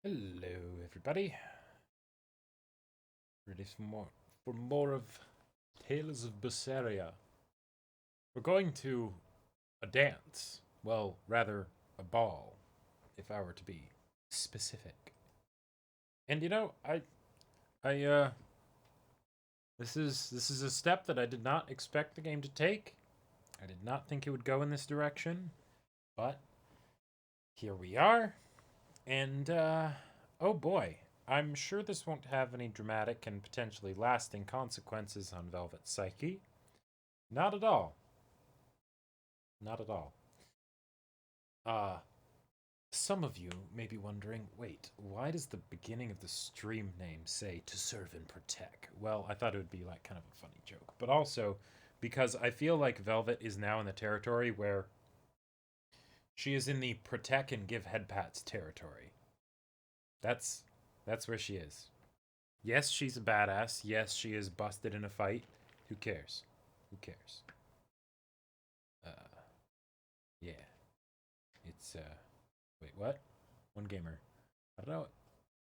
Hello, everybody. Ready for more of Tales of Berseria. We're going to a dance. Well, rather a ball, if I were to be specific. And I this is a step that I did not expect the game to take. I did not think it would go in this direction, but here we are. And oh boy, I'm sure this won't have any dramatic and potentially lasting consequences on Velvet's psyche. Not at all. Not at all. Uh, some of you may be wondering, wait, why does the beginning of the stream name say to serve and protect? Well, I thought it would be like kind of a funny joke, but also because I feel like Velvet is now in the territory where she is in the protect and give head pats territory. That's that's where she is. Yes, she's a badass. Yes, she is busted in a fight. Who cares? Who cares? Uh, yeah. It's wait, what? One gamer. I don't know what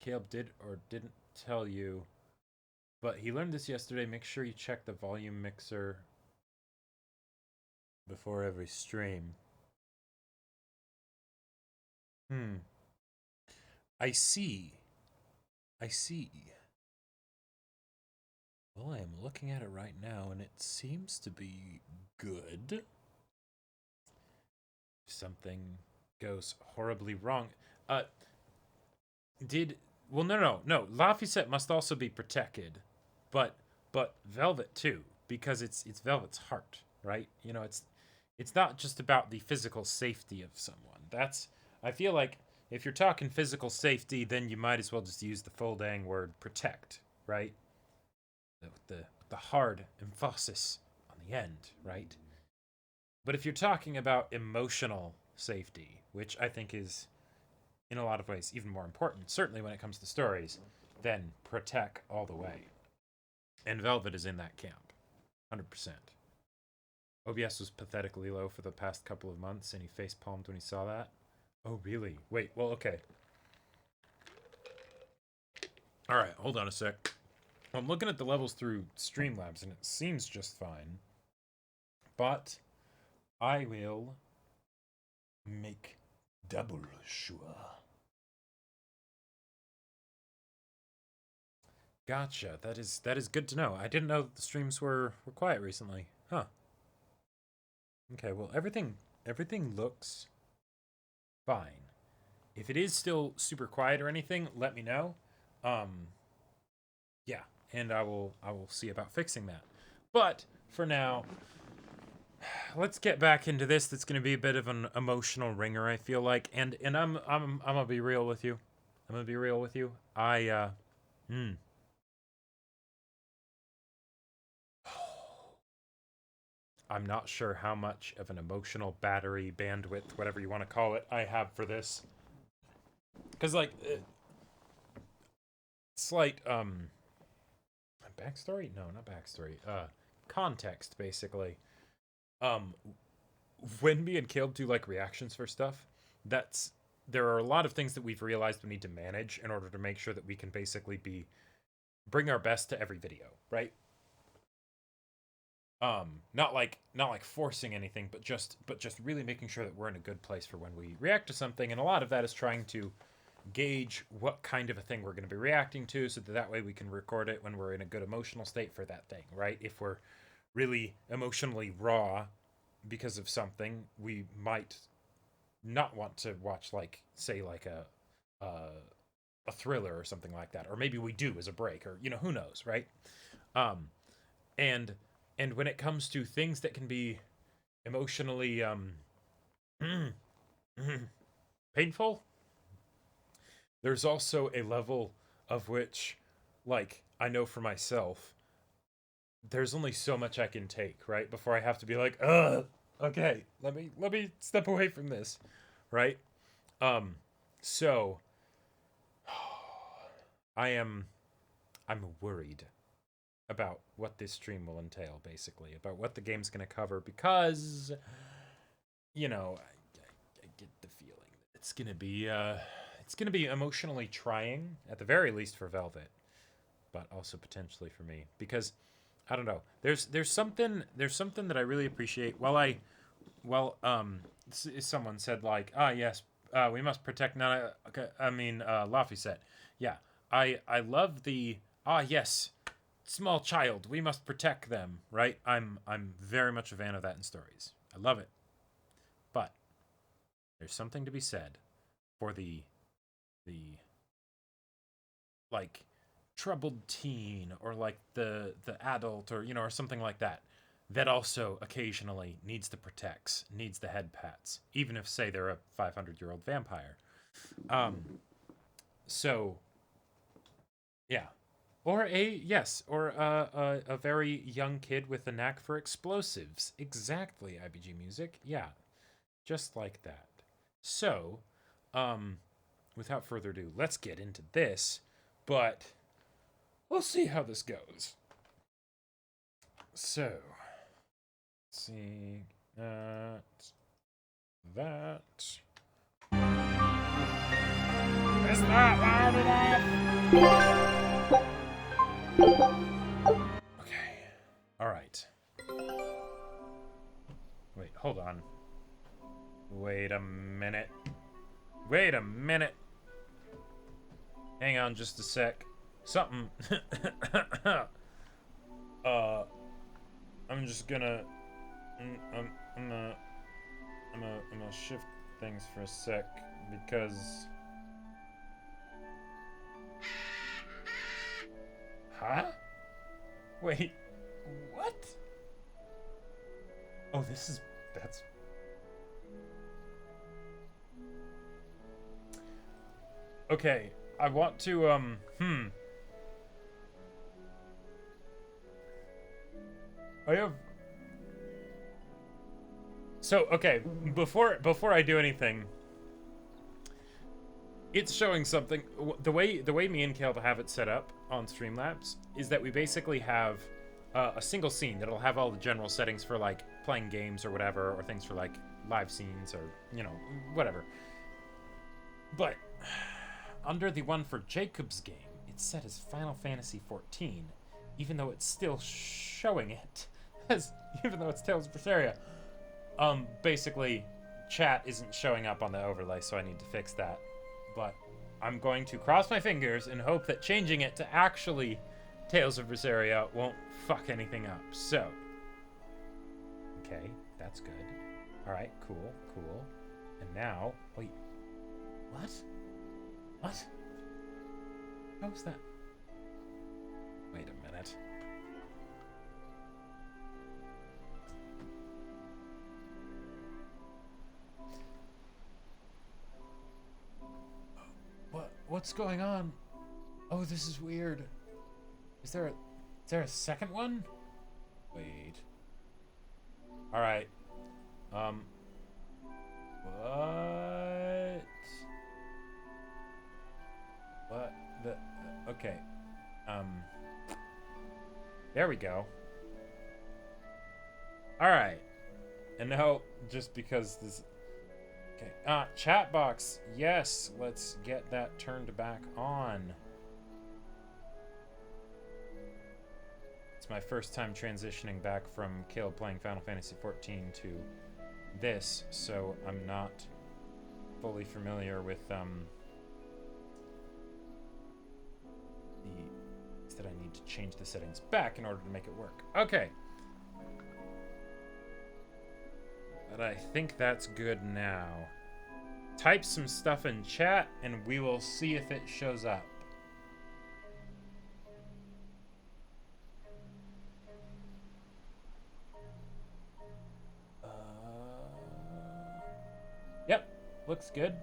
Caleb did or didn't tell you, but he learned this yesterday. Make sure you check the volume mixer before every stream. Hmm. I see. I see. Well, I am looking at it right now, and it seems to be good. Something goes horribly wrong. Uh, did well? No. Laphicet must also be protected, but Velvet too, because it's Velvet's heart, right? It's not just about the physical safety of someone. That's I feel like if you're talking physical safety, then you might as well just use the full dang word protect, right? The hard emphasis on the end, right? But if you're talking about emotional safety, which I think is in a lot of ways even more important, certainly when it comes to stories, then protect all the way. And Velvet is in that camp, 100%. OBS was pathetically low for the past couple of months, and he face palmed when he saw that. Oh, really? Wait, well, okay. All right, hold on a sec. I'm looking at the levels through Streamlabs, and it seems just fine. But I will make double sure. Gotcha. That is good to know. I didn't know that the streams were quiet recently. Huh. Okay, well everything looks fine. If it is still super quiet or anything, let me know. Um yeah, and I will see about fixing that. But for now, let's get back into this. That's going to be a bit of an emotional ringer, I feel like. And I'm going to be real with you. I'm going to be real with you. Hmm. I'm not sure how much of an emotional battery bandwidth, whatever you want to call it, I have for this. Cuz like slight backstory? No, not backstory. Context basically. Um when me and Caleb do like reactions for stuff, that's there are a lot of things that we've realized we need to manage in order to make sure that we can basically be bring our best to every video, right? Not like forcing anything, but just really making sure that we're in a good place for when we react to something, and a lot of that is trying to gauge what kind of a thing we're going to be reacting to so that way we can record it when we're in a good emotional state for that thing, right? If we're really emotionally raw because of something, we might not want to watch like say like a thriller or something like that, or maybe we do as a break, or who knows, right? Um, and when it comes to things that can be emotionally painful, there's also a level of which, like, I know for myself, there's only so much I can take, right? Before I have to be like, okay, let me step away from this, right? Um, so I am I'm worried about what this stream will entail, basically, about what the game's going to cover, because I get the feeling that it's It's going to be emotionally trying, at the very least for Velvet, but also potentially for me, because I don't know. There's something that I really appreciate. Someone said like, yes, we must protect Nana. Okay, I mean, Laffy said, yeah, I love the yes, small child. We must protect them, right? I'm very much a fan of that in stories. I love it, but there's something to be said for the like troubled teen or like the adult or or something like that that also occasionally needs the protects, needs the head pats, even if say they're a 500-year-old vampire. So yeah, or a very young kid with a knack for explosives. Exactly, IBG music. Yeah, just like that. So, without further ado, let's get into this. But we'll see how this goes. So, let's see that. Is that loud enough? Okay. All right. Wait, hold on. Wait a minute. Wait a minute. Hang on just a sec. Something. I'm just gonna. I'm gonna shift things for a sec because. Huh? Wait. What? Oh, that's. Okay, I want to, I have... So, okay, before I do anything, it's showing something. The way me and Kale have it set up on Streamlabs is that we basically have a single scene that'll have all the general settings for, like, playing games or whatever, or things for, like, live scenes or, whatever. But under the one for Jacob's game, it's set as Final Fantasy XIV, even though it's still showing it even though it's Tales of Berseria. Basically, chat isn't showing up on the overlay, so I need to fix that. But I'm going to cross my fingers and hope that changing it to actually Tales of Berseria won't fuck anything up. So, okay, that's good. All right, cool. And now, wait, what? What? How was that? Wait a minute. What's going on? Oh, this is weird. Is there a second one? Wait. All right. What? What the? Okay. There we go. All right. And now, just because this. Okay. Chat box. Yes, let's get that turned back on. It's my first time transitioning back from Caleb playing Final Fantasy XIV to this, so I'm not fully familiar with that I need to change the settings back in order to make it work. Okay. But I think that's good now. Type some stuff in chat and we will see if it shows up. Yep, looks good.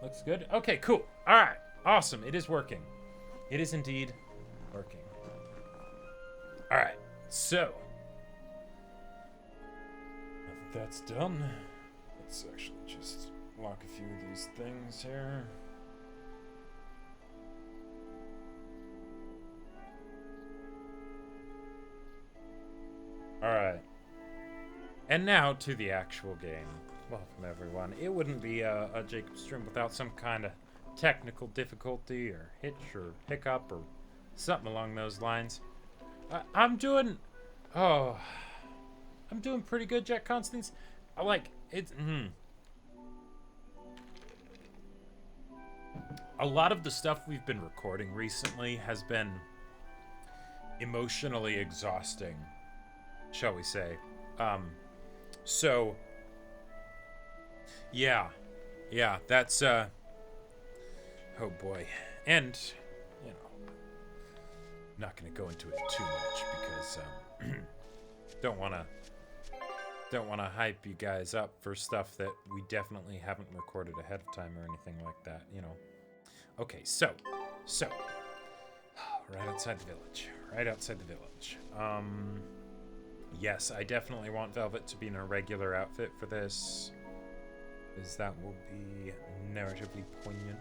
Looks good. Okay, cool. All right, awesome. It is working. It is indeed working. All right, so now that that's done, let's actually just lock a few of these things here. All right, and now to the actual game. Welcome everyone. It wouldn't be a Jacob stream without some kind of technical difficulty or hitch or hiccup or something along those lines. I'm doing pretty good, Jack Constance. I like it's a lot of the stuff we've been recording recently has been emotionally exhausting, shall we say. So yeah, that's oh boy. And you know, I'm not going to go into it too much because don't want to hype you guys up for stuff that we definitely haven't recorded ahead of time or anything like that, you know. Okay, so right outside the village. Yes, I definitely want Velvet to be in a regular outfit for this, because that will be narratively poignant.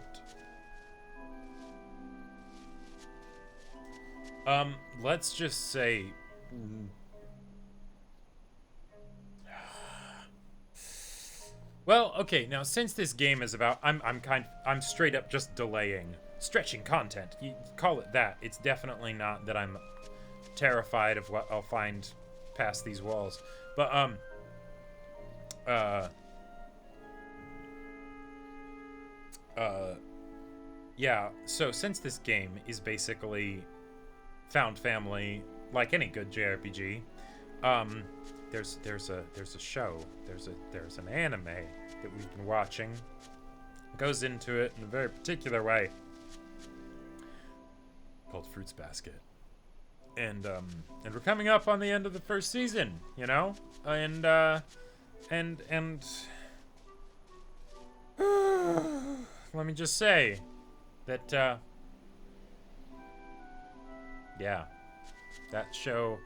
Let's just say well, okay, now since this game is about I'm straight up just delaying, stretching content. You call it that. It's definitely not that I'm terrified of what I'll find past these walls. But yeah, so since this game is basically found family like any good JRPG, there's a show, there's an anime that we've been watching. It goes into it in a very particular way called Fruits Basket. And we're coming up on the end of the first season, you know? And let me just say that yeah, that show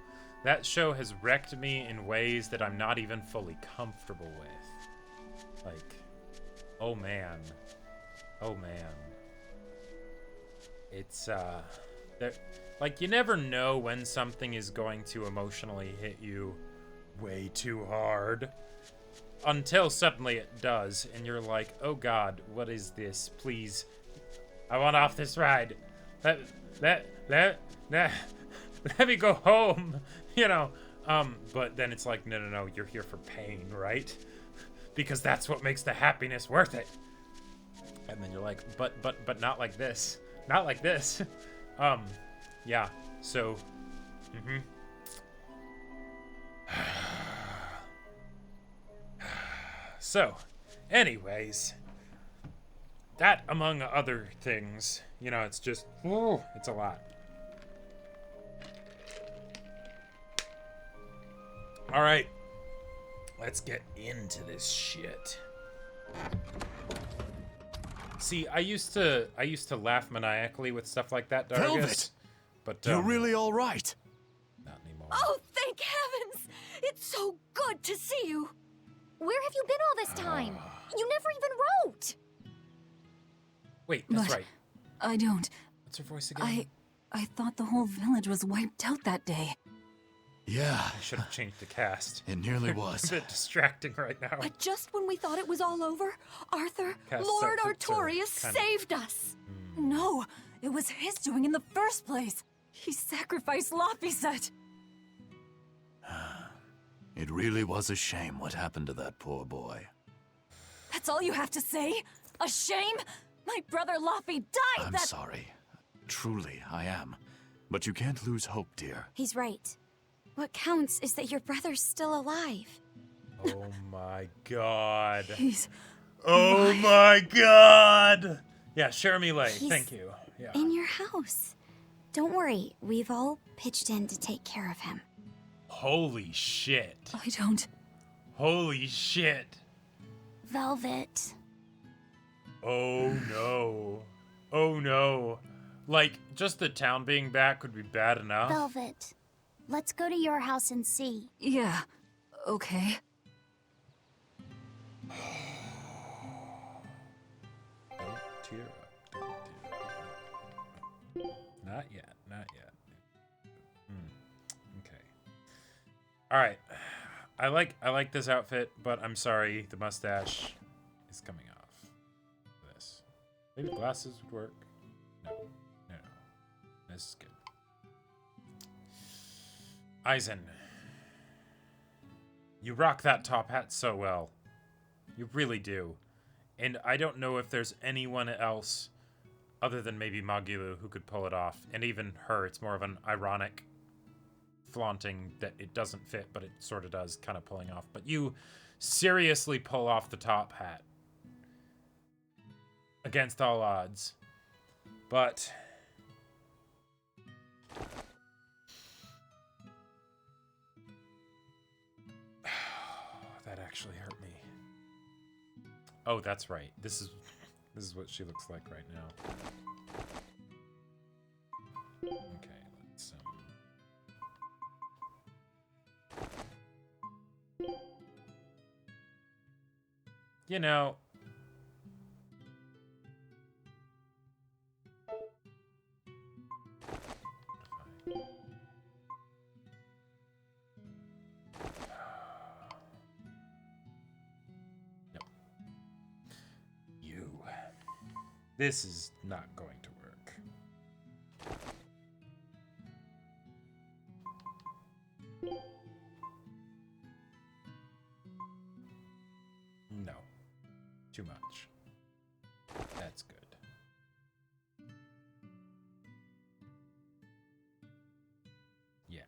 has wrecked me in ways that I'm not even fully comfortable with. Like, oh man. It's like, you never know when something is going to emotionally hit you way too hard until suddenly it does, and you're like, oh god, what is this? Please, I want off this ride. Let me go home, you know. But then it's like, no, you're here for pain, right? Because that's what makes the happiness worth it. And then you're like, but not like this. Not like this. Yeah, so, So, anyways, that among other things, you know, it's just, it's a lot. All right, let's get into this shit. See, I used to laugh maniacally with stuff like that, Dargus. Velvet! But you're really all right. Not anymore. Oh, thank heavens! It's so good to see you. Where have you been all this time? You never even wrote. Wait, that's But right. I don't. What's her voice again? I thought the whole village was wiped out that day. Yeah, I should have changed the cast. it nearly A was. bit distracting right now. But just when we thought it was all over, Arthur, Cast Lord outfits are Artorias kind of- saved us. No, it was his doing in the first place. He sacrificed Laphicet. It really was a shame what happened to that poor boy. That's all you have to say? A shame? My brother Laffy died I'm sorry. Truly, I am. But you can't lose hope, dear. He's right. What counts is that your brother's still alive. Oh my god. He's Oh my god. Yeah, Jeremy Lay, He's thank you. Yeah. in your house. Don't worry, we've all pitched in to take care of him. Holy shit. I don't. Holy shit. Velvet. Oh no. Oh no. Like, just the town being back would be bad enough. Velvet. Let's go to your house and see. Yeah. Okay. Don't tear up. Don't tear up. Not yet. Not yet. Okay. All right. I like this outfit, but I'm sorry, the mustache is coming off. This. Maybe glasses would work. No. No. This is good. Eisen. You rock that top hat so well. You really do. And I don't know if there's anyone else other than maybe Magilu who could pull it off. And even her, it's more of an ironic flaunting that it doesn't fit, but it sort of does, kind of pulling off. But you seriously pull off the top hat. Against all odds. But that actually hurt me. Oh, that's right. This is what she looks like right now. Okay, let's you know, this is not going to work. No. Too much. That's good. Yeah.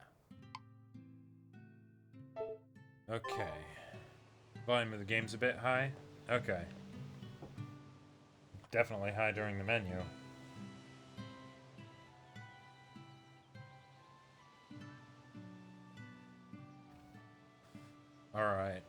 Okay. Volume of the game's a bit high? Okay. Definitely high during the menu. Alright.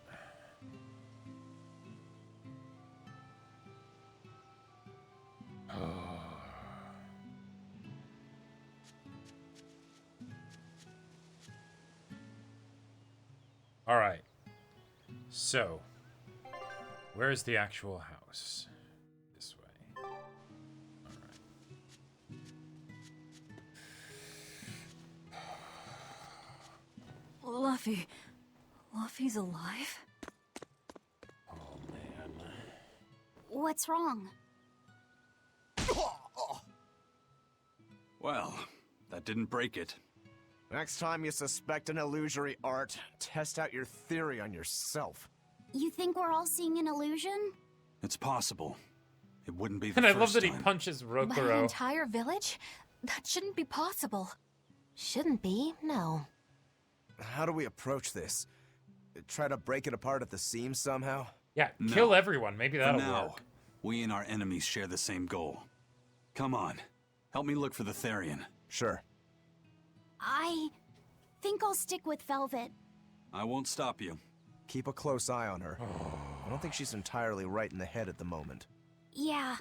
Alright. So, where's the actual house? This way. Alright. Luffy's alive? Oh, man. What's wrong? Well, that didn't break it. Next time you suspect an illusory art, test out your theory on yourself. You think we're all seeing an illusion? It's possible. It wouldn't be the And I first love that he time. punches My Rokuro. entire village? That shouldn't be possible. Shouldn't be, no. How do we approach this? Try to break it apart at the seams somehow? Yeah, No. kill everyone. Maybe For that'll now, work. we and our enemies share the same goal. Come on, help me look for the Therian. Sure. I think I'll stick with Velvet. I won't stop you. Keep a close eye on her. I don't think she's entirely right in the head at the moment. Yeah.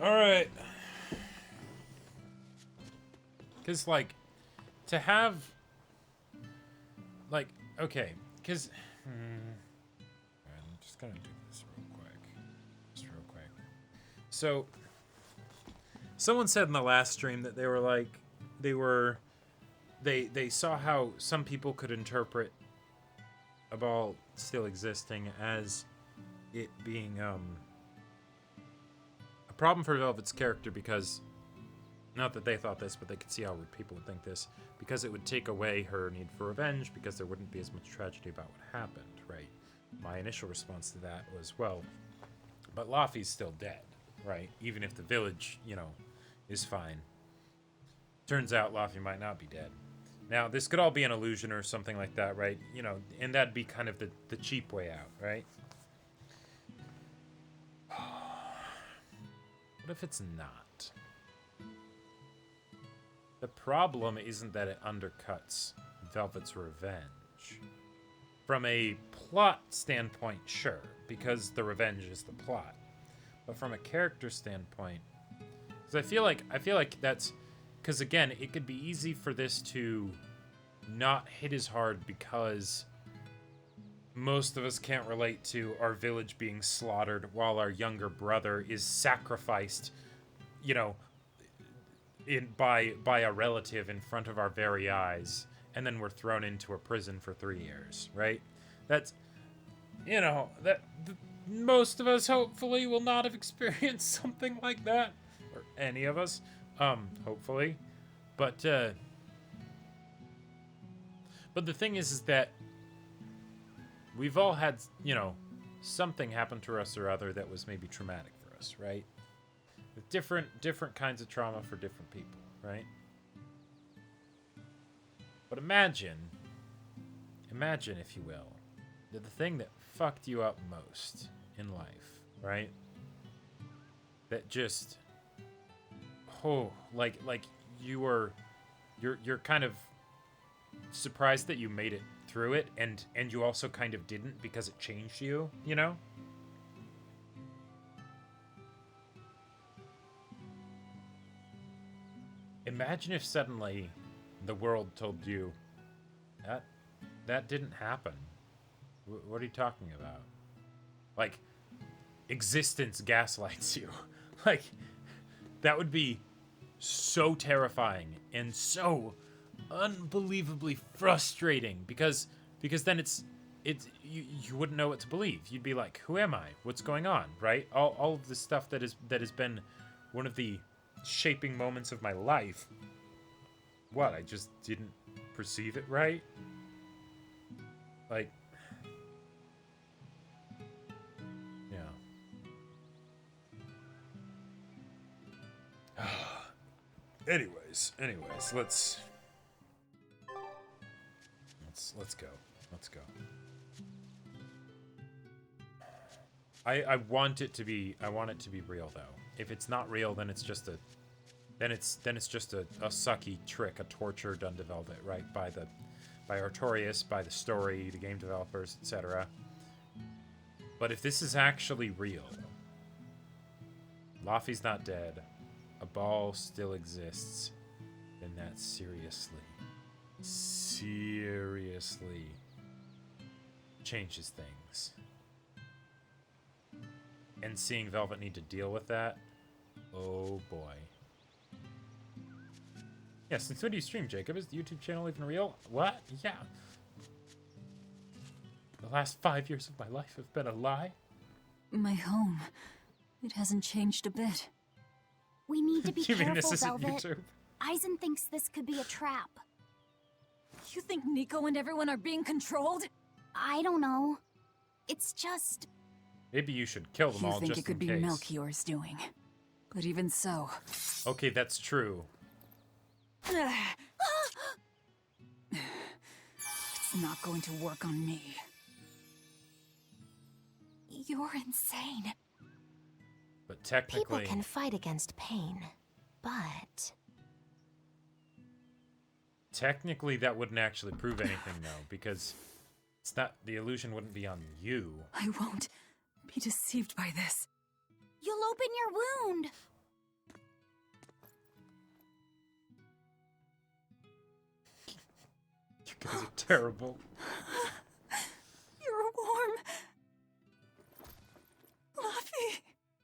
Alright. Because, like, to have... Like, okay. Because... I'm just gonna do this real quick. Just real quick. So... Someone said in the last stream that they were like... They saw how some people could interpret a ball still existing as it being, a problem for Velvet's character because, not that they thought this, but they could see how people would think this, because it would take away her need for revenge because there wouldn't be as much tragedy about what happened, right? My initial response to that was, well, but Laffy's still dead, right? Even if the village, is fine. Turns out Laffy might not be dead. Now, this could all be an illusion or something like that, right? And that'd be kind of the cheap way out, right? What if it's not? The problem isn't that it undercuts Velvet's revenge. From a plot standpoint, sure, because the revenge is the plot. But from a character standpoint, because I feel like that's, because again, it could be easy for this to not hit as hard because most of us can't relate to our village being slaughtered while our younger brother is sacrificed, by a relative in front of our very eyes, and then we're thrown into a prison for 3 years, right? you know, most of us hopefully will not have experienced something like that, or any of us, hopefully. But the thing is that we've all had, you know, something happen to us or other that was maybe traumatic for us, right? With different kinds of trauma for different people, right? But imagine, if you will, that the thing that fucked you up most in life, right? That just, like you're kind of surprised that you made it through it, and you also kind of didn't because it changed you, you know? Imagine if suddenly the world told you that didn't happen. What are you talking about? Like, existence gaslights you. Like, that would be so terrifying and so unbelievably frustrating because then you wouldn't know what to believe. You'd be like, who am I? What's going on? Right? All of the stuff that has been one of the shaping moments of my life. What? I just didn't perceive it right? Like, yeah. Anyways, let's go. I want it to be real though. If it's not real, then it's just a sucky trick, a torture done to Velvet, right? By Artorias, by the story, the game developers, etc. But if this is actually real, Laffy's not dead, a ball still exists, then that seriously changes things. And seeing Velvet need to deal with that, oh boy. Yeah, since when do you stream, Jacob? Is the YouTube channel even real? What? Yeah. The last 5 years of my life have been a lie? My home. It hasn't changed a bit. We need to be You mean this careful, isn't Velvet. YouTube? Eisen thinks this could be a trap. You think Nico and everyone are being controlled? I don't know. It's just... Maybe you should kill them You all think just it could in be case. Melchior's doing. But even so... Okay, that's true. It's not going to work on me. You're insane. But technically... People can fight against pain, but... Technically, that wouldn't actually prove anything, though, because it's not... The illusion wouldn't be on you. I won't be deceived by this. You'll open your wound! You guys are terrible. You're warm. Luffy,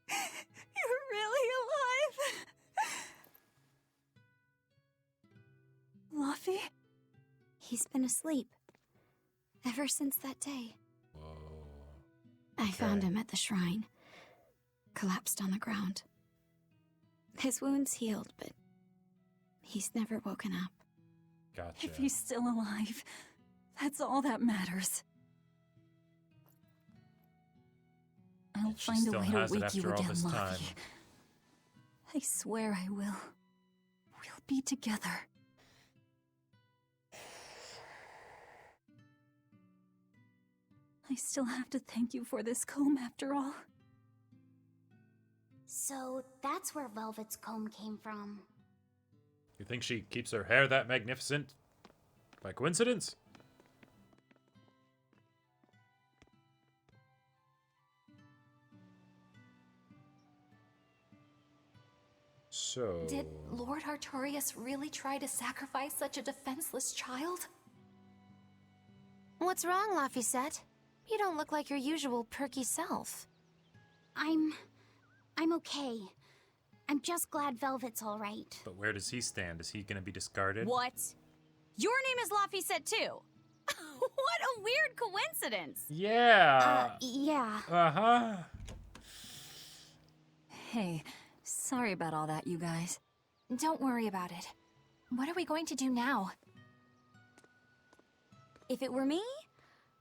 you're really alive. Luffy? He's been asleep. Ever since that day. Whoa. I found him at the shrine. Collapsed on the ground. His wounds healed, but he's never woken up. Gotcha. If he's still alive, that's all that matters. I'll And she find a still way to has it wake you after all again, this time. Luffy. I swear I will. We'll be together. I still have to thank you for this comb after all. So that's where Velvet's comb came from. You think she keeps her hair that magnificent by coincidence? So... Did Lord Artorias really try to sacrifice such a defenseless child? What's wrong, Laphicet? You don't look like your usual perky self. I'm okay. I'm just glad Velvet's all right. But where does he stand? Is he gonna be discarded? What? Your name is Laphicet too? What a weird coincidence! Yeah. Yeah. Uh-huh. Hey, sorry about all that, you guys. Don't worry about it. What are we going to do now? If it were me,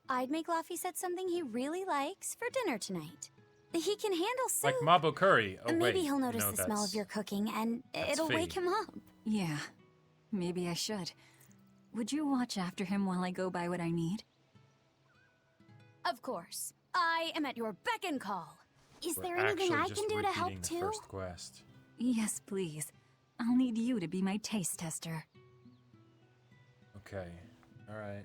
I'd make Laphicet something he really likes for dinner tonight. He can handle soup. Like Mabo curry. Oh, Maybe wait. he'll notice No, the smell that's- of your cooking, and that's it'll wake Fee. him up. Yeah, maybe I should. Would you watch after him while I go buy what I need? Of course. I am at your beck and call. Is We're there anything actually I just can do to help repeating the too? first quest. Yes, please. I'll need you to be my taste tester. Okay. All right.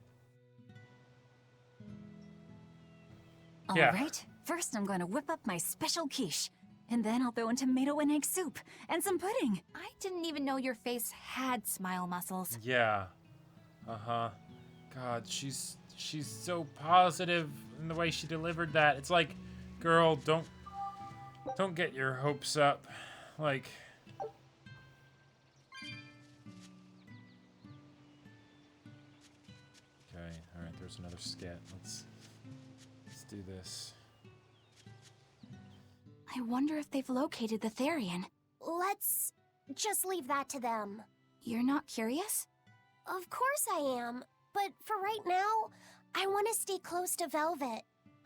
All Yeah. right, first I'm going to whip up my special quiche. And then I'll throw in tomato and egg soup. And some pudding. I didn't even know your face had smile muscles. Yeah. Uh-huh. God, she's so positive in the way she delivered that. It's like, girl, don't get your hopes up. Like, okay, all right, there's another skit. Let's do this. I wonder if they've located the Therian. Let's just leave that to them. You're not curious? Of course I am, but for right now, I want to stay close to Velvet.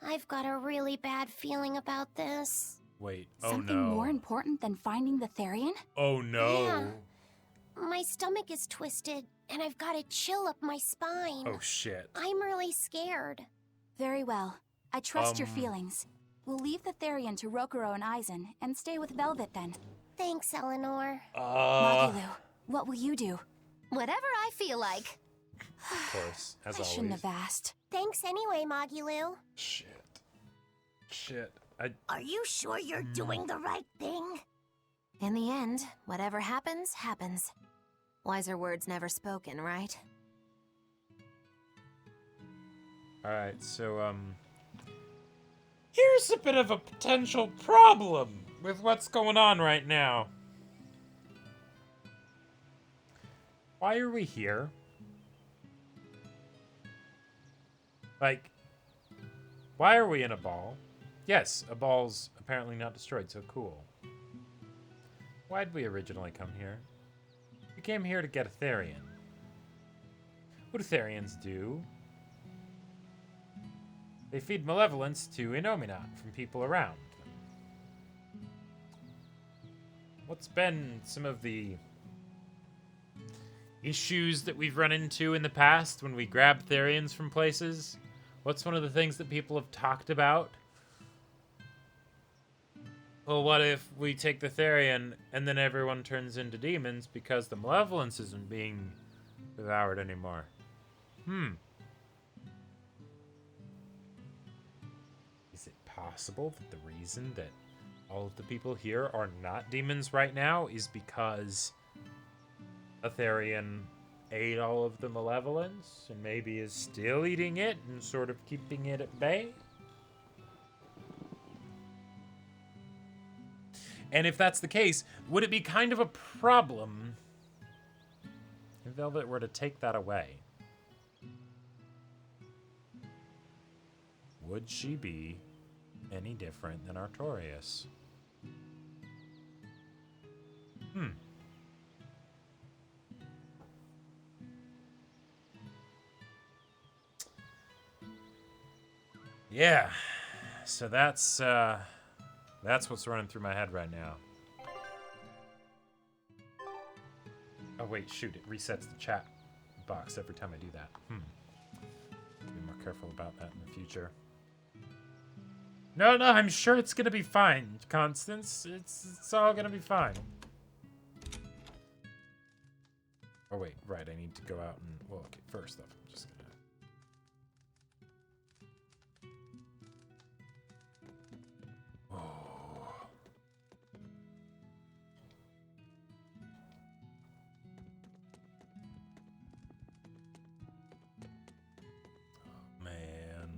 I've got a really bad feeling about this. Wait, oh Something no. more important than finding the Therian? Oh no. Yeah. My stomach is twisted, and I've got a chill up my spine. Oh shit. I'm really scared. Very well. I trust your Um. feelings. We'll leave the Therian to Rokuro and Aizen, and stay with Velvet then. Thanks, Eleanor. Magilu, what will you do? Whatever I feel like. Of course, as I always. shouldn't have asked. Thanks anyway, Magilu. Shit. Are you sure you're doing the right thing? In the end, whatever happens, happens. Wiser words never spoken, right? Alright, so, here's a bit of a potential problem with what's going on right now. Why are we here? Like, why are we in a ball? Yes, a ball's apparently not destroyed, so cool. Why'd we originally come here? We came here to get a Therian. What do Therians do? They feed malevolence to Innominat from people around them. What's been some of the issues that we've run into in the past when we grab Therians from places? What's one of the things that people have talked about? Well, what if we take the Therian and then everyone turns into demons because the malevolence isn't being devoured anymore? Is it possible that the reason that all of the people here are not demons right now is because a Therian ate all of the malevolence and maybe is still eating it and sort of keeping it at bay? And if that's the case, would it be kind of a problem if Velvet were to take that away? Would she be any different than Artorias? Yeah. So that's what's running through my head right now. Oh wait, shoot, it resets the chat box every time I do that. Be more careful about that in the future. No, I'm sure it's gonna be fine, Constance. It's all gonna be fine. Oh wait, right, I need to go out and, well, okay, first off, I'm just gonna... Man,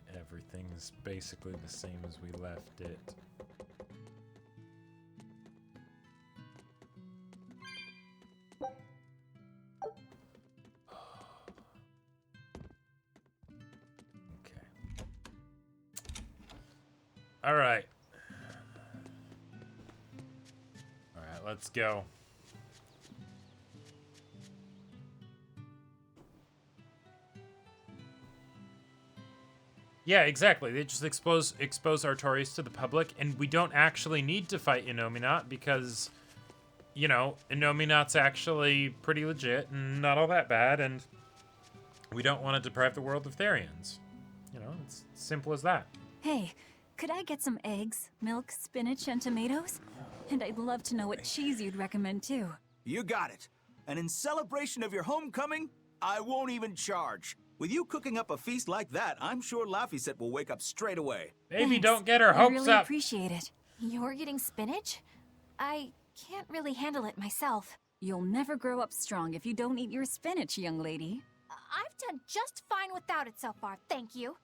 and everything's basically the same as we left it. All right. All right, let's go. Yeah, exactly. They just expose Artorias to the public, and we don't actually need to fight Innominat because, you know, Innominat's actually pretty legit and not all that bad, and we don't want to deprive the world of Therians. You know, it's simple as that. Hey, could I get some eggs, milk, spinach, and tomatoes? And I'd love to know what cheese you'd recommend too. You got it. And in celebration of your homecoming, I won't even charge. With you cooking up a feast like that, I'm sure Laphicet will wake up straight away. Baby, Thanks. don't get her I hopes really up. appreciate it. You're getting spinach? I can't really handle it myself. You'll never grow up strong if you don't eat your spinach, young lady. I've done just fine without it so far, thank you.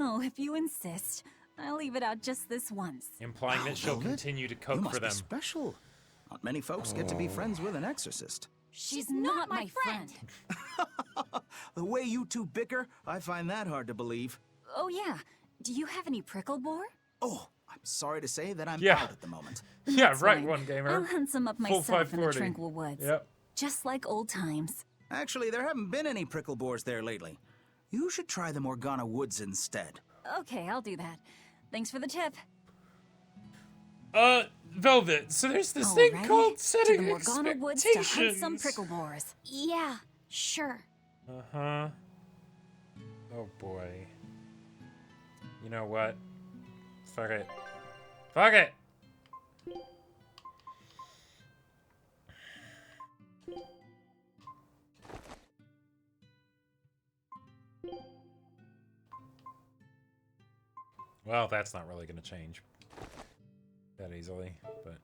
Oh, if you insist. I'll leave it out just this once. Implying that she'll Velvet? continue to You cook must for them. be special. Not many folks get to be friends with an exorcist. She's not my friend. The way you two bicker, I find that hard to believe. Oh yeah, do you have any prickle boar? Oh, I'm sorry to say that I'm Yeah. out at the moment. Yeah, That's right, fine. one gamer. I'll hunt some up Full myself in the 540. tranquil woods. Yep. Just like old times. Actually, there haven't been any prickle boars there lately. You should try the Morgana Woods instead. Okay, I'll do that. Thanks for the tip. Velvet, so there's this thing Alrighty, called to setting the Morgana Woods to hunt some expectations. prickle boars. Yeah, sure. Uh-huh. Oh, boy. You know what? Fuck it. Fuck it! Well, that's not really going to change that easily, but...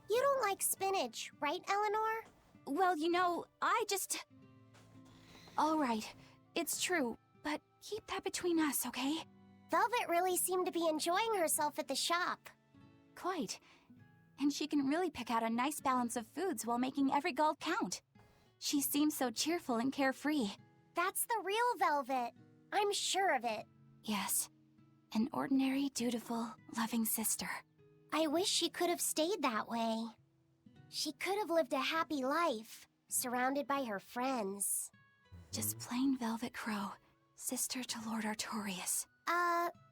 You don't like spinach, right, Eleanor? Well, you know, I just... All right, it's true, but keep that between us, okay? Velvet really seemed to be enjoying herself at the shop. Quite. And she can really pick out a nice balance of foods while making every gulp count. She seems so cheerful and carefree. That's the real Velvet. I'm sure of it. Yes, an ordinary, dutiful, loving sister. I wish she could have stayed that way. She could have lived a happy life, surrounded by her friends. Just plain Velvet Crow, sister to Lord Artorias.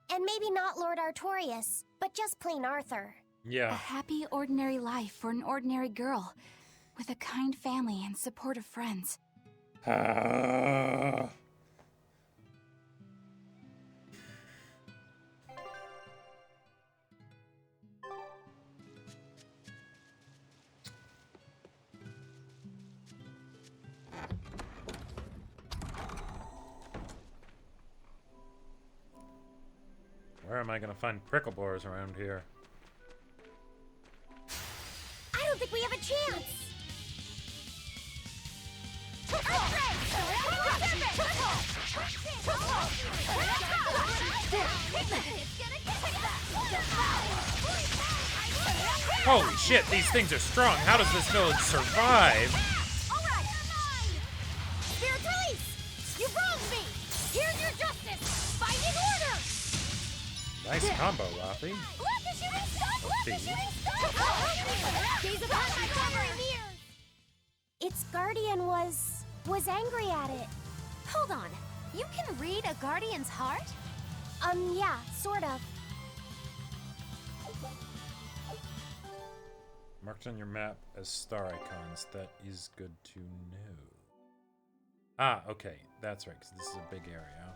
And maybe not Lord Artorias, but just plain Arthur. A Yeah. happy, ordinary life for an ordinary girl, with a kind family and supportive friends. Where am I going to find prickle boars around here? I don't think we have a chance! Holy shit, these things are strong. How does this village survive? Alright! Spirit release! You wronged me! Here's your justice! Fighting order! Nice combo, Rafi. Let the shooting stop! Let the See? shooting stop! Gaze upon my covering ears! Its guardian was angry at it. Hold on, you can read a guardian's heart? Yeah, sort of. Marked on your map as star icons. That is good to know. Ah, okay. That's right, because this is a big area.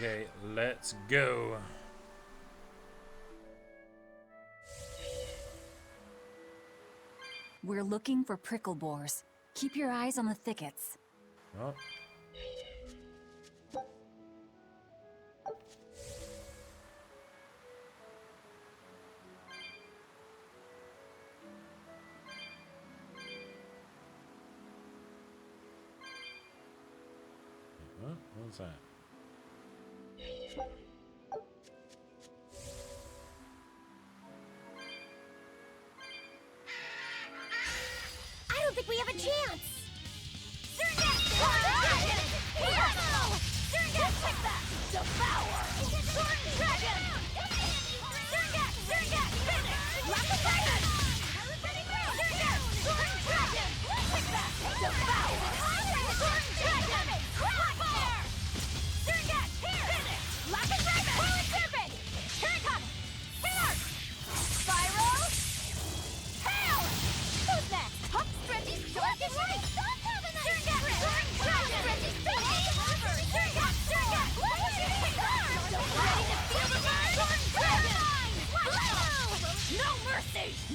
Okay, let's go. We're looking for prickle boars. Keep your eyes on the thickets. Oh. What was that? think we have a chance. Devour! Sword Dragon!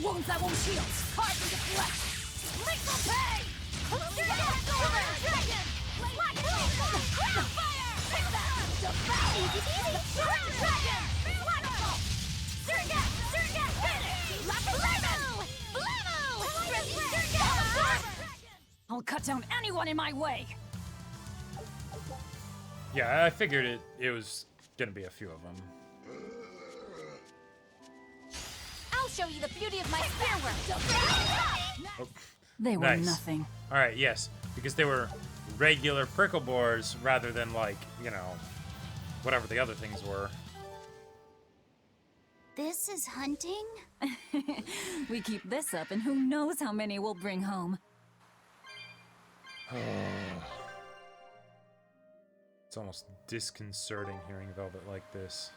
Wounds that won't heal. Carve into flesh. Lethal pain! Dragon! Fire! Take that! Devour! Easy peasy! Dragon! Wonderful! Surgat! Finish! I'll cut down anyone in my way! Yeah, I figured it was gonna be a few of them. I'll show you the beauty of my spearwork! Oh, They were nice. nothing. Alright, yes, because they were regular prickle boars rather than, like, you know, whatever the other things were. This is hunting? We keep this up, and who knows how many we'll bring home. It's almost disconcerting hearing Velvet like this.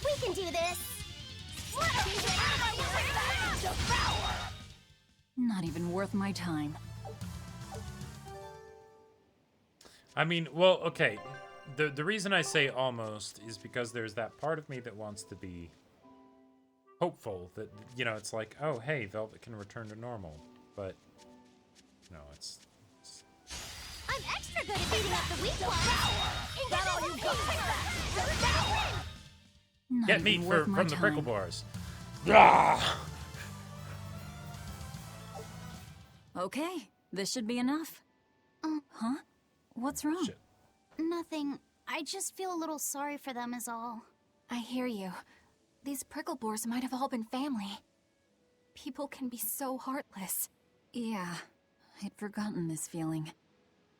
We can do this. Not even worth my time. I mean, well, okay. The reason I say almost is because there's that part of me that wants to be hopeful that, you know, it's like, oh, hey, Velvet can return to normal. But, no, it's I'm extra good at beating up the weak ones. That all you got? Not get meat even worth my from the time. prickle bars. Ah! Okay, this should be enough. Huh? What's wrong? Shit. Nothing. I just feel a little sorry for them is all. I hear you. These prickle boars might have all been family. People can be so heartless. Yeah, I'd forgotten this feeling.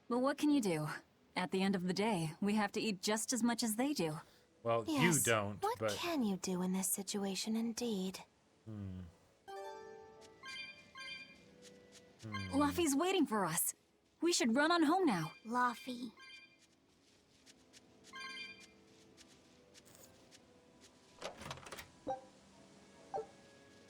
But what can you do? At the end of the day, we have to eat just as much as they do. Well, you Yes. don't, What but... can you do in this situation, indeed? Luffy's waiting for us. We should run on home now. Luffy.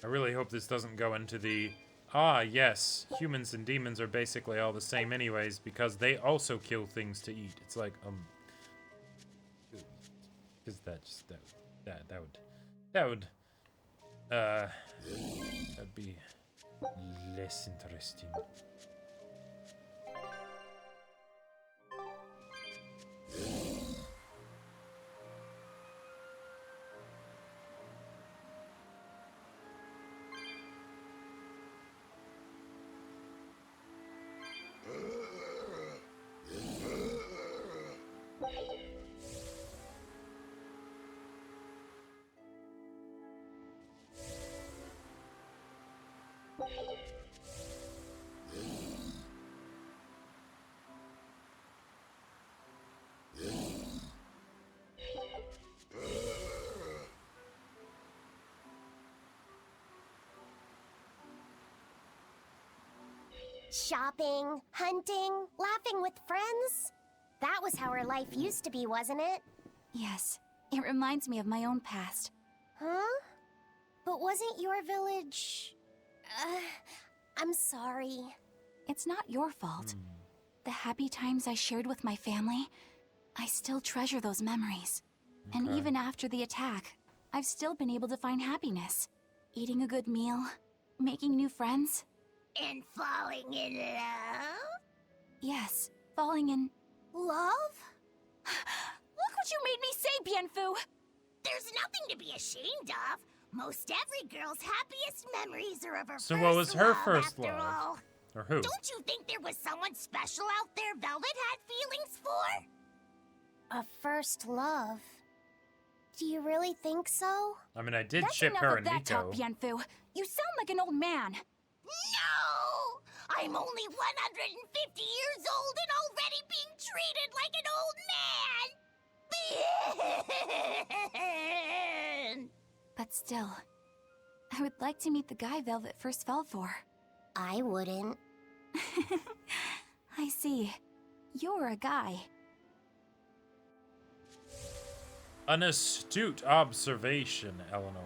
I really hope this doesn't go into the... Ah, yes, humans and demons are basically all the same anyways, because they also kill things to eat. It's like, because that'd be less interesting. Shopping, hunting, laughing with friends. That was how our life used to be, wasn't it? Yes, it reminds me of my own past. Huh? But wasn't your village... I'm sorry. It's not your fault. The happy times I shared with my family, I still treasure those memories. And Okay. even after the attack, I've still been able to find happiness. Eating a good meal, making new friends. And falling in love? Yes, falling in love? Look what you made me say, Bienfu! There's nothing to be ashamed of. Most every girl's happiest memories are of her So first what was her love, first after love? all. Or who? Don't you think there was someone special out there Velvet had feelings for? A first love. Do you really think so? I mean, I did That's ship enough her of and that Nico. talk, Bienfu. You sound like an old man. No! I'm only 150 years old and already being treated like an old man! But still, I would like to meet the guy Velvet first fell for. I wouldn't. I see. You're a guy. An astute observation, Eleanor.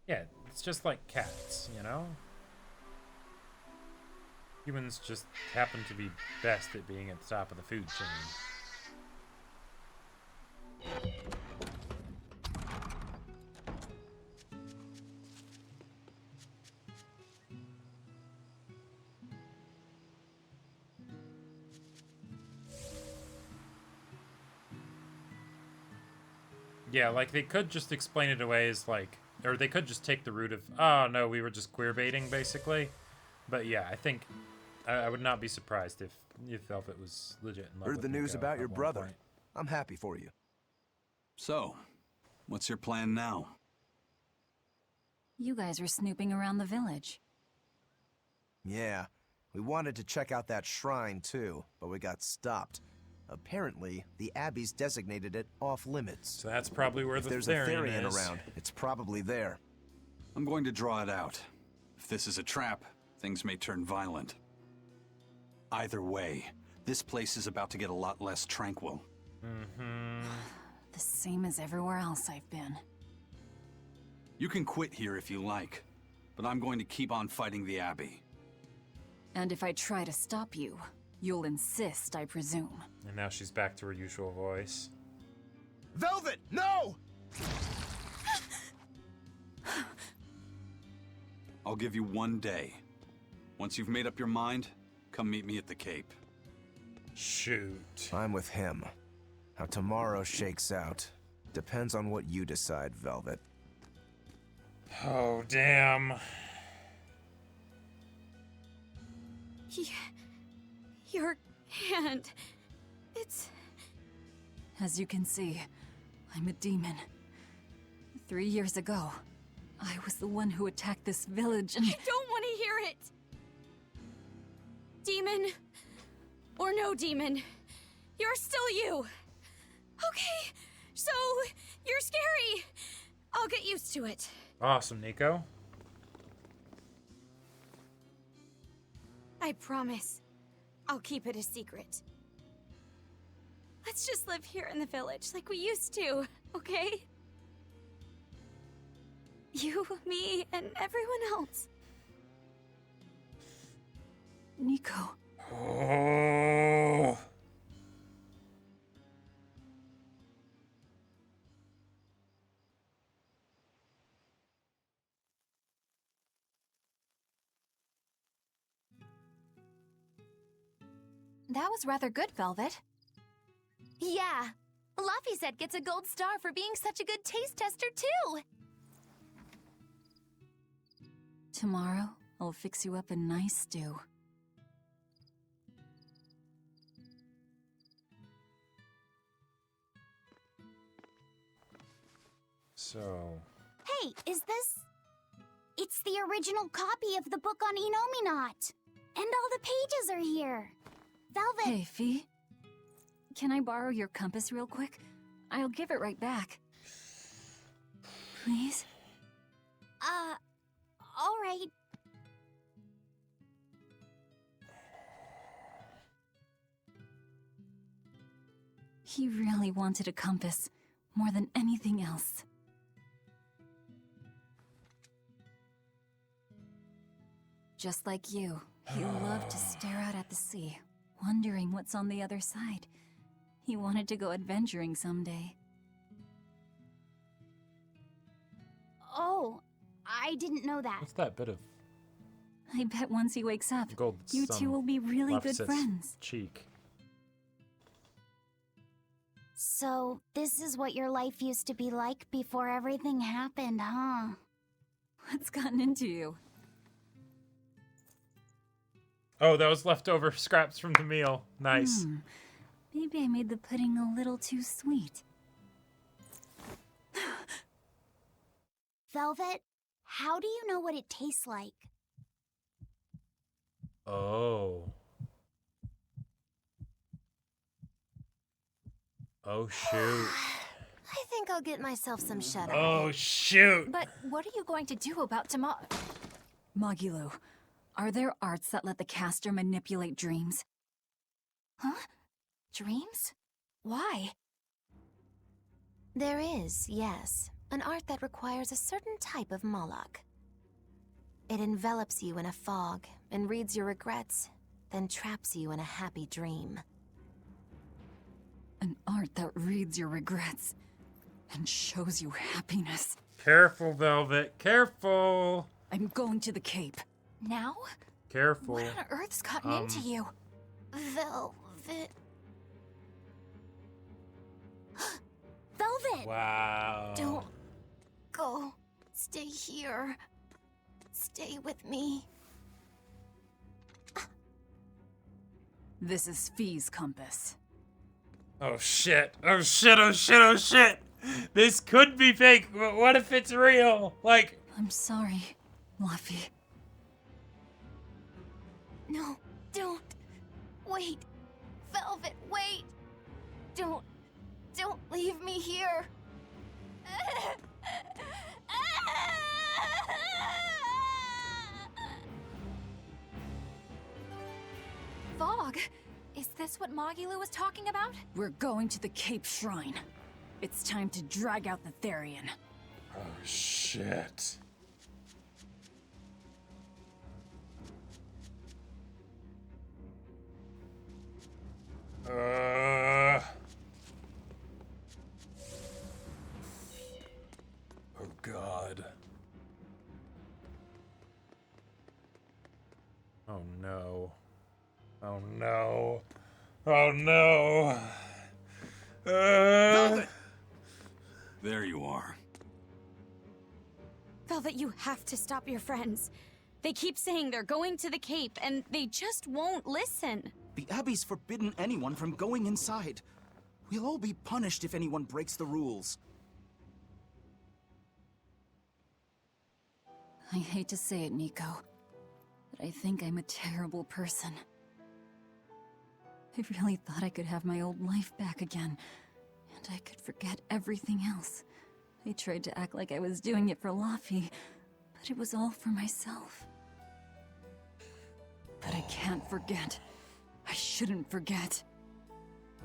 Yeah, it's just like cats, you know? Humans just happen to be best at being at the top of the food chain. Yeah, like, they could just explain it away as, like... Or they could just take the route of, oh, no, we were just queerbaiting, basically. But yeah, I think... I would not be surprised if Velvet was legit in love Heard with the news Nico about at your one brother. point. I'm happy for you. So, what's your plan now? You guys were snooping around the village. Yeah, we wanted to check out that shrine too, but we got stopped. Apparently, the Abbey's designated it off-limits. So that's probably where If the there's a Therian is. around, it's probably there. I'm going to draw it out. If this is a trap, things may turn violent. Either way, this place is about to get a lot less tranquil. Mm-hmm. The same as everywhere else I've been. You can quit here if you like, but I'm going to keep on fighting the Abbey. And if I try to stop you, you'll insist, I presume. And now she's back to her usual voice. Velvet, no! I'll give you 1 day. Once you've made up your mind, come meet me at the Cape. Shoot. I'm with him. How tomorrow shakes out depends on what you decide, Velvet. Oh, damn. Your hand. It's... As you can see, I'm a demon. 3 years ago, I was the one who attacked this village and... I don't want to hear it! Demon, or no demon, you're still you. Okay, so you're scary. I'll get used to it. Awesome, Nico. I promise. I'll keep it a secret. Let's just live here in the village like we used to, okay? You, me, and everyone else. Nico. Oh. That was rather good, Velvet. Yeah. Laphicet gets a gold star for being such a good taste tester, too. Tomorrow, I'll fix you up a nice stew. So... Hey, is this... It's the original copy of the book on Enominat. And all the pages are here. Velvet... Hey, Fee. Can I borrow your compass real quick? I'll give it right back. Please? All right. He really wanted a compass, more than anything else. Just like you, he loved to stare out at the sea, wondering what's on the other side. He wanted to go adventuring someday. Oh, I didn't know that. What's that bit of I bet once he wakes up, gold you that's two will be really left good Seth's friends. cheek? So, this is what your life used to be like before everything happened, huh? What's gotten into you? Oh, that was leftover scraps from the meal. Nice. Maybe I made the pudding a little too sweet. Velvet, how do you know what it tastes like? Oh. Oh, shoot. I think I'll get myself some shut-eye. Oh, shoot. But what are you going to do about tomorrow? Magilu, are there arts that let the caster manipulate dreams? Huh? Dreams? Why? There is, yes. An art that requires a certain type of Moloch. It envelops you in a fog and reads your regrets, then traps you in a happy dream. An art that reads your regrets and shows you happiness. Careful, Velvet. Careful. I'm going to the Cape. Now? Careful. What on earth's gotten into you? Velvet. Velvet! Wow. Don't go. Stay here. Stay with me. This is Fee's compass. Oh, shit. Oh, shit. Oh, shit. Oh, shit. This could be fake, but what if it's real? Like... I'm sorry, Laffy. No, don't. Wait. Velvet, wait. Don't leave me here. Fog? Is this what Magilu was talking about? We're going to the Cape Shrine. It's time to drag out the Therian. Oh, shit. Oh, God. Oh, no. Oh, no. Oh, no. There you are. Velvet, you have to stop your friends. They keep saying they're going to the Cape, and they just won't listen. The Abbey's forbidden anyone from going inside. We'll all be punished if anyone breaks the rules. I hate to say it, Nico, but I think I'm a terrible person. I really thought I could have my old life back again, and I could forget everything else. I tried to act like I was doing it for Laffy, but it was all for myself. But I can't forget. I shouldn't forget.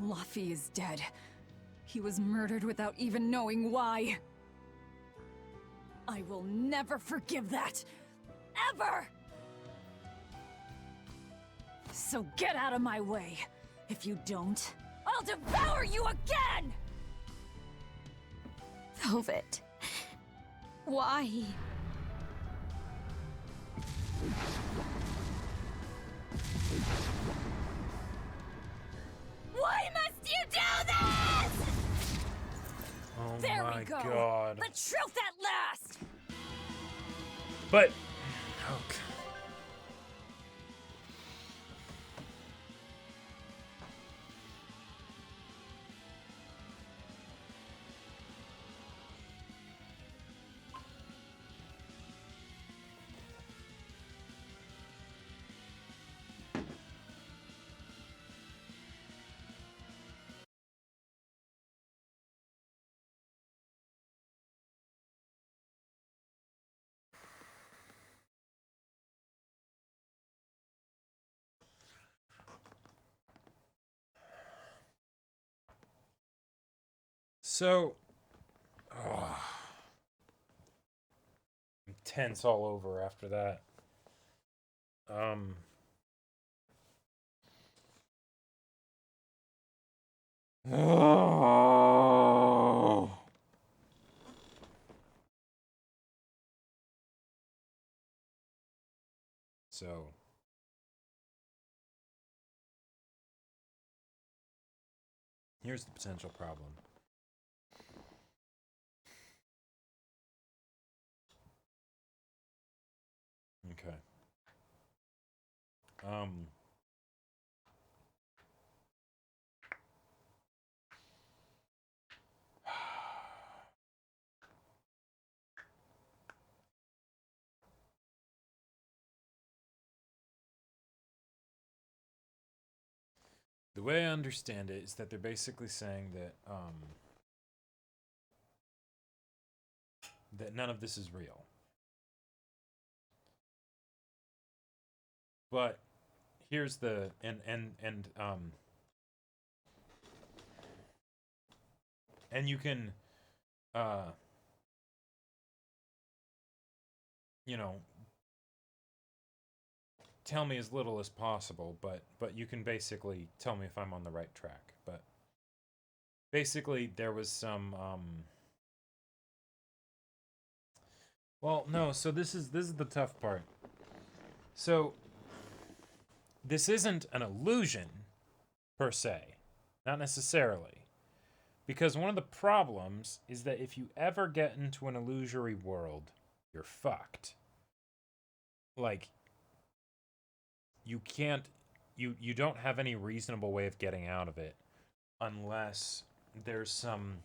Laffy is dead. He was murdered without even knowing why. I will never forgive that. Ever! So get out of my way. If you don't, I'll devour you again! Velvet. Why? Why must you do this? Oh, There my we go. God. The truth at last! But... Oh, God. So, I'm tense all over after that. Oh, Oh. So here's the potential problem. Okay. The way I understand it is that they're basically saying that none of this is real. But here's the and you can you know, tell me as little as possible, but you can basically tell me if I'm on the right track. But basically there was some well, no, so this is the tough part. So this isn't an illusion per se, not necessarily. Because one of the problems is that if you ever get into an illusory world, you're fucked. Like, you can't, you don't have any reasonable way of getting out of it unless there's some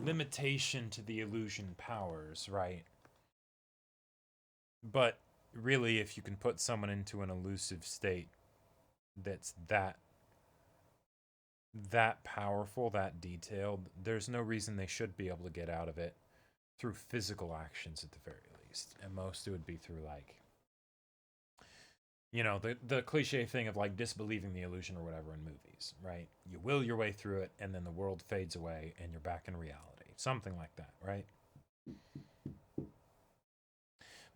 limitation to the illusion powers, right? But really, if you can put someone into an elusive state that's that powerful, that detailed, there's no reason they should be able to get out of it through physical actions at the very least. And most it would be through, like, you know, the cliche thing of like disbelieving the illusion or whatever in movies, right? You will your way through it and then the world fades away and you're back in reality. Something like that, right?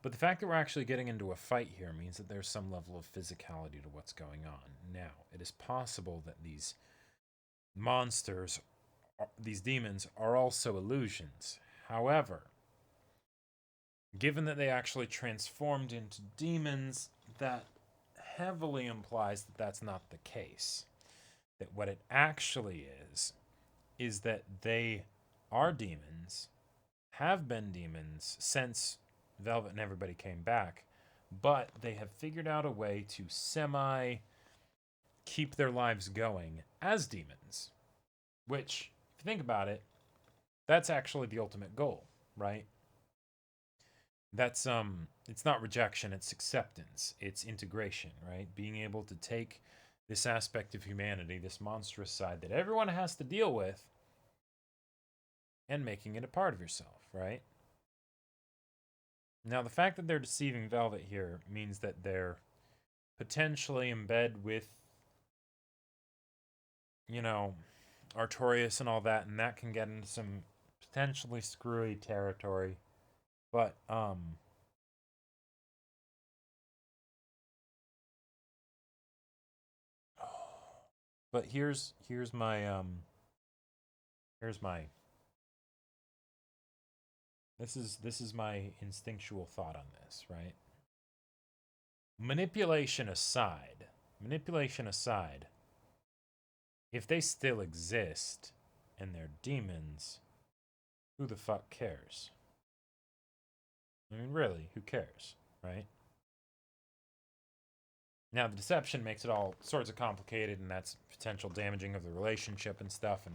But the fact that we're actually getting into a fight here means that there's some level of physicality to what's going on. Now, it is possible that these monsters, these demons, are also illusions. However, given that they actually transformed into demons, that heavily implies that that's not the case. That what it actually is that they are demons, have been demons since Velvet and everybody came back, but they have figured out a way to keep their lives going as demons. Which, if you think about it, that's actually the ultimate goal, right? That's it's not rejection, it's acceptance, it's integration, right? Being able to take this aspect of humanity, this monstrous side that everyone has to deal with, and making it a part of yourself, right? Now, the fact that they're deceiving Velvet here means that they're potentially in bed with, you know, Artorias and all that, and that can get into some potentially screwy territory. But but here's my this is my instinctual thought on this, right? Manipulation aside, if they still exist and they're demons, who the fuck cares? I mean, really, who cares, right? Now, the deception makes it all sorts of complicated, and that's potential damaging of the relationship and stuff,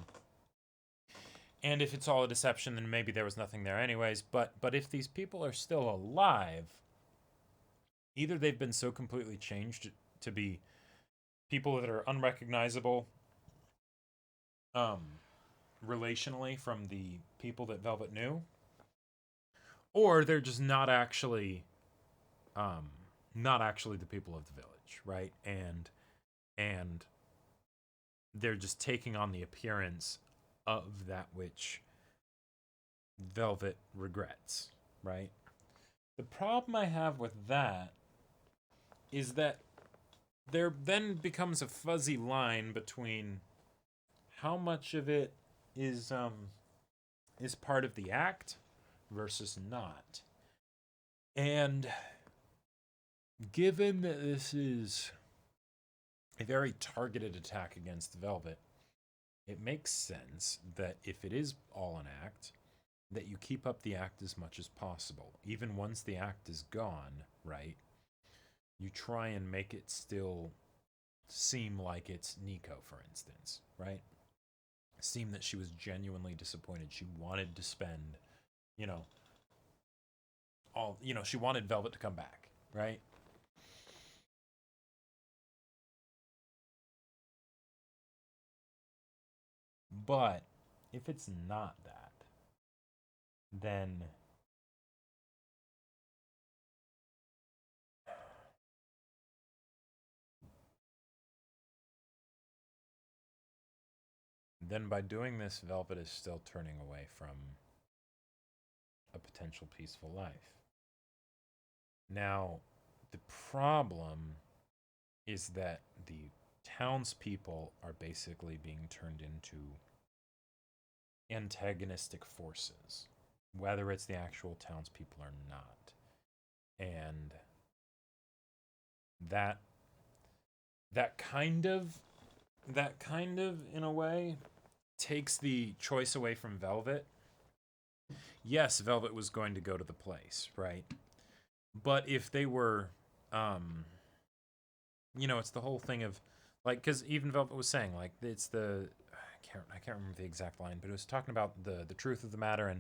and if it's all a deception, then maybe there was nothing there anyways. But if these people are still alive, either they've been so completely changed to be people that are unrecognizable relationally from the people that Velvet knew, or they're just not actually the people of the village, right? And they're just taking on the appearance of that which Velvet regrets, right? The problem I have with that is that there then becomes a fuzzy line between how much of it is part of the act versus not. And given that this is a very targeted attack against Velvet, it makes sense that if it is all an act, that you keep up the act as much as possible. Even once the act is gone, right? You try and make it still seem like it's Nico, for instance, right? Seem that she was genuinely disappointed. She wanted to spend, you know, she wanted Velvet to come back, right? But if it's not that, then by doing this, Velvet is still turning away from a potential peaceful life. Now, the problem is that the townspeople are basically being turned into antagonistic forces, whether it's the actual townspeople or not. And that kind of in a way takes the choice away from Velvet. Yes, Velvet was going to go to the place, right? But if they were it's the whole thing of like, because even Velvet was saying, like, it's the I can't remember the exact line, but it was talking about the truth of the matter,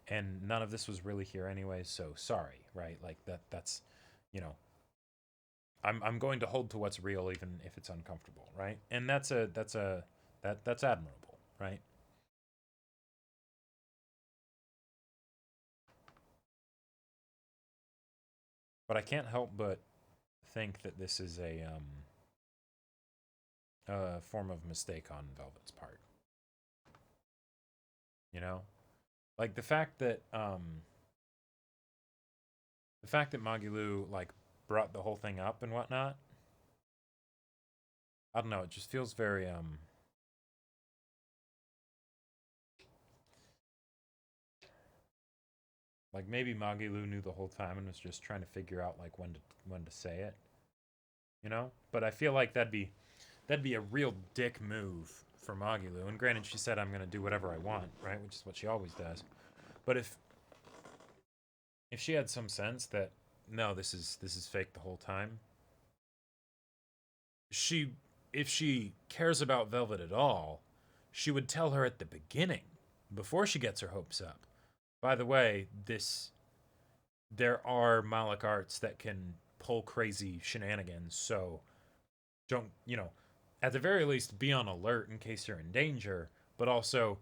and none of this was really here anyway, so sorry, right? Like that's I'm going to hold to what's real even if it's uncomfortable, right? And that's admirable, right? But I can't help but think that this is a form of mistake on Velvet's part. You know, like the fact that Magilou like brought the whole thing up and whatnot. I don't know. It just feels very like maybe Magilou knew the whole time and was just trying to figure out like when to say it. You know, but I feel like that'd be a real dick move for Magilou. And granted, she said I'm gonna do whatever I want, right? Which is what she always does. But if she had some sense that no, this is fake the whole time, if she cares about Velvet at all, she would tell her at the beginning, before she gets her hopes up. By the way, there are Malak arts that can pull crazy shenanigans, so don't, at the very least, be on alert in case you're in danger, but also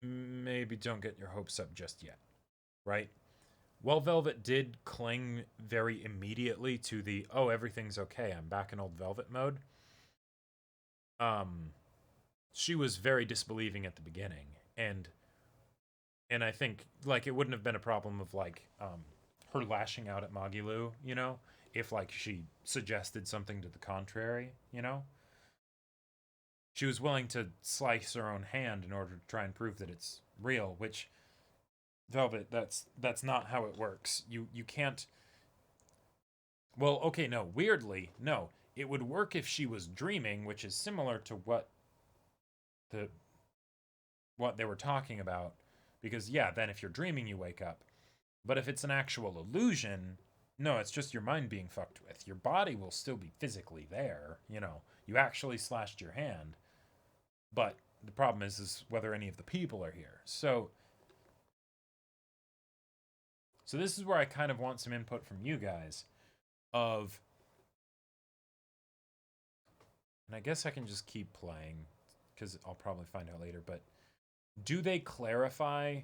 maybe don't get your hopes up just yet, right? While Velvet did cling very immediately to the, oh, everything's okay, I'm back in old Velvet mode, she was very disbelieving at the beginning, and I think, like, it wouldn't have been a problem of, like, her lashing out at Magilou, if, like, she suggested something to the contrary, She was willing to slice her own hand in order to try and prove that it's real, which, Velvet, that's not how it works. You can't... Well, okay, no, weirdly, no. It would work if she was dreaming, which is similar to what they were talking about. Because, yeah, then if you're dreaming, you wake up. But if it's an actual illusion, no, it's just your mind being fucked with. Your body will still be physically there, You actually slashed your hand. But the problem is whether any of the people are here. So this is where I kind of want some input from you guys of... And I guess I can just keep playing, because I'll probably find out later, but do they clarify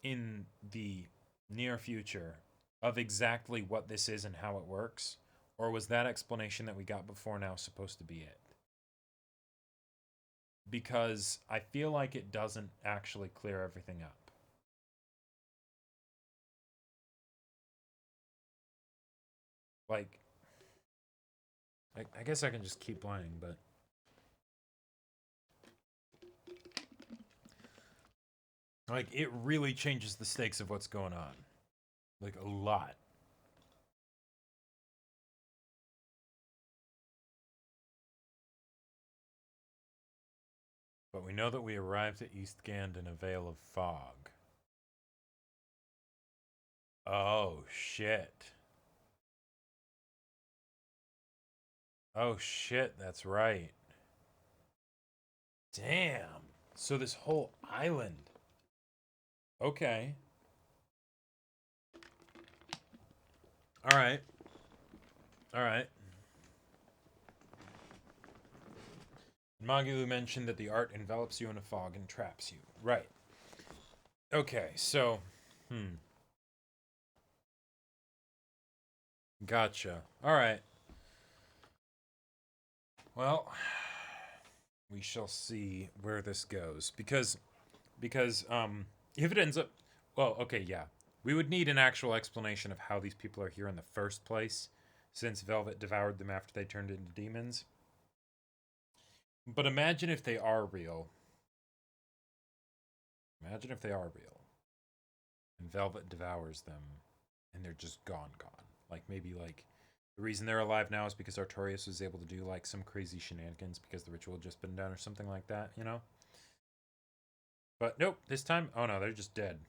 in the near future of exactly what this is and how it works? Or was that explanation that we got before now supposed to be it? Because I feel like it doesn't actually clear everything up. Like, I guess I can just keep playing, but... Like, it really changes the stakes of what's going on. Like, a lot. But we know that we arrived at East Gand in a veil of fog. Oh, shit. Oh, shit, that's right. Damn. So this whole island. Okay. Alright. Alright. Magilu mentioned that the art envelops you in a fog and traps you. Right. Okay, so... Gotcha. Alright. Well, we shall see where this goes. Because, if it ends up... Well, okay, yeah. We would need an actual explanation of how these people are here in the first place, since Velvet devoured them after they turned into demons. But imagine if they are real. Imagine if they are real. And Velvet devours them, and they're just gone. Like, maybe, like, the reason they're alive now is because Artorias was able to do, like, some crazy shenanigans because the ritual had just been done or something like that, you know? But nope, this time, oh no, they're just dead.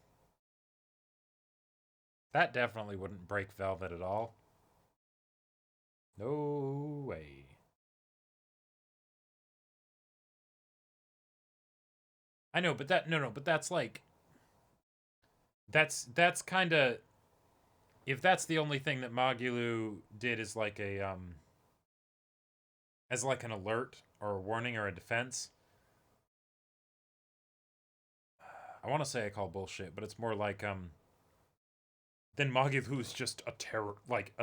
That definitely wouldn't break Velvet at all. No way. I know, but but that's like... That's kind of... If that's the only thing that Magilu did as like a, as like an alert, or a warning, or a defense... I want to say I call bullshit, but it's more like, then Magilu's just a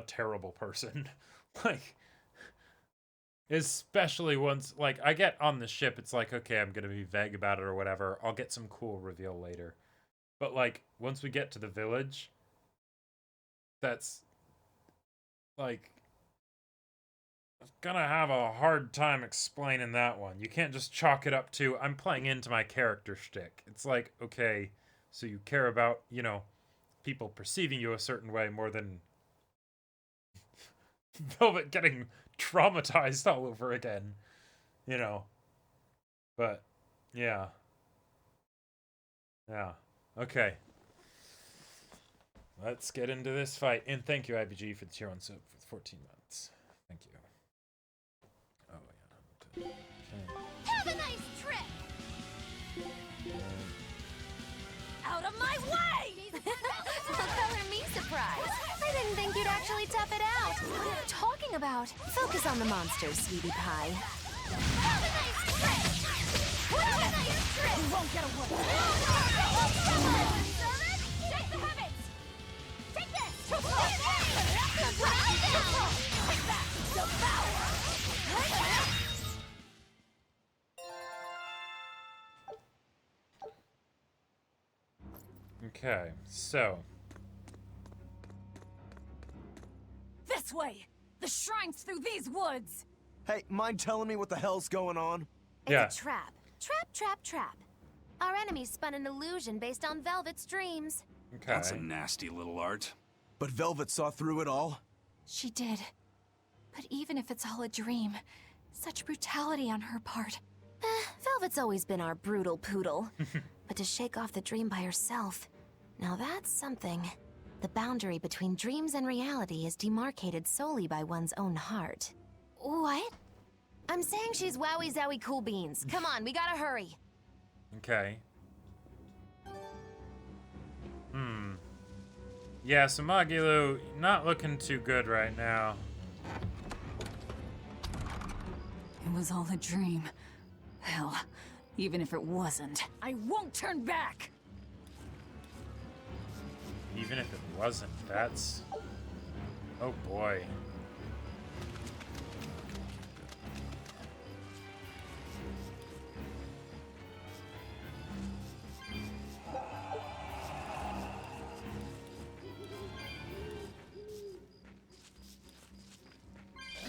terrible person. Like... Especially once, like, I get on the ship, it's like, okay, I'm gonna be vague about it or whatever. I'll get some cool reveal later. But, like, once we get to the village, that's, like, I'm gonna have a hard time explaining that one. You can't just chalk it up to, I'm playing into my character shtick. It's like, okay, so you care about, you know, people perceiving you a certain way more than Velvet getting traumatized all over again, you know. But yeah, okay, let's get into this fight. And thank you, IBG, for the tier 1 sub for 14 months. Thank you. Oh yeah, okay. Have a nice trip! Out of my way! Color me surprised. I didn't think you'd actually tough it out. What are you talking about? Focus on the monsters, sweetie pie. Have a nice trip! Have a nice trip! We won't get away! Servant, shake the heavens! Take this! Take that! Devour! Okay, so This way! The shrine's through these woods! Hey, mind telling me what the hell's going on? It's a trap. Trap. Our enemies spun an illusion based on Velvet's dreams. okay. That's a nasty little art. But Velvet saw through it all? She did. But even if it's all a dream, such brutality on her part. Velvet's always been our brutal poodle. But to shake off the dream by herself, now that's something. The boundary between dreams and reality is demarcated solely by one's own heart. What? I'm saying she's wowie zowie cool beans. Come on, we gotta hurry. Okay. Yeah, so Magilu, not looking too good right now. It was all a dream. Hell, even if it wasn't, I won't turn back! Even if it wasn't, that's... Oh boy.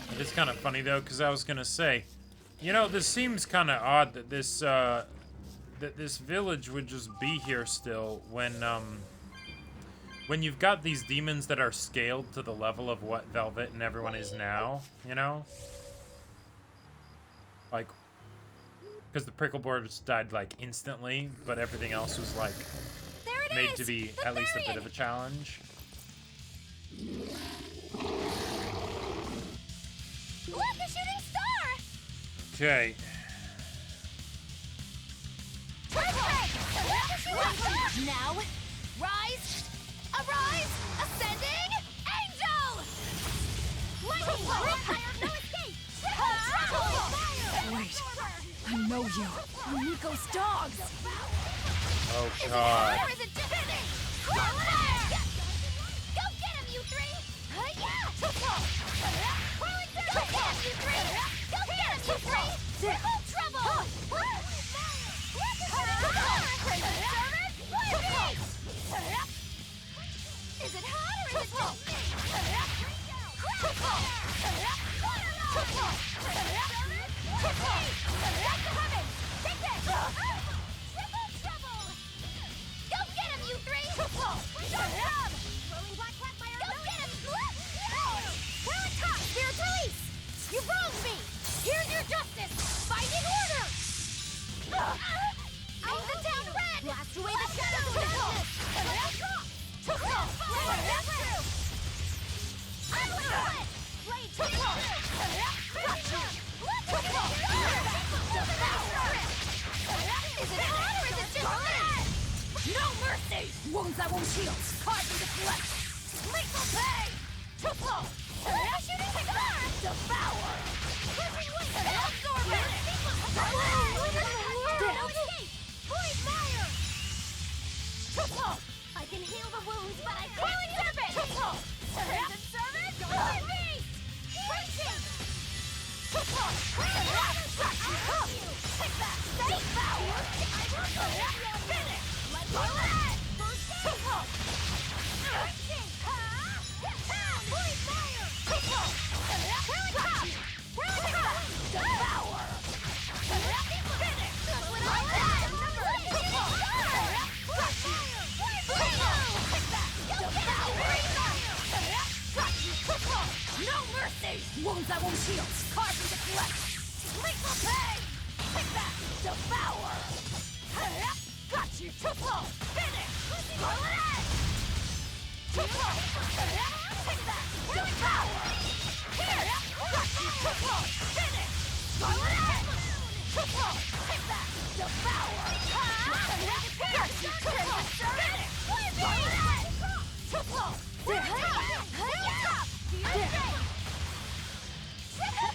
It is kind of funny though, because I was gonna say, you know, this seems kind of odd that this that this village would just be here still when you've got these demons that are scaled to the level of what Velvet and everyone is now, you know? Like, because the prickle boars died, like, instantly, but everything else was, like, made to be at least a bit of a challenge. Look, a shooting star! Okay. Now, rise, arise, ascending, angel! Lightning, fire, no escape! Wait, I know you. You're Nico's dogs! Oh, God. Or is it just fire? Go get him, you three! Yeah! Whirling Go get him, you three! Go get him, you three! Triple trouble! Is it hot or is it just me? Take this! Triple trouble! Go get him, you three! Rolling black fire! Go get him! We're on top! Spirit release! You wronged me! Here's your justice! Finding order! Paint the town red! Blast away the shadows of darkness! I'm red! Blade to the Is it hot or is it just me? No mercy! Wounds I won't heal! Carved into flesh! Lethal pay! Shooting star! Devour! Crushing wind! Absorb it! Void fire! I can heal the wounds, but I can't serve it! Servant, servant! Going beast! Reaching! Take that! Devour! I will finish! Let go! Reaching! Void fire! Devour! Finish! No mercy! Wounds I won't heal! Carved into flesh! Lethal pay! Take that! Devour! Got you! Finish! Scarlet Edge! Take that! Devour! Here! Got you! Finish! Scarlet Edge! Take that! Devour! Got you! Finish! Scarlet Edge!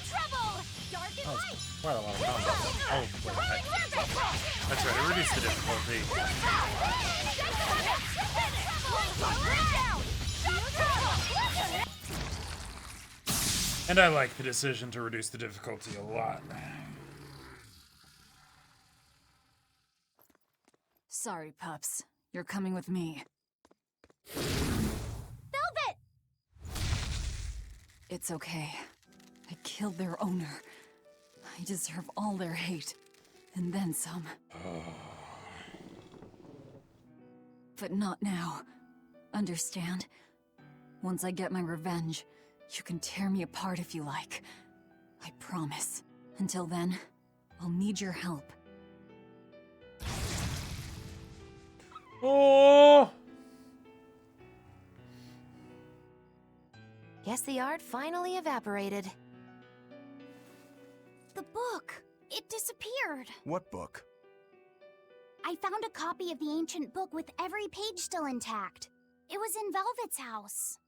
Trouble! Dark and light! Quite a lot of combat. Oh, wait, that's right, it reduced the difficulty. And I like the decision to reduce the difficulty a lot. Sorry, pups. You're coming with me. Velvet! It's okay. I killed their owner. I deserve all their hate. And then some. But not now. Understand? Once I get my revenge, you can tear me apart if you like. I promise. Until then, I'll need your help. Oh! Guess the art finally evaporated. The book! It disappeared! What book? I found a copy of the ancient book with every page still intact. It was in Velvet's house.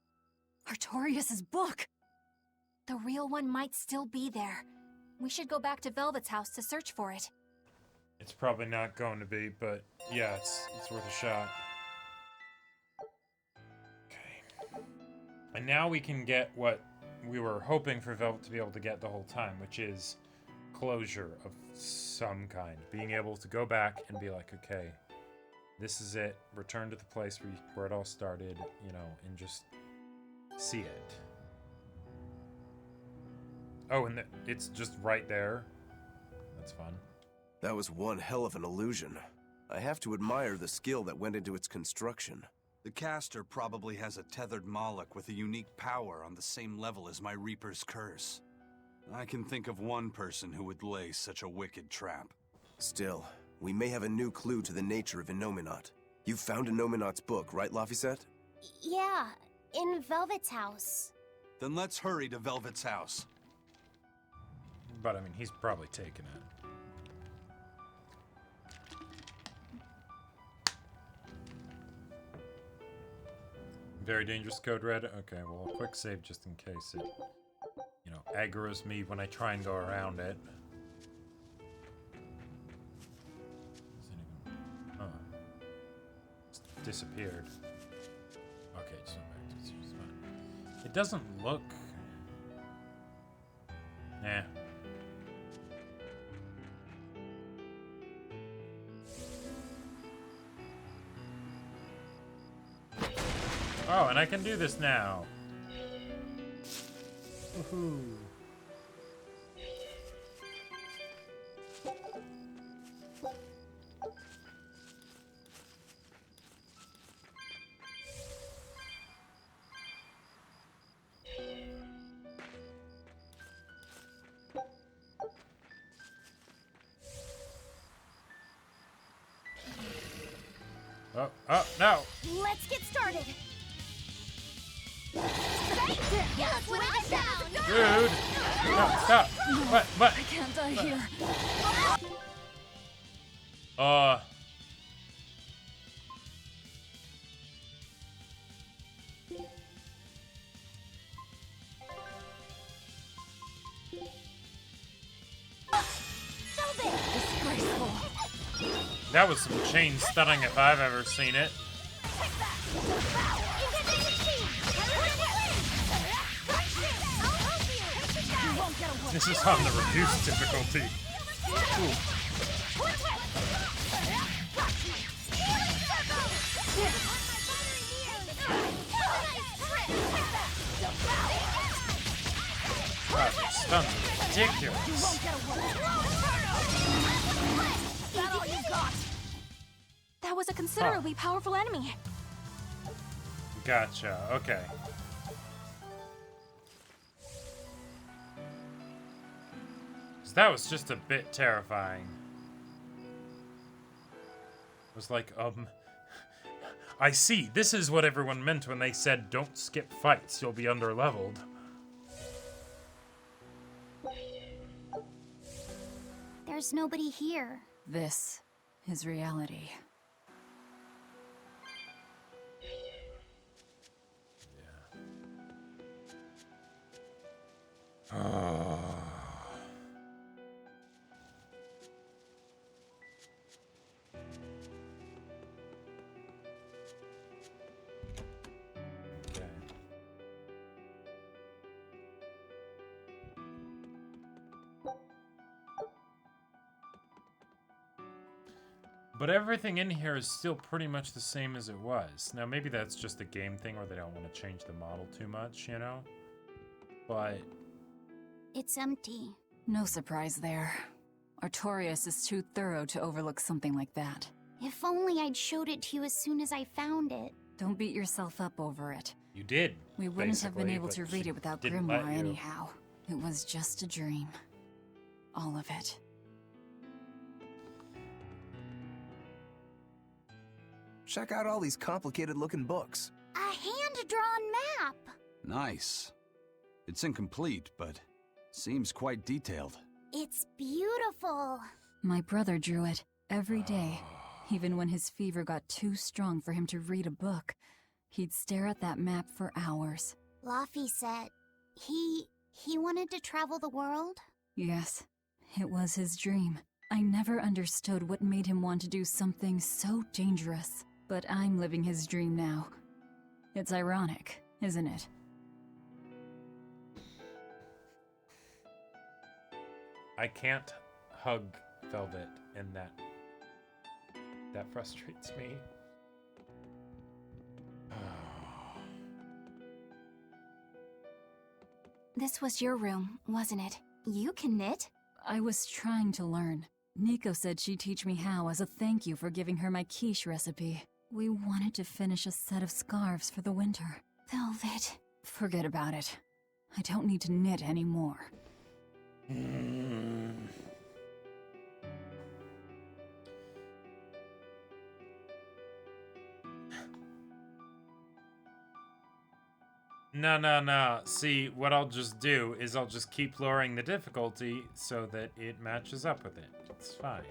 Artorias' book! The real one might still be there. We should go back to Velvet's house to search for it. It's probably not going to be, but yeah, it's worth a shot. Okay. And now we can get what we were hoping for Velvet to be able to get the whole time, which is closure of some kind. Being able to go back and be like, okay, this is it. Return to the place where it all started, you know, and just see it. Oh, and it's just right there. That's fun. That was one hell of an illusion. I have to admire the skill that went into its construction. The caster probably has a tethered Moloch with a unique power on the same level as my Reaper's curse. I can think of one person who would lay such a wicked trap. Still, we may have a new clue to the nature of Innominat. You found Innominat's book, right, Laphicet? Yeah, in Velvet's house. Then let's hurry to Velvet's house. But I mean, he's probably taken it. Very dangerous code red. Okay, well, a quick save just in case it, you know, aggroes me when I try and go around it. Oh. It's disappeared. Okay, just went back to its fine. It doesn't look... Nah. Oh, and I can do this now. Woohoo. Oh, no. Let's get started. Dude! No, stop! What? I can't die here. Disgraceful. That was some chain stunning if I've ever seen it. This is on the reduced difficulty. Ooh. God, these stunts are ridiculous. That was a considerably powerful enemy. Gotcha, okay. That was just a bit terrifying. It was like, I see. This is what everyone meant when they said, don't skip fights, you'll be underleveled. There's nobody here. This is reality. But everything in here is still pretty much the same as it was. Now, maybe that's just a game thing where they don't want to change the model too much, you know? But... It's empty. No surprise there. Artorias is too thorough to overlook something like that. If only I'd showed it to you as soon as I found it. Don't beat yourself up over it. You did. We wouldn't have been able but to read it without didn't let Grimoire you. anyhow. It was just a dream. All of it. Check out all these complicated-looking books. A hand-drawn map! Nice. It's incomplete, but seems quite detailed. It's beautiful. My brother drew it every day. Even when his fever got too strong for him to read a book, he'd stare at that map for hours. Laffy said he wanted to travel the world? Yes, it was his dream. I never understood what made him want to do something so dangerous. But I'm living his dream now. It's ironic, isn't it? I can't hug Velvet in that. That frustrates me. This was your room, wasn't it? You can knit. I was trying to learn. Nico said she'd teach me how as a thank you for giving her my quiche recipe. We wanted to finish a set of scarves for the winter. Velvet. Forget about it. I don't need to knit anymore. No. See, what I'll just do is I'll just keep lowering the difficulty so that it matches up with it. It's fine.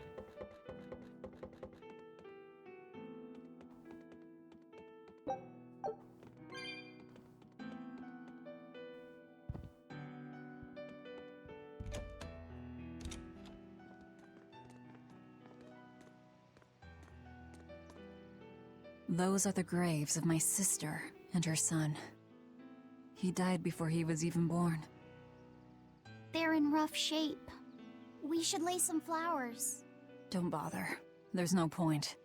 Those are the graves of my sister and her son. He died before he was even born. They're in rough shape. We should lay some flowers. Don't bother. There's no point.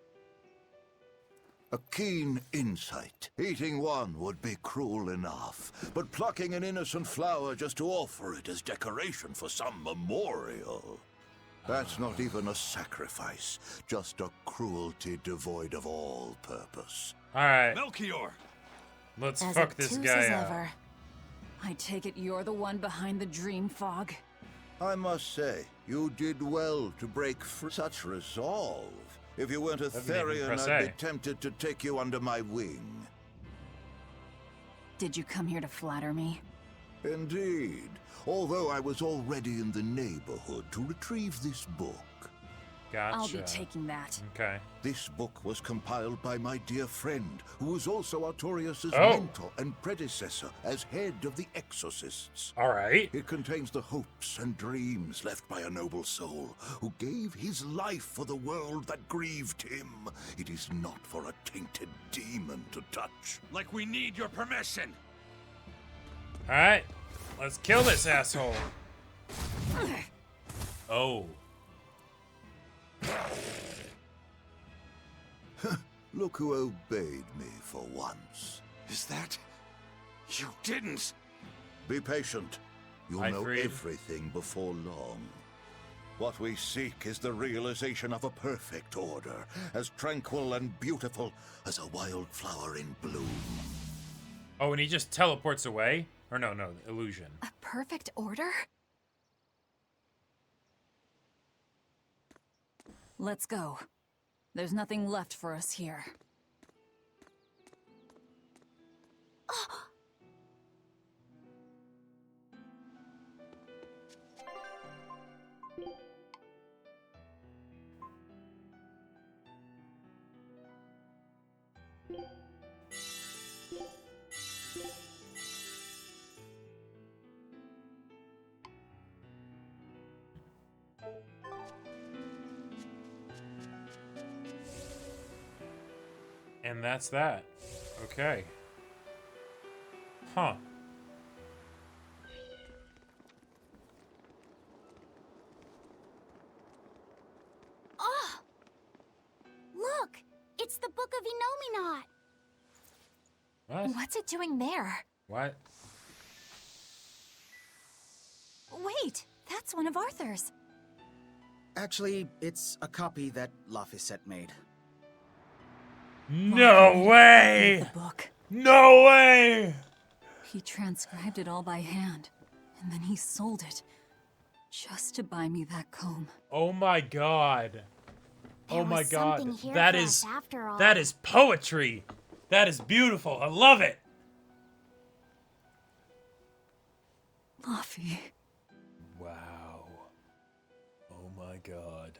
A keen insight. Eating one would be cruel enough, but plucking an innocent flower just to offer it as decoration for some memorial. That's not even a sacrifice, just a cruelty devoid of all purpose. Alright, Melchior! let's As fuck this obtuse guy as up. ever. I take it you're the one behind the dream fog? I must say, you did well to break free. Such resolve. If you weren't a Doesn't even Therian, press I'd A. be tempted to take you under my wing. Did you come here to flatter me? Indeed. Although I was already in the neighborhood to retrieve this book. Gotcha. I'll be taking that. Okay. This book was compiled by my dear friend, who was also Artorias' Oh. mentor and predecessor as head of the Exorcists. Alright. It contains the hopes and dreams left by a noble soul who gave his life for the world that grieved him. It is not for a tainted demon to touch. Like we need your permission! Alright. Let's kill this asshole. Oh. Look who obeyed me for once. Is that... You didn't! Be patient. You'll know Agreed. everything before long. What we seek is the realization of a perfect order, as tranquil and beautiful as a wildflower in bloom. Oh, and he just teleports away? Or no, illusion. A perfect order? Let's go. There's nothing left for us here. And that's that. Okay. Huh. Oh! Look! It's the Book of Enominat! What? What's it doing there? What? Wait, that's one of Arthur's. Actually, it's a copy that Laphicet made. No way! The book. No way! He transcribed it all by hand, and then he sold it. Just to buy me that comb. Oh my god. Oh There my was god. something here That for is us after all. that is poetry. That is beautiful. I love it. Laffy. Wow. Oh my god.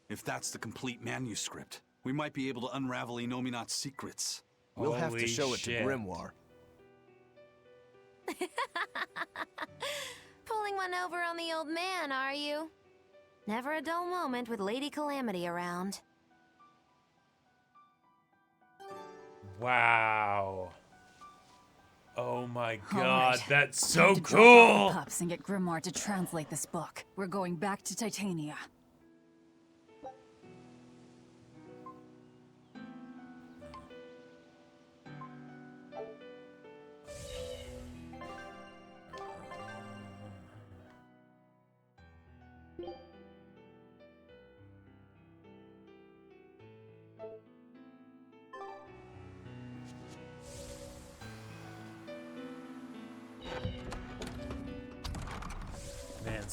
If that's the complete manuscript, we might be able to unravel Enominat's secrets. We'll have to Holy show it shit. to Grimoire. Pulling one over on the old man, are you? Never a dull moment with Lady Calamity around. Wow. Oh my All god, right. that's Time so to drop off cool. the pups and get Grimoire to translate this book. We're going back to Titania.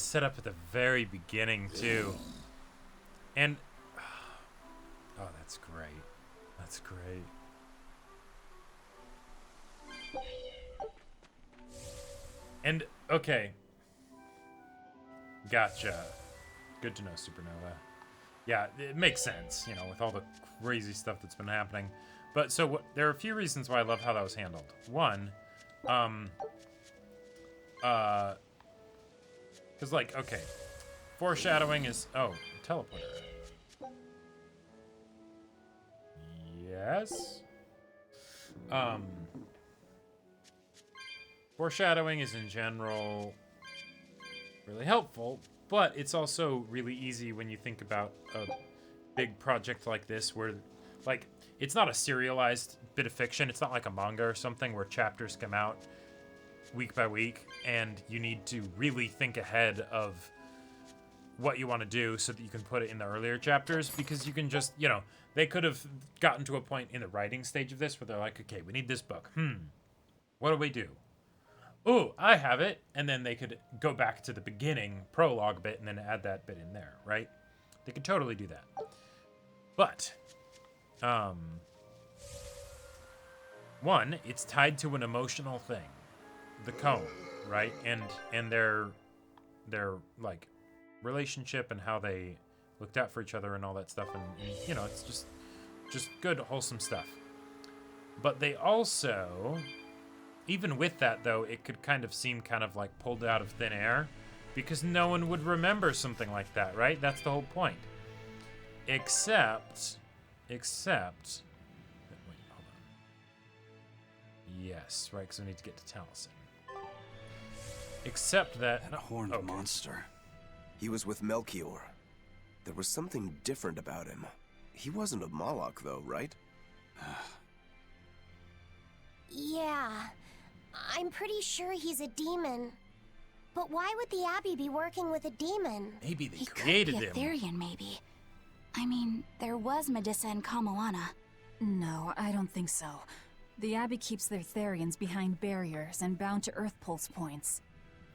it's set up at the very beginning, too. And... Oh, that's great. That's great. And, okay. Gotcha. Good to know, Supernova. Yeah, it makes sense, you know, with all the crazy stuff that's been happening. But, so, there are a few reasons why I love how that was handled. One, because, like, okay. Foreshadowing is... Oh, teleporter. Yes? Foreshadowing is, in general, really helpful, but it's also really easy when you think about a big project like this where, like, it's not a serialized bit of fiction. It's not like a manga or something where chapters come out week by week, and you need to really think ahead of what you want to do so that you can put it in the earlier chapters, because you can just, you know, they could have gotten to a point in the writing stage of this where they're like, okay, we need this book. What do we do? Oh, I have it. And then they could go back to the beginning prologue bit and then add that bit in there, right? They could totally do that. But, one, it's tied to an emotional thing. The cone, right? And their like relationship and how they looked out for each other and all that stuff, and you know, it's just good, wholesome stuff. But they also, even with that though, it could kind of seem kind of like pulled out of thin air, because no one would remember something like that, right? That's the whole point. Except, wait, hold on. Yes, right, because we need to get to Taliesin. Except that... That horned monster. He was with Melchior. There was something different about him. He wasn't a Moloch, though, right? Yeah, I'm pretty sure he's a demon. But why would the Abbey be working with a demon? Maybe they He created could be a him. Therian, maybe. I mean, there was Medissa and Kamoana. No, I don't think so. The Abbey keeps their Therians behind barriers and bound to Earth Pulse points.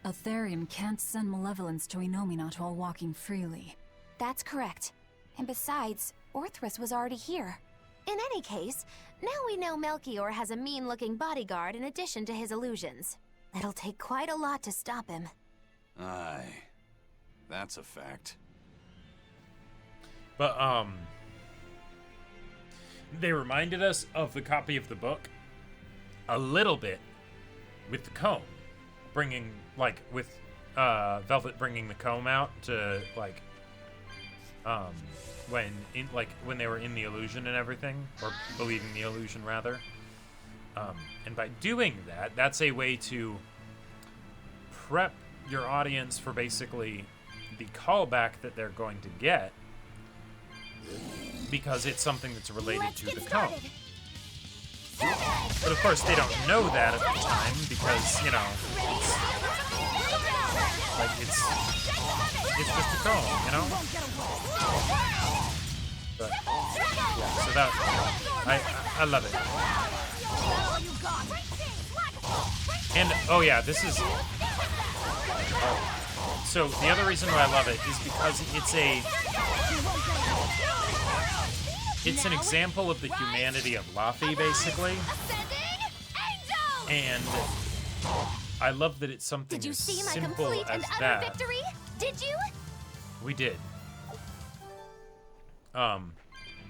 A Therian can't send malevolence to Inomina while walking freely. That's correct. And besides, Orthrus was already here. In any case, now we know Melchior has a mean-looking bodyguard in addition to his illusions. It'll take quite a lot to stop him. Aye. That's a fact. But, they reminded us of the copy of the book a little bit with the comb. Bringing, like, with, Velvet bringing the comb out to, like, when they were in the illusion and everything, or believing the illusion, rather. And by doing that, that's a way to prep your audience for basically the callback that they're going to get, because it's something that's related to the comb. But of course, they don't know that at the time, because, you know, it's just a comb, you know? But, yeah, so that, I love it. And, oh yeah, this is, so the other reason why I love it is because it's an example of the humanity of Laufey, basically. And I love that it's something Did you as see my simple complete as and utter that. victory? Did you? We did.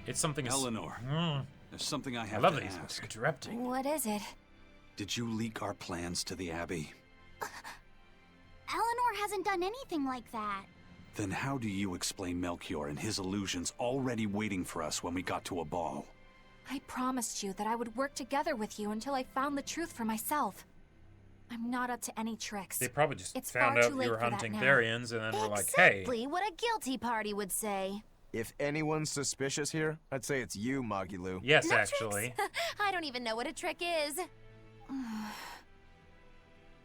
It's something Eleanor, as... there's something I have love to that he's ask. interrupting. What is it? Did you leak our plans to the Abbey? Eleanor hasn't done anything like that. Then how do you explain Melchior and his illusions already waiting for us when we got to a ball? I promised you that I would work together with you until I found the truth for myself. I'm not up to any tricks. They probably just It's found far out too late you were for that hunting now. Therians and then were like, hey. Exactly what a guilty party would say. If anyone's suspicious here, I'd say it's you, Magilu. Yes, No actually. tricks? I don't even know what a trick is.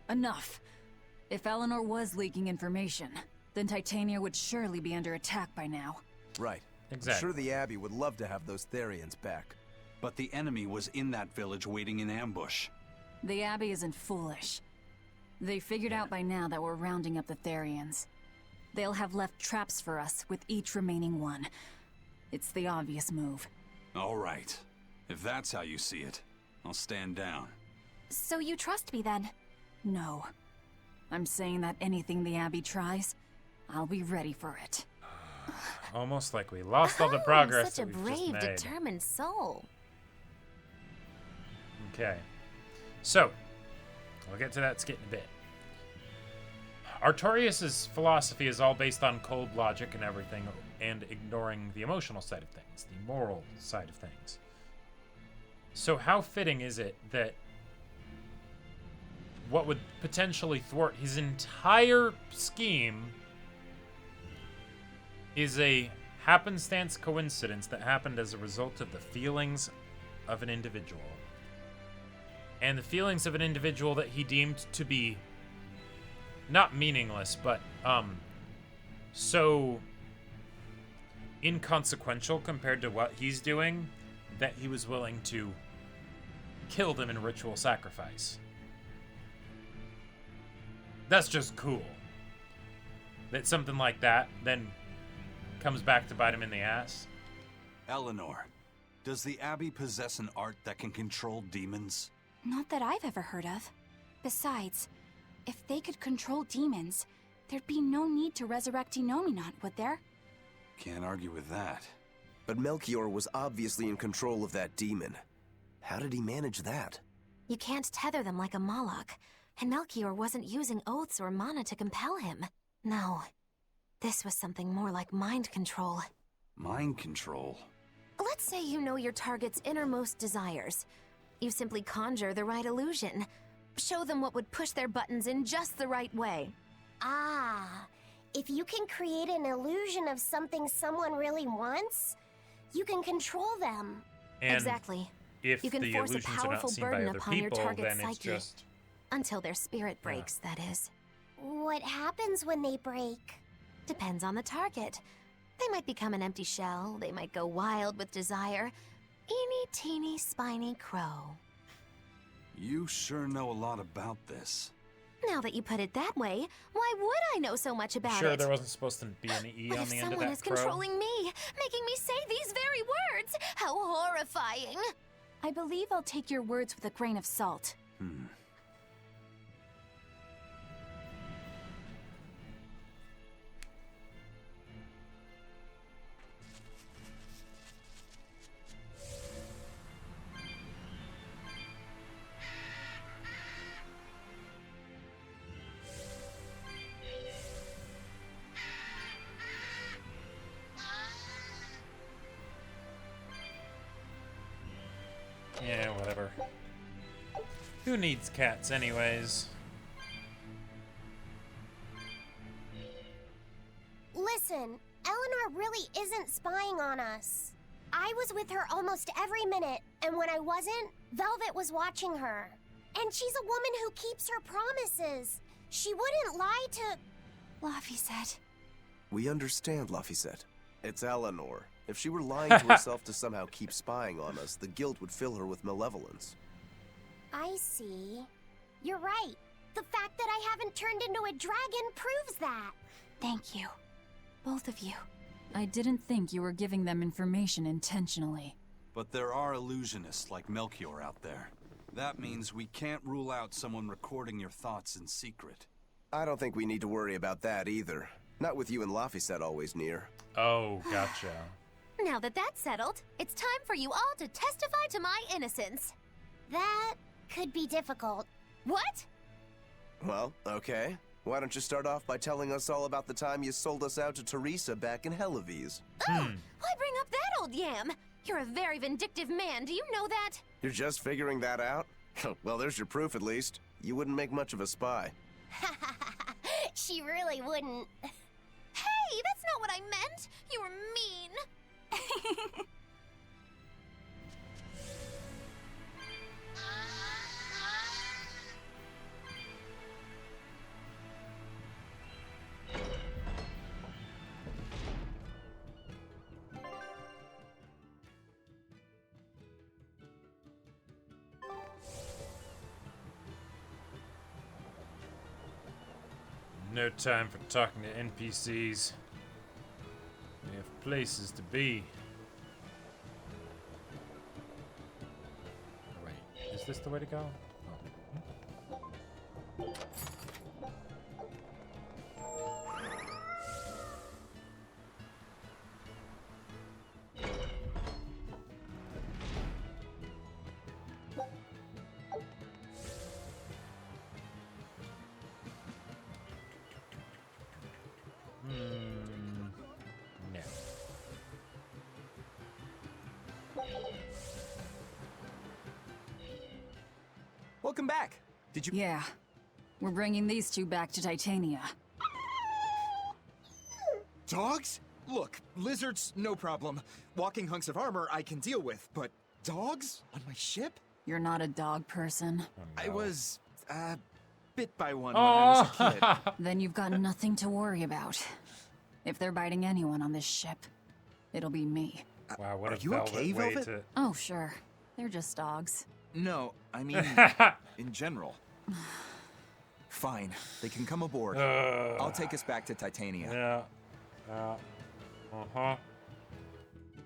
Enough. If Eleanor was leaking information, then Titania would surely be under attack by now. Right. Exactly. I'm sure the Abbey would love to have those Therians back. But the enemy was in that village waiting in ambush. The Abbey isn't foolish. They figured out by now that we're rounding up the Therians. They'll have left traps for us with each remaining one. It's the obvious move. All right. If that's how you see it, I'll stand down. So you trust me then? No. I'm saying that anything the Abbey tries, I'll be ready for it. Almost like we lost all the progress Such a that we've just brave, made. determined soul. Okay. So, we'll get to that skit in a bit. Artorias' philosophy is all based on cold logic and everything, and ignoring the emotional side of things, the moral side of things. So how fitting is it that what would potentially thwart his entire scheme is a happenstance coincidence that happened as a result of the feelings of an individual? And the feelings of an individual that he deemed to be not meaningless, but so inconsequential compared to what he's doing that he was willing to kill them in ritual sacrifice. That's just cool. That something like that then comes back to bite him in the ass. Eleanor, does the Abbey possess an art that can control demons? Not that I've ever heard of. Besides, if they could control demons, there'd be no need to resurrect Enominat, would there? Can't argue with that. But Melchior was obviously in control of that demon. How did he manage that? You can't tether them like a Moloch, and Melchior wasn't using oaths or mana to compel him. No, this was something more like mind control. Mind control? Let's say you know your target's innermost desires. You simply conjure the right illusion. Show them what would push their buttons in just the right way. Ah, if you can create an illusion of something someone really wants, you can control them. And exactly. if you can the force a illusions are not powerful seen by burden other upon your people, target's then it's psyche. just... Until their spirit breaks, that is. What happens when they break? Depends on the target. They might become an empty shell, they might go wild with desire. Eeny teeny spiny crow. You sure know a lot about this. Now that you put it that way, why would I know so much about Sure, it? there wasn't supposed to be an E What on if the end of someone that is crow? controlling me, making me say these very words? How horrifying! I believe I'll take your words with a grain of salt. Yeah, whatever. Who needs cats anyways? Listen, Eleanor really isn't spying on us. I was with her almost every minute, and when I wasn't, Velvet was watching her. And she's a woman who keeps her promises. She wouldn't lie to... Laphicet. We understand, Laphicet. It's Eleanor. If she were lying to herself to somehow keep spying on us, the guilt would fill her with malevolence. I see. You're right. The fact that I haven't turned into a dragon proves that. Thank you. Both of you. I didn't think you were giving them information intentionally. But there are illusionists like Melchior out there. That means we can't rule out someone recording your thoughts in secret. I don't think we need to worry about that either. Not with you and Laphicet always near. Oh, gotcha. Now that that's settled, it's time for you all to testify to my innocence. That could be difficult. What? Well, okay. Why don't you start off by telling us all about the time you sold us out to Teresa back in Helives? Oh, why bring up that old yam? You're a very vindictive man, do you know that? You're just figuring that out? Well, there's your proof at least. You wouldn't make much of a spy. She really wouldn't. Hey, that's not what I meant! You were mean! No time for talking to NPCs. We have places to be. Oh, wait, is this the way to go? Oh. No. Welcome back. Did you? Yeah. We're bringing these two back to Titania. Dogs? Look, lizards, no problem. Walking hunks of armor I can deal with, but dogs? On my ship? You're not a dog person. Oh, no. I was, bit by one when I was a kid. Then you've got nothing to worry about. If they're biting anyone on this ship, it'll be me. Wow, what Are a you velvet okay, way Velvet? to... Oh, sure. They're just dogs. No, I mean, in general. Fine, they can come aboard. I'll take us back to Titania. Yeah. Uh-huh.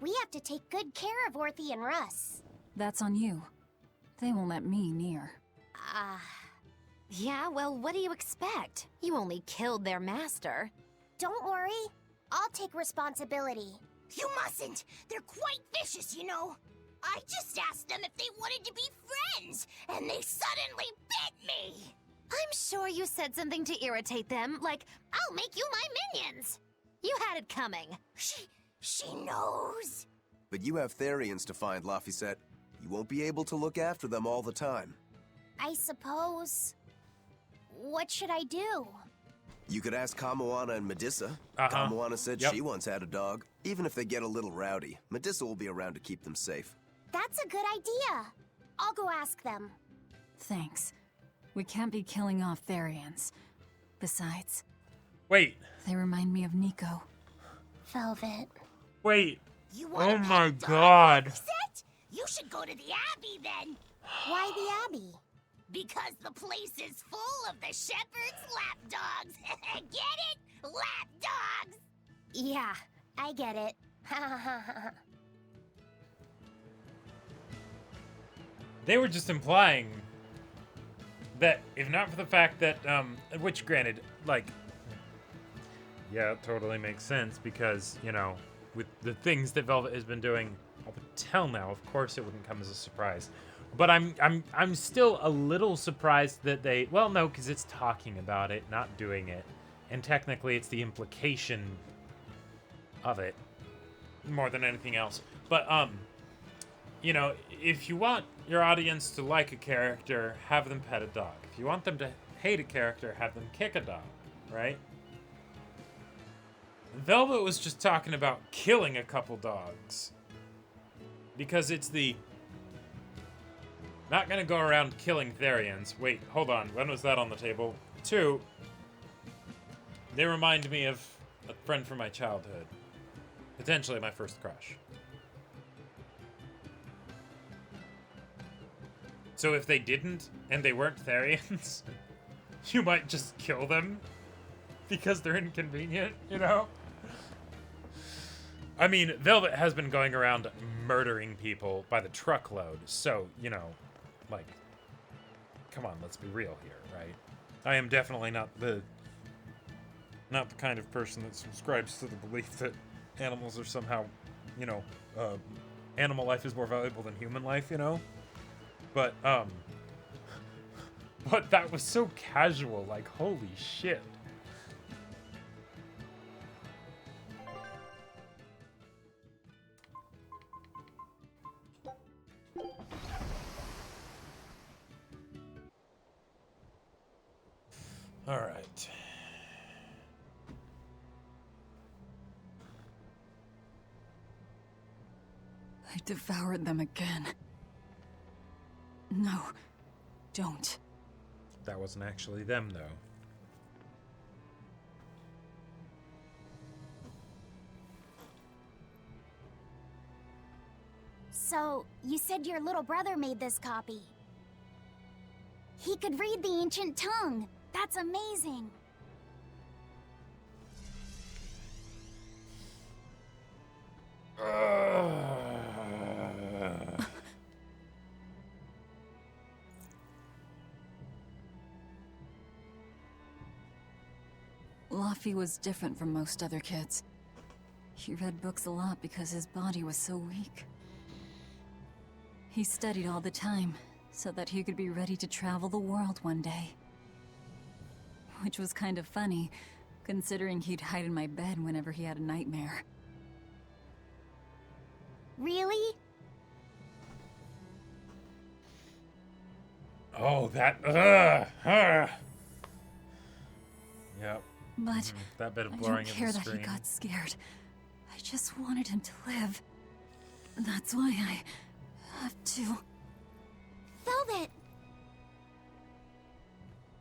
We have to take good care of Orthy and Russ. That's on you. They won't let me near. Yeah, well, what do you expect? You only killed their master. Don't worry. I'll take responsibility. You mustn't. They're quite vicious, you know. I just asked them if they wanted to be friends, and they suddenly bit me. I'm sure you said something to irritate them, like, I'll make you my minions. You had it coming. She knows. But you have Therians to find, Laphicet. You won't be able to look after them all the time. I suppose. What should I do? You could ask Kamoana and Medissa. Kamoana said she once had a dog. Even if they get a little rowdy, Medissa will be around to keep them safe. That's a good idea. I'll go ask them. Thanks. We can't be killing off Therians. Besides... Wait. They remind me of Nico. Velvet. Wait. You Oh my god. Set? You should go to the Abbey then. Why the Abbey? Because the place is full of the shepherd's lapdogs. Get it? Lapdogs! Yeah, I get it. They were just implying that if not for the fact that, which granted, like, yeah, it totally makes sense because, you know, with the things that Velvet has been doing up until now, of course it wouldn't come as a surprise. But I'm still a little surprised that they, well, no, because it's talking about it, not doing it. And technically it's the implication of it more than anything else. But, you know, if you want your audience to like a character, have them pet a dog. If you want them to hate a character, have them kick a dog, right? Velvet was just talking about killing a couple dogs. Because it's the... Not gonna go around killing Therians. Wait, hold on. When was that on the table? 2. They remind me of a friend from my childhood. Potentially my first crush. So if they didn't, and they weren't Therians, you might just kill them because they're inconvenient, you know? I mean, Velvet has been going around murdering people by the truckload, so, you know, like, come on, let's be real here, right? I am definitely not the kind of person that subscribes to the belief that animals are somehow, you know, animal life is more valuable than human life, you know? But that was so casual, like, holy shit. All right. I devoured them again. No, don't. That wasn't actually them, though. So, you said your little brother made this copy. He could read the ancient tongue. That's amazing. Laffy was different from most other kids. He read books a lot because his body was so weak. He studied all the time, so that he could be ready to travel the world one day. Which was kind of funny, considering he'd hide in my bed whenever he had a nightmare. Really? Oh, that. Yep. But that bit of I blurring don't of care the that screen. he got scared. I just wanted him to live. That's why I have to. Velvet!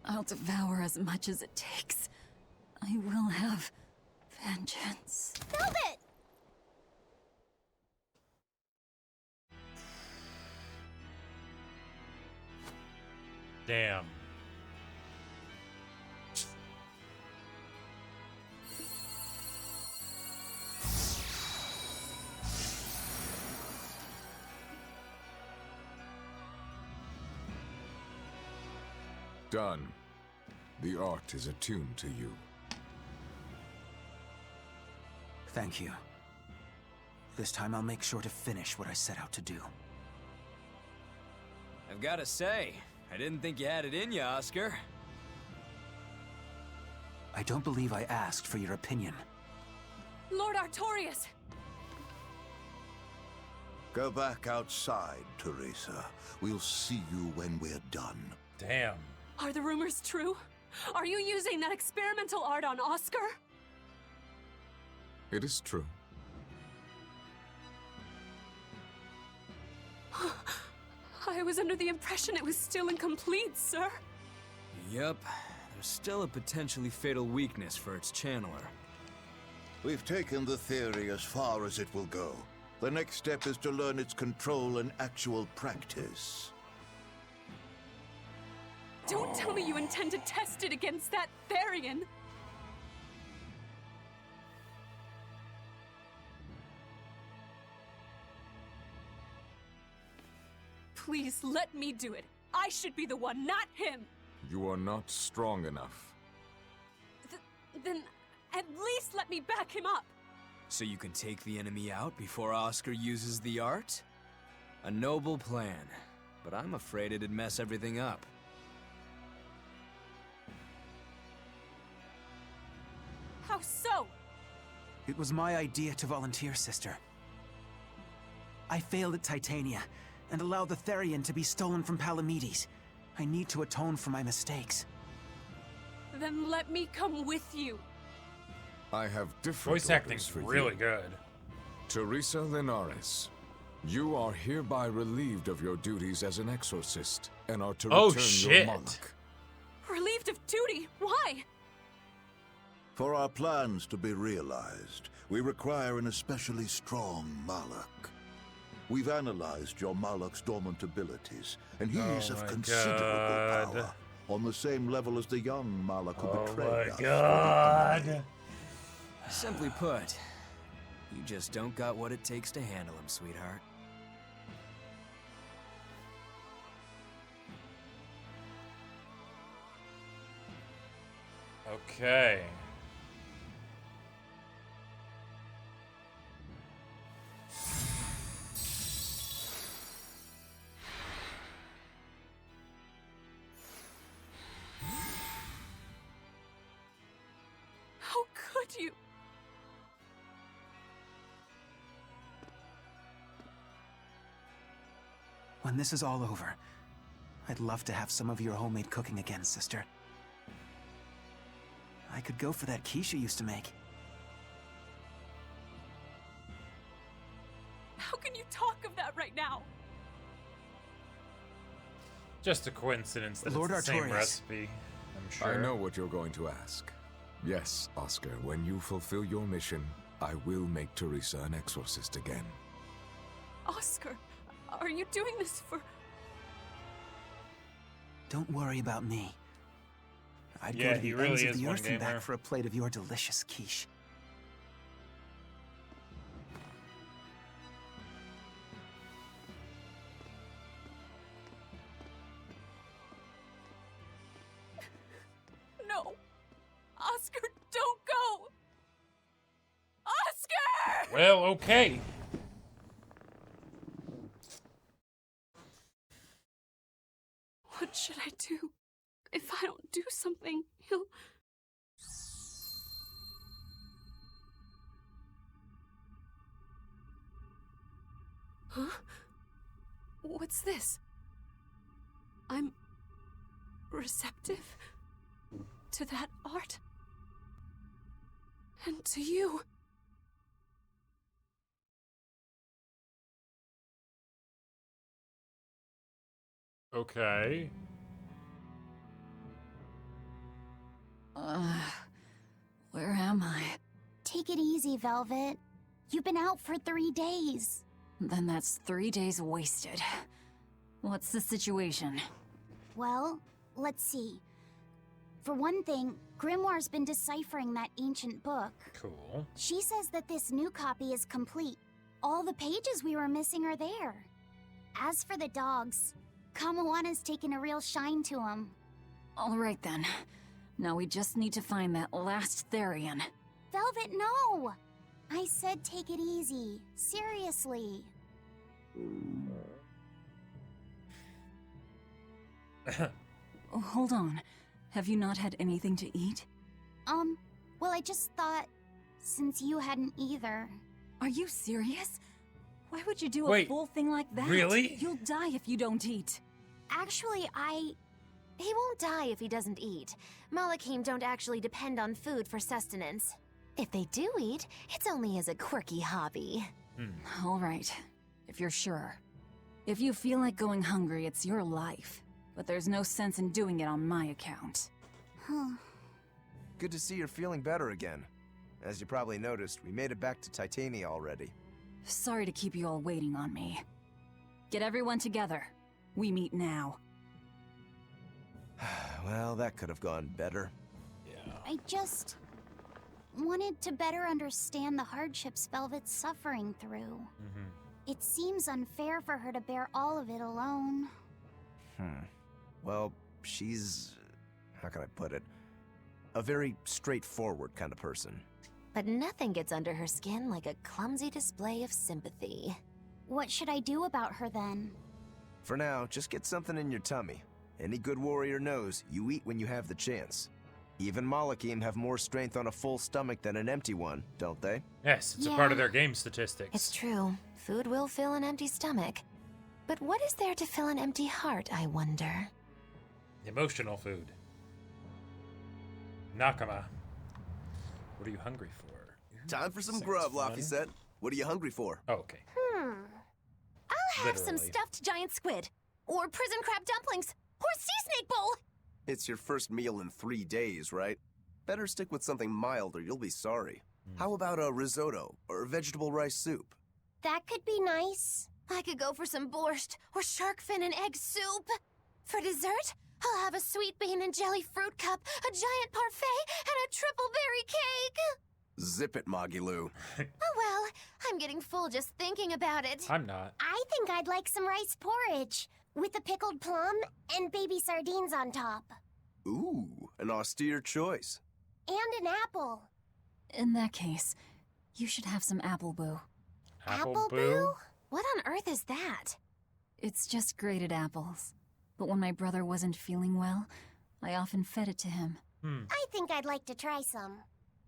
I'll devour as much as it takes. I will have vengeance. Velvet! Damn. Done. The art is attuned to you. Thank you. This time I'll make sure to finish what I set out to do. I've gotta say, I didn't think you had it in you, Oscar. I don't believe I asked for your opinion. Lord Artorias! Go back outside, Teresa. We'll see you when we're done. Damn. Are the rumors true? Are you using that experimental art on Oscar? It is true. I was under the impression it was still incomplete, sir. Yup. There's still a potentially fatal weakness for its channeler. We've taken the theory as far as it will go. The next step is to learn its control and actual practice. Don't tell me you intend to test it against that Therian! Please let me do it. I should be the one, not him! You are not strong enough. Then at least let me back him up! So you can take the enemy out before Oscar uses the art? A noble plan, but I'm afraid it'd mess everything up. How so? It was my idea to volunteer, sister. I failed at Titania, and allowed the Therian to be stolen from Palamedes. I need to atone for my mistakes. Then let me come with you. I have different Voice acting's orders for really you. good. Teresa Linares, you are hereby relieved of your duties as an exorcist and are to Oh, return shit. your monarch. Relieved of duty? Why? For our plans to be realized, we require an especially strong Malak. We've analyzed your Malak's dormant abilities, and he is of considerable power, on the same level as the young Malak who betrayed us. God. Simply put, you just don't got what it takes to handle him, sweetheart. Okay. How could you? When this is all over, I'd love to have some of your homemade cooking again, sister. I could go for that quiche you used to make. How can you talk of that right now? Just a coincidence that Lord it's the same Artorias. recipe, I'm sure. I know what you're going to ask. Yes, Oscar, when you fulfill your mission, I will make Teresa an exorcist again. Oscar, are you doing this for... Don't worry about me. I'd Yeah, go to he the really ends of is the one earth and gamer. back for a plate of your delicious quiche. No. Oscar, don't go! Well, okay. What should I do? If I don't do something, he'll... Huh? What's this? I'm receptive to that art. And to you. Okay. Where am I? Take it easy, Velvet. You've been out for 3 days. Then that's 3 days wasted. What's the situation? Well, let's see. For one thing, Grimoire's been deciphering that ancient book. Cool. She says that this new copy is complete. All the pages we were missing are there. As for the dogs, Kamawana's taken a real shine to them. All right then. Now we just need to find that last Therian. Velvet, no! I said take it easy. Seriously. Oh, hold on. Have you not had anything to eat? Well, I just thought, since you hadn't either. Are you serious? Why would you do a Wait, full thing like that? really? You'll die if you don't eat. Actually, He won't die if he doesn't eat. Malachim don't actually depend on food for sustenance. If they do eat, it's only as a quirky hobby. All right, if you're sure. If you feel like going hungry, it's your life. But there's no sense in doing it on my account. Good to see you're feeling better again. As you probably noticed, we made it back to Titania already. Sorry to keep you all waiting on me. Get everyone together. We meet now. Well, that could have gone better. I just wanted to better understand the hardships Velvet's suffering through. It seems unfair for her to bear all of it alone. Well, she's... how can I put it? A very straightforward kind of person. But nothing gets under her skin like a clumsy display of sympathy. What should I do about her then? For now, just get something in your tummy. Any good warrior knows you eat when you have the chance. Even Malachim have more strength on a full stomach than an empty one, don't they? Yes, it's a part of their game statistics. It's true. Food will fill an empty stomach. But what is there to fill an empty heart, I wonder? Emotional food. Nakama. What are you hungry for? Time for some grub, Laffy said. What are you hungry for? Oh, okay. I'll have some stuffed giant squid. Or prison crab dumplings. Or sea snake bowl. It's your first meal in 3 days, right? Better stick with something mild or you'll be sorry. How about a risotto or vegetable rice soup? That could be nice. I could go for some borscht or shark fin and egg soup. For dessert, I'll have a sweet bean and jelly fruit cup, a giant parfait, and a triple berry cake. Zip it, Magilu. Oh well, I'm getting full just thinking about it. I'm not. I think I'd like some rice porridge with a pickled plum and baby sardines on top. Ooh, an austere choice. And an apple. In that case, you should have some apple boo. Apple boo? What on earth is that? It's just grated apples. But when my brother wasn't feeling well, I often fed it to him. I think I'd like to try some.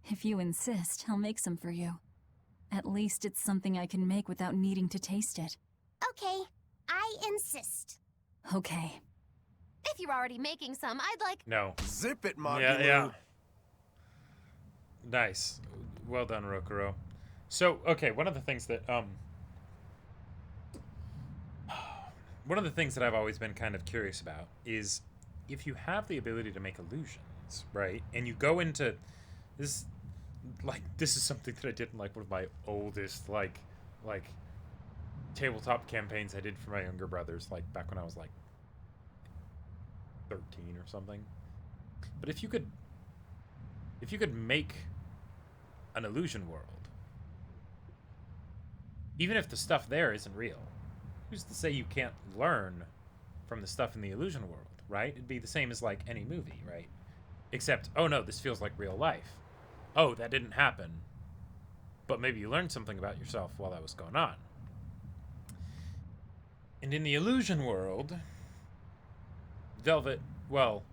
If you insist, I'll make some for you. At least it's something I can make without needing to taste it. Okay, I insist. Okay. If you're already making some, I'd like... No. Zip it, Magilu. Yeah. Nice. Well done, Rokuro. So, okay, one of the things that I've always been kind of curious about is if you have the ability to make illusions, right? And you go into this, like, this is something that I did in, like, one of my oldest, like tabletop campaigns I did for my younger brothers, like, back when I was, like, 13 or something. But if you could make an illusion world, even if the stuff there isn't real, who's to say you can't learn from the stuff in the illusion world, right? It'd be the same as, like, any movie, right? Except, oh no, this feels like real life. Oh, that didn't happen. But maybe you learned something about yourself while that was going on. And in the illusion world, Velvet, well,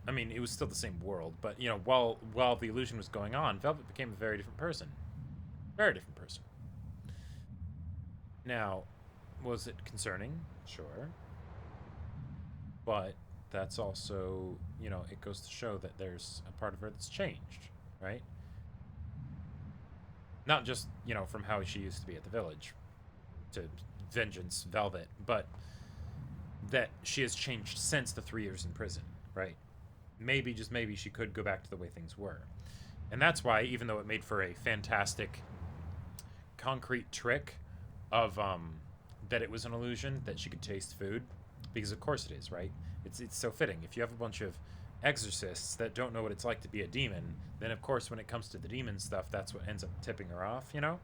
I mean, it was still the same world, but, you know, while the illusion was going on, Velvet became a very different person. Very different person. Now, was it concerning? Sure. But that's also, you know, it goes to show that there's a part of her that's changed, right? Not just, you know, from how she used to be at the village to Vengeance Velvet, but that she has changed since the 3 years in prison, right? Maybe, just maybe, she could go back to the way things were. And that's why, even though it made for a fantastic concrete trick of that it was an illusion, that she could taste food, because of course it is, right? It's so fitting. If you have a bunch of exorcists that don't know what it's like to be a demon, then of course when it comes to the demon stuff, that's what ends up tipping her off, you know?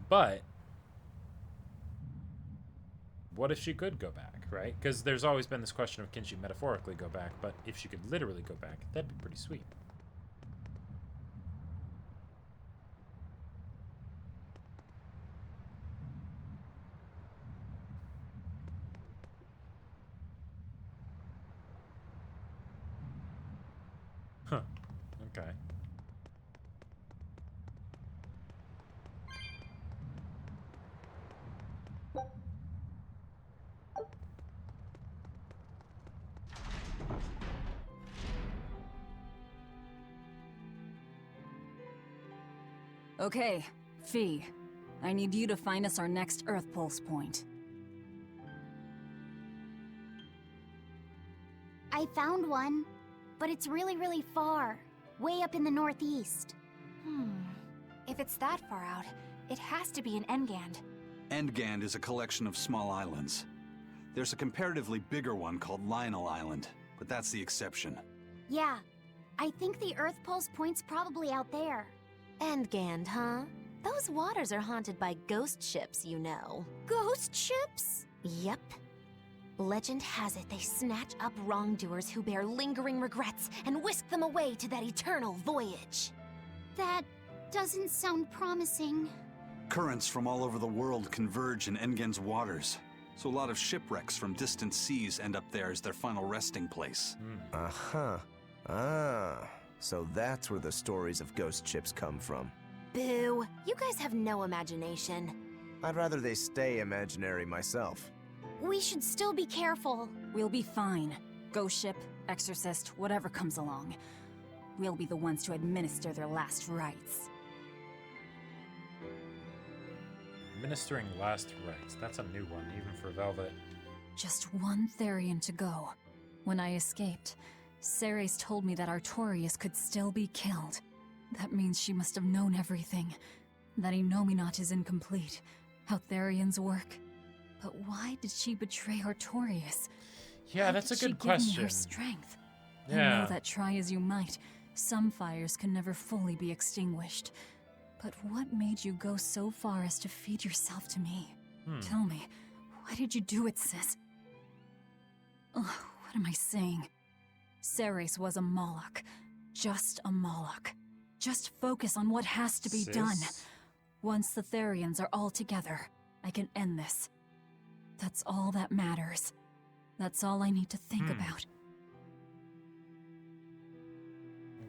But what if she could go back, right? Because there's always been this question of, can she metaphorically go back? But if she could literally go back, that'd be pretty sweet. Huh. Okay. Okay, Fee. I need you to find us our next Earth Pulse point. I found one, but it's really, really far. Way up in the northeast. If it's that far out, it has to be an Engand. Endgand is a collection of small islands. There's a comparatively bigger one called Lionel Island, but that's the exception. Yeah, I think the Earth Pulse point's probably out there. Engand, huh? Those waters are haunted by ghost ships, you know. Ghost ships? Yep. Legend has it they snatch up wrongdoers who bear lingering regrets and whisk them away to that eternal voyage. That doesn't sound promising. Currents from all over the world converge in Engand's waters, so a lot of shipwrecks from distant seas end up there as their final resting place. Uh-huh. Ah, so that's where the stories of ghost ships come from. Boo! You guys have no imagination. I'd rather they stay imaginary myself. We should still be careful. We'll be fine. Ghost ship, exorcist, whatever comes along. We'll be the ones to administer their last rites. Administering last rites. That's a new one, even for Velvet. Just one Therian to go. When I escaped, Ceres told me that Artorias could still be killed. That means she must have known everything. That Innominat is incomplete. How Therians work. But why did she betray Artorias? Yeah, that's a good question. Give me her strength. Yeah. I know that try as you might, some fires can never fully be extinguished. But what made you go so far as to feed yourself to me? Tell me, why did you do it, sis? Ugh, what am I saying? Ceres was a Moloch. Just a Moloch. Just focus on what has to be done. Once the Therians are all together, I can end this. That's all that matters. That's all I need to think about.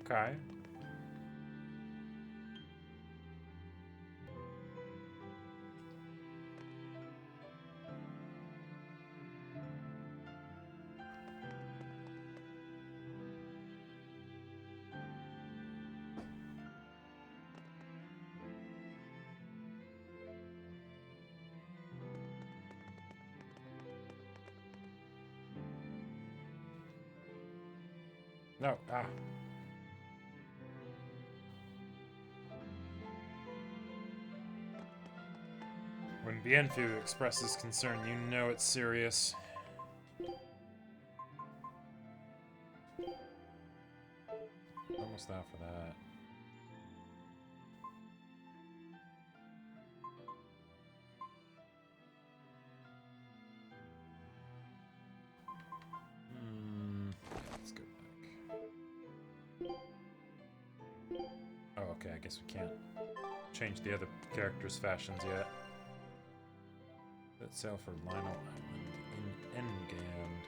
Okay. No, When Bienfu expresses concern, you know it's serious. Almost out for that. Let's go back. Oh, okay, I guess guess we can't change the other characters' fashions yet. Let's sail for Lionel Island in England.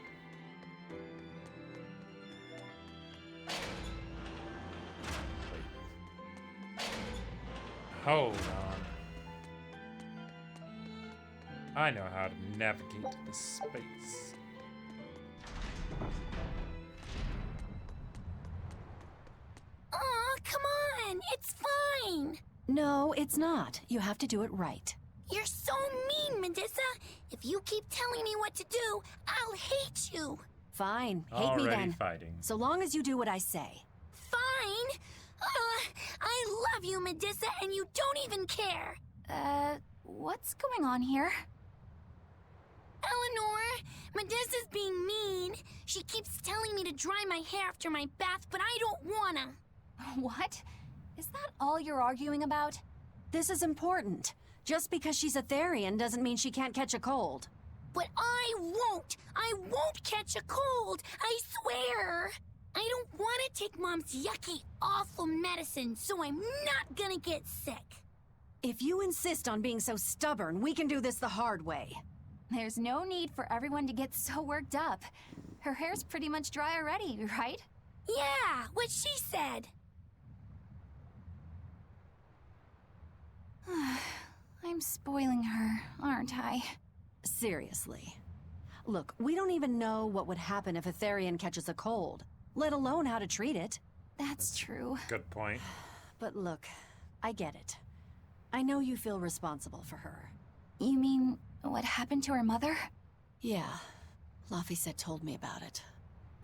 Hold on. I know how to navigate the space. Aw, come on! It's fine! No, it's not. You have to do it right. You're so mean, Medusa! If you keep telling me what to do, I'll hate you! Fine. Hate me then. Already fighting. So long as you do what I say. Fine! I love you, Medusa, and you don't even care! What's going on here? Eleanor, Medusa's being mean. She keeps telling me to dry my hair after my bath, but I don't wanna. What? Is that all you're arguing about? This is important. Just because she's a Therian doesn't mean she can't catch a cold. But I won't! I won't catch a cold! I swear! I don't want to take Mom's yucky, awful medicine, so I'm not gonna get sick. If you insist on being so stubborn, we can do this the hard way. There's no need for everyone to get so worked up. Her hair's pretty much dry already, right? Yeah, what she said. I'm spoiling her, aren't I? Seriously. Look, we don't even know what would happen if a Therian catches a cold, let alone how to treat it. That's true. Good point. But look, I get it. I know you feel responsible for her. You mean what happened to her mother? Yeah. Laphicet told me about it.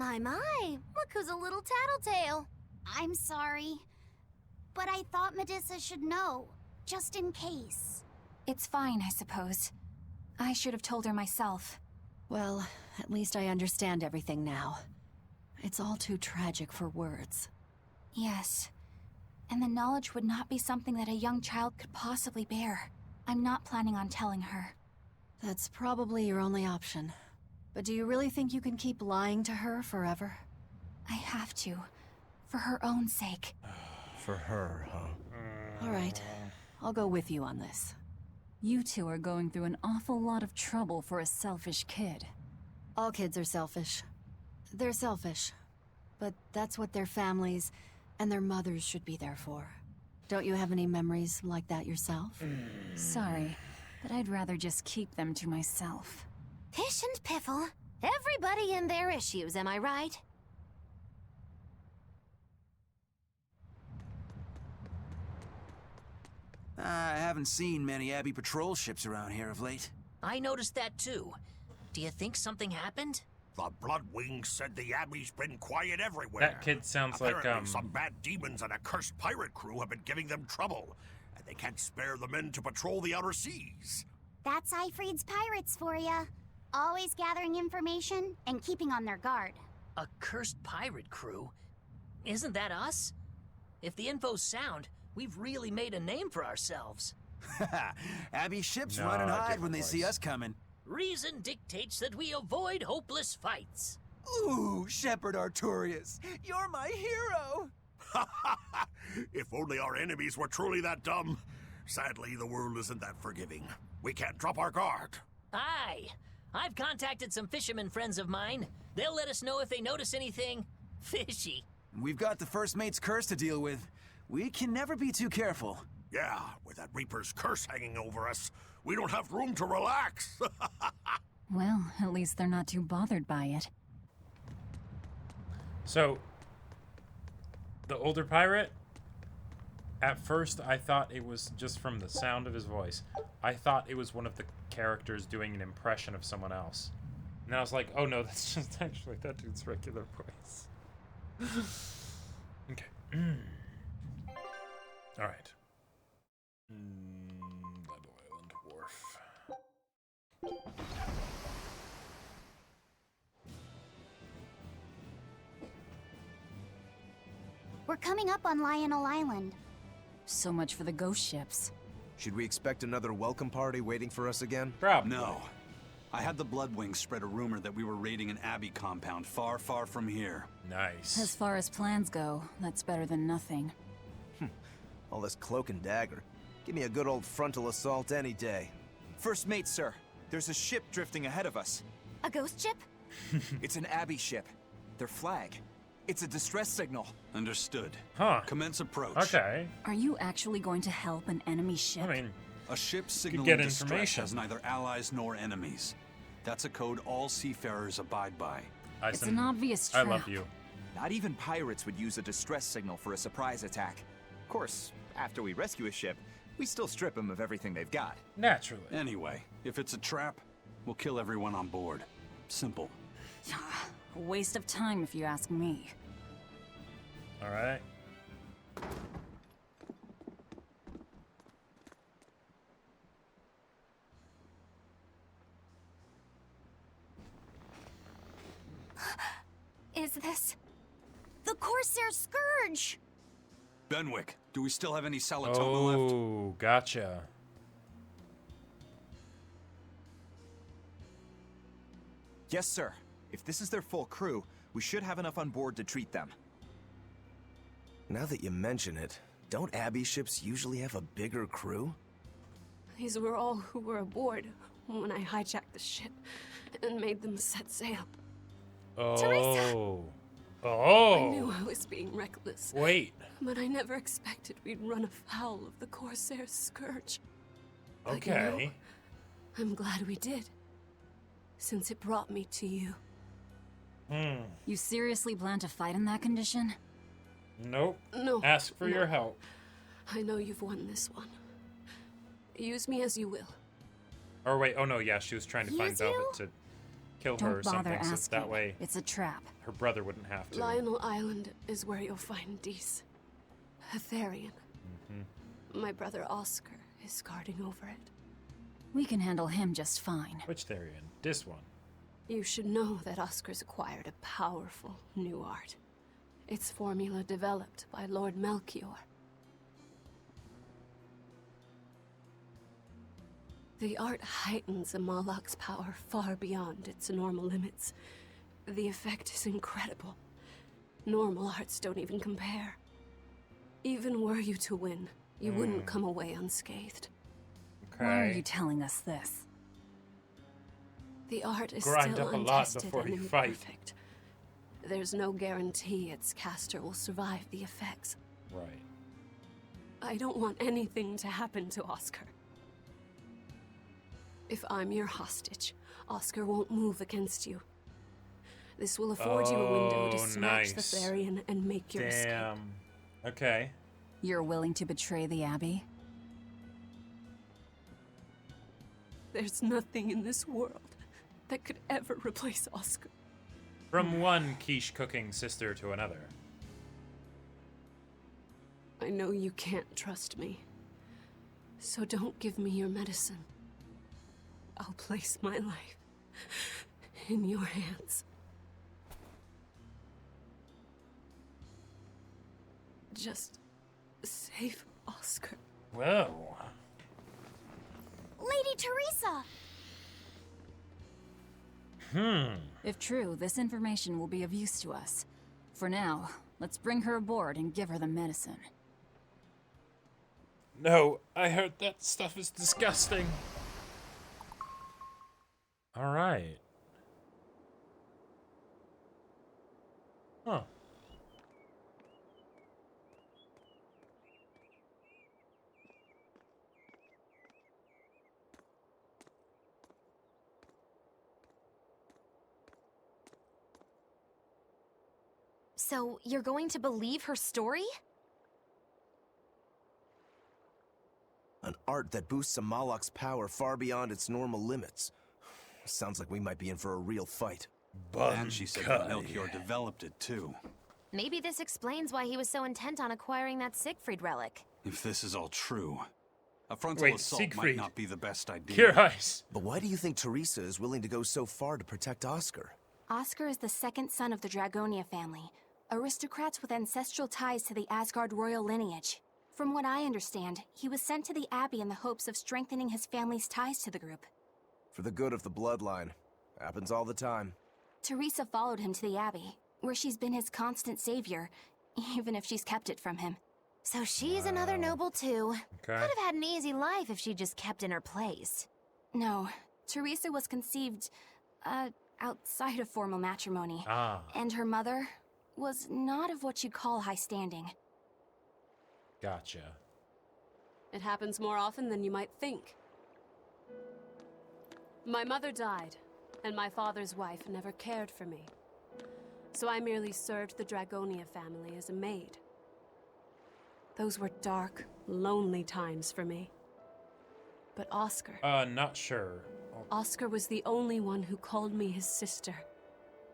My, look who's a little tattletale. I'm sorry, but I thought Medusa should know, just in case. It's fine, I suppose. I should have told her myself. Well, at least I understand everything now. It's all too tragic for words. Yes. And the knowledge would not be something that a young child could possibly bear. I'm not planning on telling her. That's probably your only option. But do you really think you can keep lying to her forever? I have to. For her own sake. For her, huh? All right. I'll go with you on this. You two are going through an awful lot of trouble for a selfish kid. All kids are selfish. They're selfish. But that's what their families and their mothers should be there for. Don't you have any memories like that yourself? Sorry, but I'd rather just keep them to myself. Pish and piffle. Everybody and their issues, am I right? I haven't seen many Abbey patrol ships around here of late. I noticed that too. Do you think something happened? The Bloodwings said the Abbey's been quiet everywhere. That kid sounds Apparently, like some bad demons and a cursed pirate crew have been giving them trouble, and they can't spare the men to patrol the outer seas. That's Ifrid's pirates for ya. Always gathering information and keeping on their guard. A cursed pirate crew? Isn't that us? If the info's sound, we've really made a name for ourselves. Abbey ships run and hide when they see us coming. Reason dictates that we avoid hopeless fights. Ooh, Shepherd Arturius, you're my hero! If only our enemies were truly that dumb. Sadly, the world isn't that forgiving. We can't drop our guard. Aye. I've contacted some fishermen friends of mine. They'll let us know if they notice anything fishy. We've got the First Mate's curse to deal with. We can never be too careful. Yeah, with that Reaper's curse hanging over us, we don't have room to relax. Well, at least they're not too bothered by it. So, the older pirate, at first I thought it was just from the sound of his voice. I thought it was one of the characters doing an impression of someone else. And then I was like, oh no, that's just actually that dude's regular voice. Okay. Alright. Level Island Wharf. We're coming up on Lionel Island. So much for the ghost ships. Should we expect another welcome party waiting for us again? Probably. No. I had the Bloodwings spread a rumor that we were raiding an Abbey compound far, far from here. Nice. As far as plans go, that's better than nothing. All this cloak and dagger. Give me a good old frontal assault any day. First mate, sir. There's a ship drifting ahead of us. A ghost ship? It's an Abbey ship. Their flag. It's a distress signal. Understood. Huh. Commence approach. Okay. Are you actually going to help an enemy ship? I mean, a ship get signaling distress information. has neither allies nor enemies. That's a code all seafarers abide by. It's an obvious trap. I love you. Not even pirates would use a distress signal for a surprise attack. Of course, after we rescue a ship, we still strip them of everything they've got. Naturally. Anyway, if it's a trap, we'll kill everyone on board. Simple. A waste of time if you ask me. All right. Is this the Corsair Scourge? Benwick, do we still have any Salatona left? Oh, gotcha. Yes, sir. If this is their full crew, we should have enough on board to treat them. Now that you mention it, don't Abbey ships usually have a bigger crew? These were all who were aboard when I hijacked the ship and made them set sail. Oh. Teresa! Oh. I knew I was being reckless. Wait. But I never expected we'd run afoul of the Corsair Scourge. But Okay. you know, I'm glad we did, since it brought me to you. You seriously plan to fight in that condition? Nope. No. Ask for no. your help. I know you've won this one. Use me as you will. Or wait, oh no, yeah, she was trying to find Use Velvet you? to kill Don't her or bother something, so asking. that way It's a trap. her brother wouldn't have to. Lionel Island is where you'll find Dees. A Therian. My brother Oscar is guarding over it. We can handle him just fine. Which Therian? This one. You should know that Oscar's acquired a powerful new art. Its formula developed by Lord Melchior. The art heightens a Malak's power far beyond its normal limits. The effect is incredible. Normal arts don't even compare. Even were you to win, you wouldn't come away unscathed. Why are you telling us this? The art is Grind still up a lot untested before and you fight. imperfect. There's no guarantee its caster will survive the effects. Right. I don't want anything to happen to Oscar. If I'm your hostage, Oscar won't move against you. This will afford you a window to snatch the Therian and make your escape. Damn. Okay. You're willing to betray the Abbey? There's nothing in this world that could ever replace Oscar. From one quiche cooking sister to another. I know you can't trust me, so don't give me your medicine. I'll place my life in your hands. Just save Oscar. Whoa. Lady Teresa! If true, this information will be of use to us. For now, let's bring her aboard and give her the medicine. No, I heard that stuff is disgusting. All right. Huh. So, you're going to believe her story? An art that boosts a Malak's power far beyond its normal limits. Sounds like we might be in for a real fight. And she said that Melchior developed it too. Maybe this explains why he was so intent on acquiring that Siegfried relic. If this is all true, a frontal Wait, assault Siegfried. might not be the best idea. Your eyes. But why do you think Teresa is willing to go so far to protect Oscar? Oscar is the second son of the Dragonia family, aristocrats with ancestral ties to the Asgard royal lineage. From what I understand, he was sent to the Abbey in the hopes of strengthening his family's ties to the group. For the good of the bloodline. Happens all the time. Teresa followed him to the Abbey, where she's been his constant savior, even if she's kept it from him. So she's another noble too. Okay. Could have had an easy life if she just kept in her place. No, Teresa was conceived, outside of formal matrimony. And her mother was not of what you'd call high standing. Gotcha. It happens more often than you might think. My mother died, and my father's wife never cared for me. So I merely served the Dragonia family as a maid. Those were dark, lonely times for me. But Oscar... not sure. Oscar was the only one who called me his sister,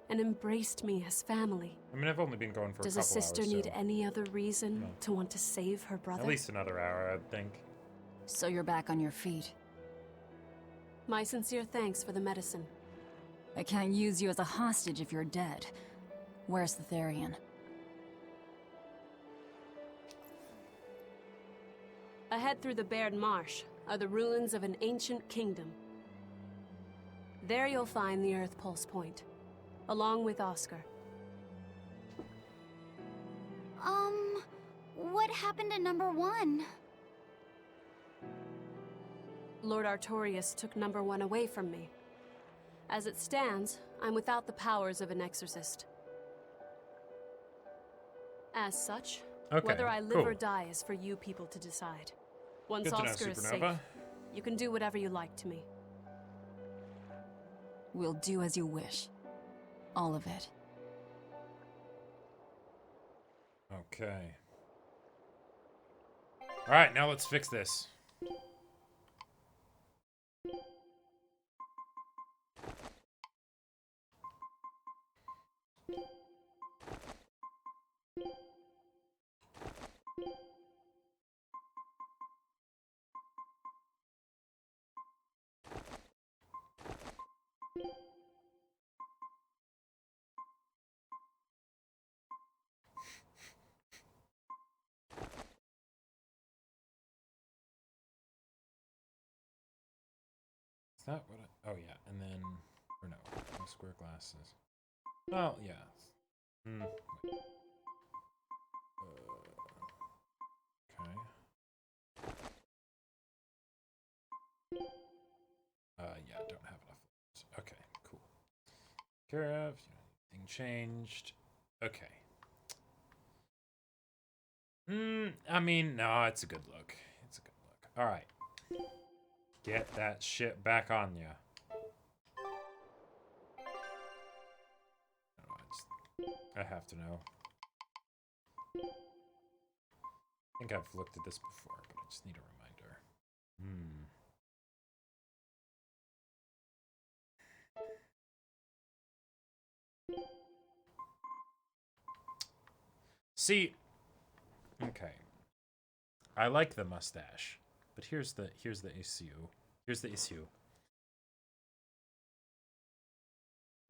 and embraced me as family. I mean, I've only been going for a couple hours. Does a sister need so any other reason to want to save her brother? at least another hour, I'd think. So you're back on your feet. My sincere thanks for the medicine. I can't use you as a hostage if you're dead. Where's the Therian? Ahead through the Baird Marsh are the ruins of an ancient kingdom. There you'll find the Earth Pulse Point, along with Oscar. What happened to number 1? Lord Artorius took number 1 away from me. As it stands, I'm without the powers of an exorcist. As such, whether I live or die is for you people to decide. Once Oscar is safe, you can do whatever you like to me. We'll do as you wish. All of it. Okay. Alright, now let's fix this. Is that what I... Oh, yeah. And then... Or no. No square glasses. Oh, yeah. Wait. Okay. Yeah, I don't have enough. Okay, cool. Care of... Anything changed. Okay. I mean, no, it's a good look. It's a good look. Alright. Get that shit back on ya. I have to know. I think I've looked at this before, but I just need a reminder. See, okay. I like the mustache, but here's the issue. Here's the issue.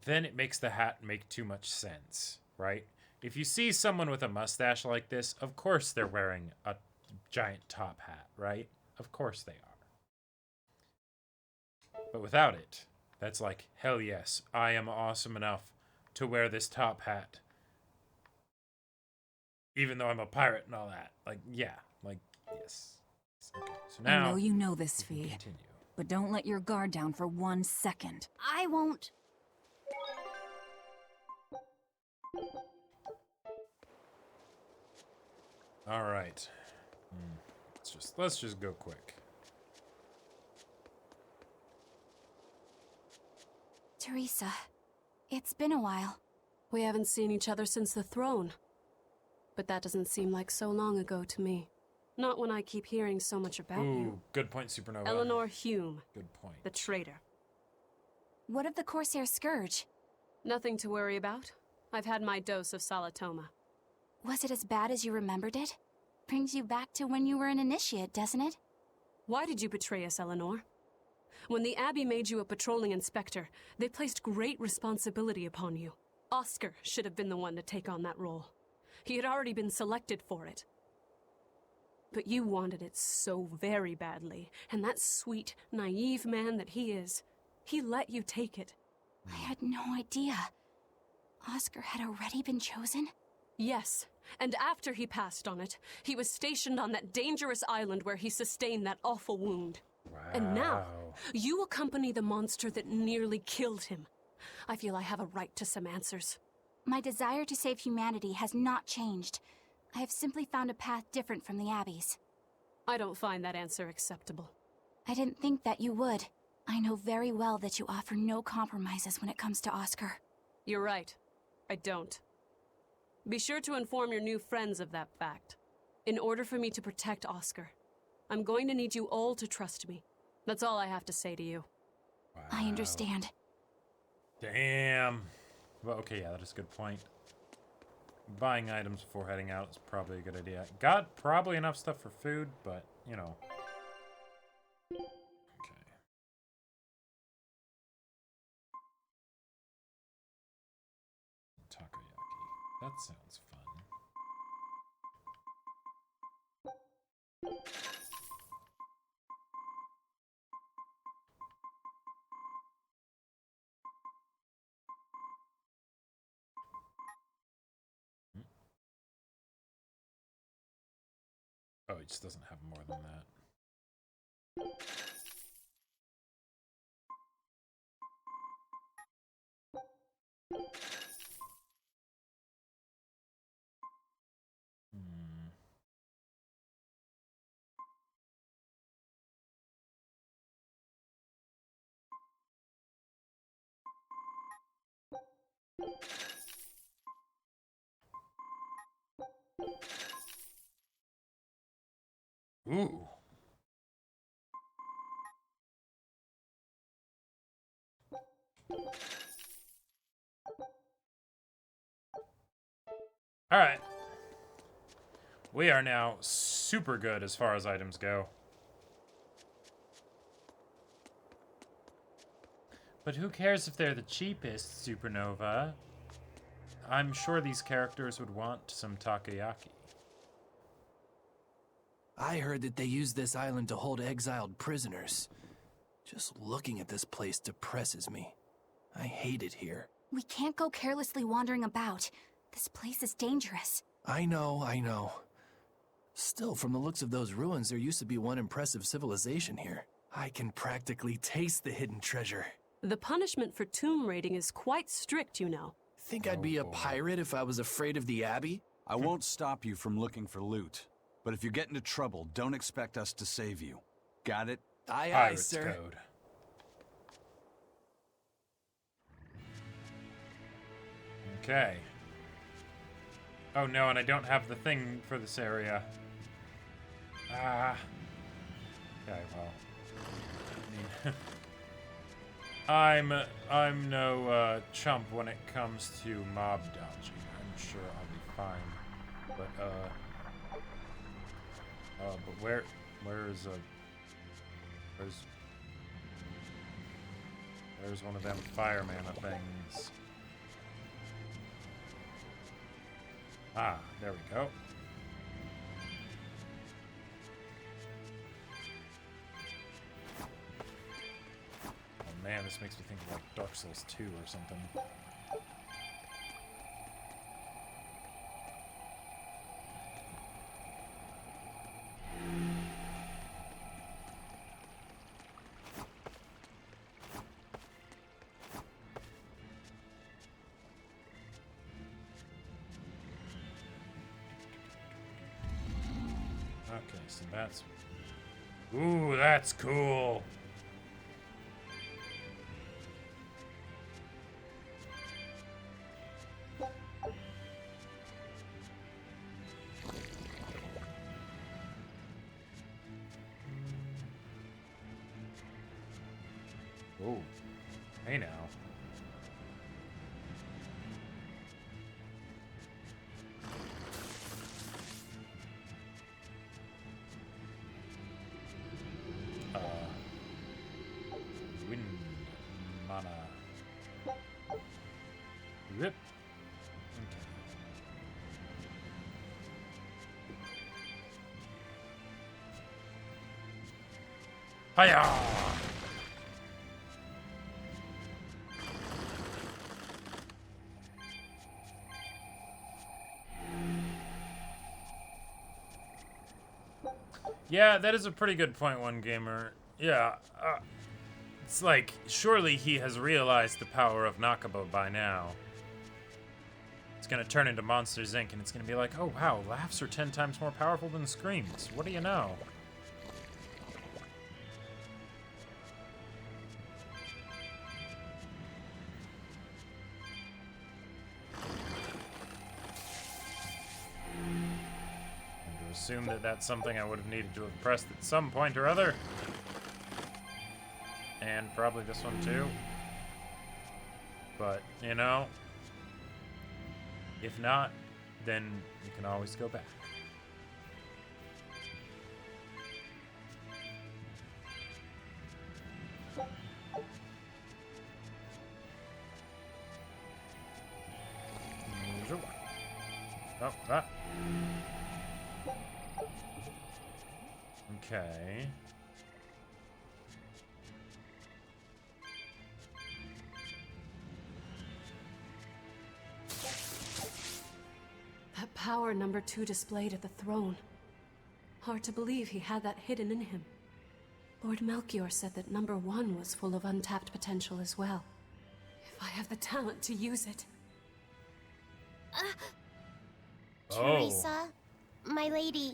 Then it makes the hat make too much sense, right? If you see someone with a mustache like this, of course they're wearing a giant top hat, right? Of course they are. But without it, that's like, hell yes, I am awesome enough to wear this top hat. Even though I'm a pirate and all that. Like, yeah. Like, yes. Okay, so now... I know you know this, Fee. But don't let your guard down for 1 second. I won't. All right. Let's just go quick. Teresa, it's been a while. We haven't seen each other since the throne. But that doesn't seem like so long ago to me. Not when I keep hearing so much about you. Good point, Supernova. Eleanor Hume. Good point. The traitor. What of the Corsair Scourge? Nothing to worry about. I've had my dose of Salatoma. Was it as bad as you remembered it? Brings you back to when you were an initiate, doesn't it? Why did you betray us, Eleanor? When the Abbey made you a patrolling inspector, they placed great responsibility upon you. Oscar should have been the one to take on that role. He had already been selected for it. But you wanted it so very badly, and that sweet, naive man that he is, he let you take it. I had no idea. Oscar had already been chosen? Yes, and after he passed on it, he was stationed on that dangerous island where he sustained that awful wound. Wow. And now, you accompany the monster that nearly killed him. I feel I have a right to some answers. My desire to save humanity has not changed. I have simply found a path different from the Abby's. I don't find that answer acceptable. I didn't think that you would. I know very well that you offer no compromises when it comes to Oscar. You're right. I don't. Be sure to inform your new friends of that fact. In order for me to protect Oscar, I'm going to need you all to trust me. That's all I have to say to you. Wow. I understand. Damn. Well, okay, yeah, that is a good point. Buying items before heading out is probably a good idea. Got probably enough stuff for food, but, you know. Okay. Takoyaki. That sounds fun. Oh, it just doesn't have more than that. Ooh. All right. We are now super good as far as items go. But who cares if they're the cheapest, Supernova? I'm sure these characters would want some takoyaki. I heard that they use this island to hold exiled prisoners. Just looking at this place depresses me. I hate it here. We can't go carelessly wandering about. This place is dangerous. I know. Still, from the looks of those ruins, there used to be one impressive civilization here. I can practically taste the hidden treasure. The punishment for tomb raiding is quite strict, you know. Think I'd be a pirate if I was afraid of the Abbey? I won't stop you from looking for loot. But if you get into trouble, don't expect us to save you. Got it? Aye, Pirates sir. Code. Okay. Oh no, and I don't have the thing for this area. Ah. Okay, well. I mean, I'm no chump when it comes to mob dodging. I'm sure I'll be fine. But where's one of them fireman things? Ah, there we go. Oh man, this makes me think of like Dark Souls 2 or something. Okay, so that's... Ooh, that's cool! Oh, hey now. Wind mana. Rip. Okay. Hiya! Yeah, that is a pretty good point, One Gamer. Yeah, it's like, surely he has realized the power of Nakaba by now. It's gonna turn into Monsters, Inc., and it's gonna be like, oh wow, laughs are 10 times more powerful than screams. What do you know? Assume that that's something I would have needed to have pressed at some point or other. And probably this one too. But, you know, if not, then you can always go back. Oh, that. Okay. That power number 2 displayed at the throne. Hard to believe he had that hidden in him. Lord Melchior said that number 1 was full of untapped potential as well. If I have the talent to use it. Teresa, my lady,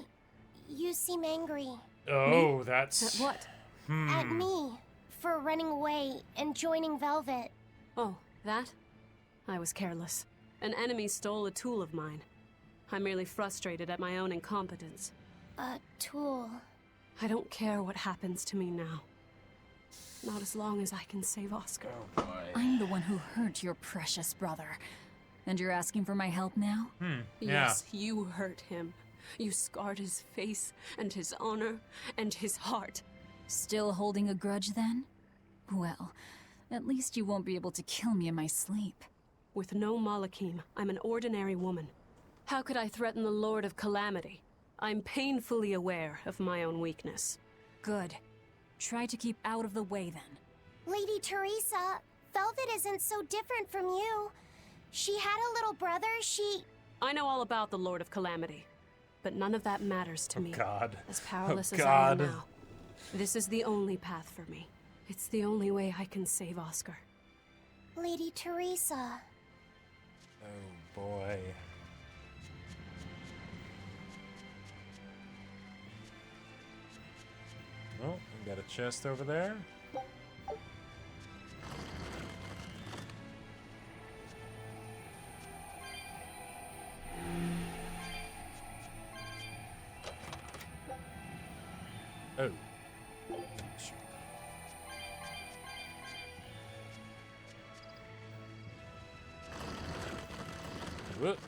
you seem angry. Oh, that's... At what? At me, for running away and joining Velvet. Oh, that? I was careless. An enemy stole a tool of mine. I'm merely frustrated at my own incompetence. A tool? I don't care what happens to me now. Not as long as I can save Oscar. Oh boy. I'm the one who hurt your precious brother. And you're asking for my help now? Yeah. Yes, you hurt him. You scarred his face, and his honor, and his heart. Still holding a grudge then? Well, at least you won't be able to kill me in my sleep. With no Malakim, I'm an ordinary woman. How could I threaten the Lord of Calamity? I'm painfully aware of my own weakness. Good. Try to keep out of the way then. Lady Teresa, Velvet isn't so different from you. She had a little brother, I know all about the Lord of Calamity, but none of that matters to me. God. As powerless Oh, as I am God. now. This is the only path for me. It's the only way I can save Oscar. Lady Teresa. Oh boy. Oh, we got a chest over there. Oh. Whoop.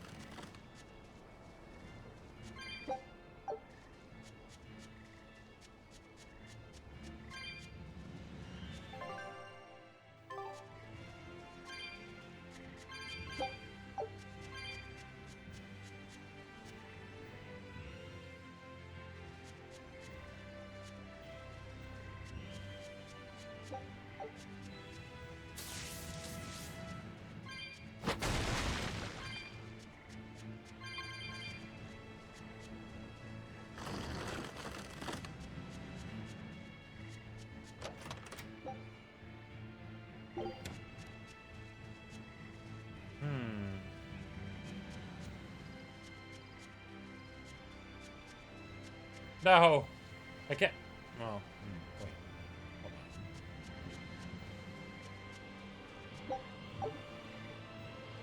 No, I can't. Well, wait. Hold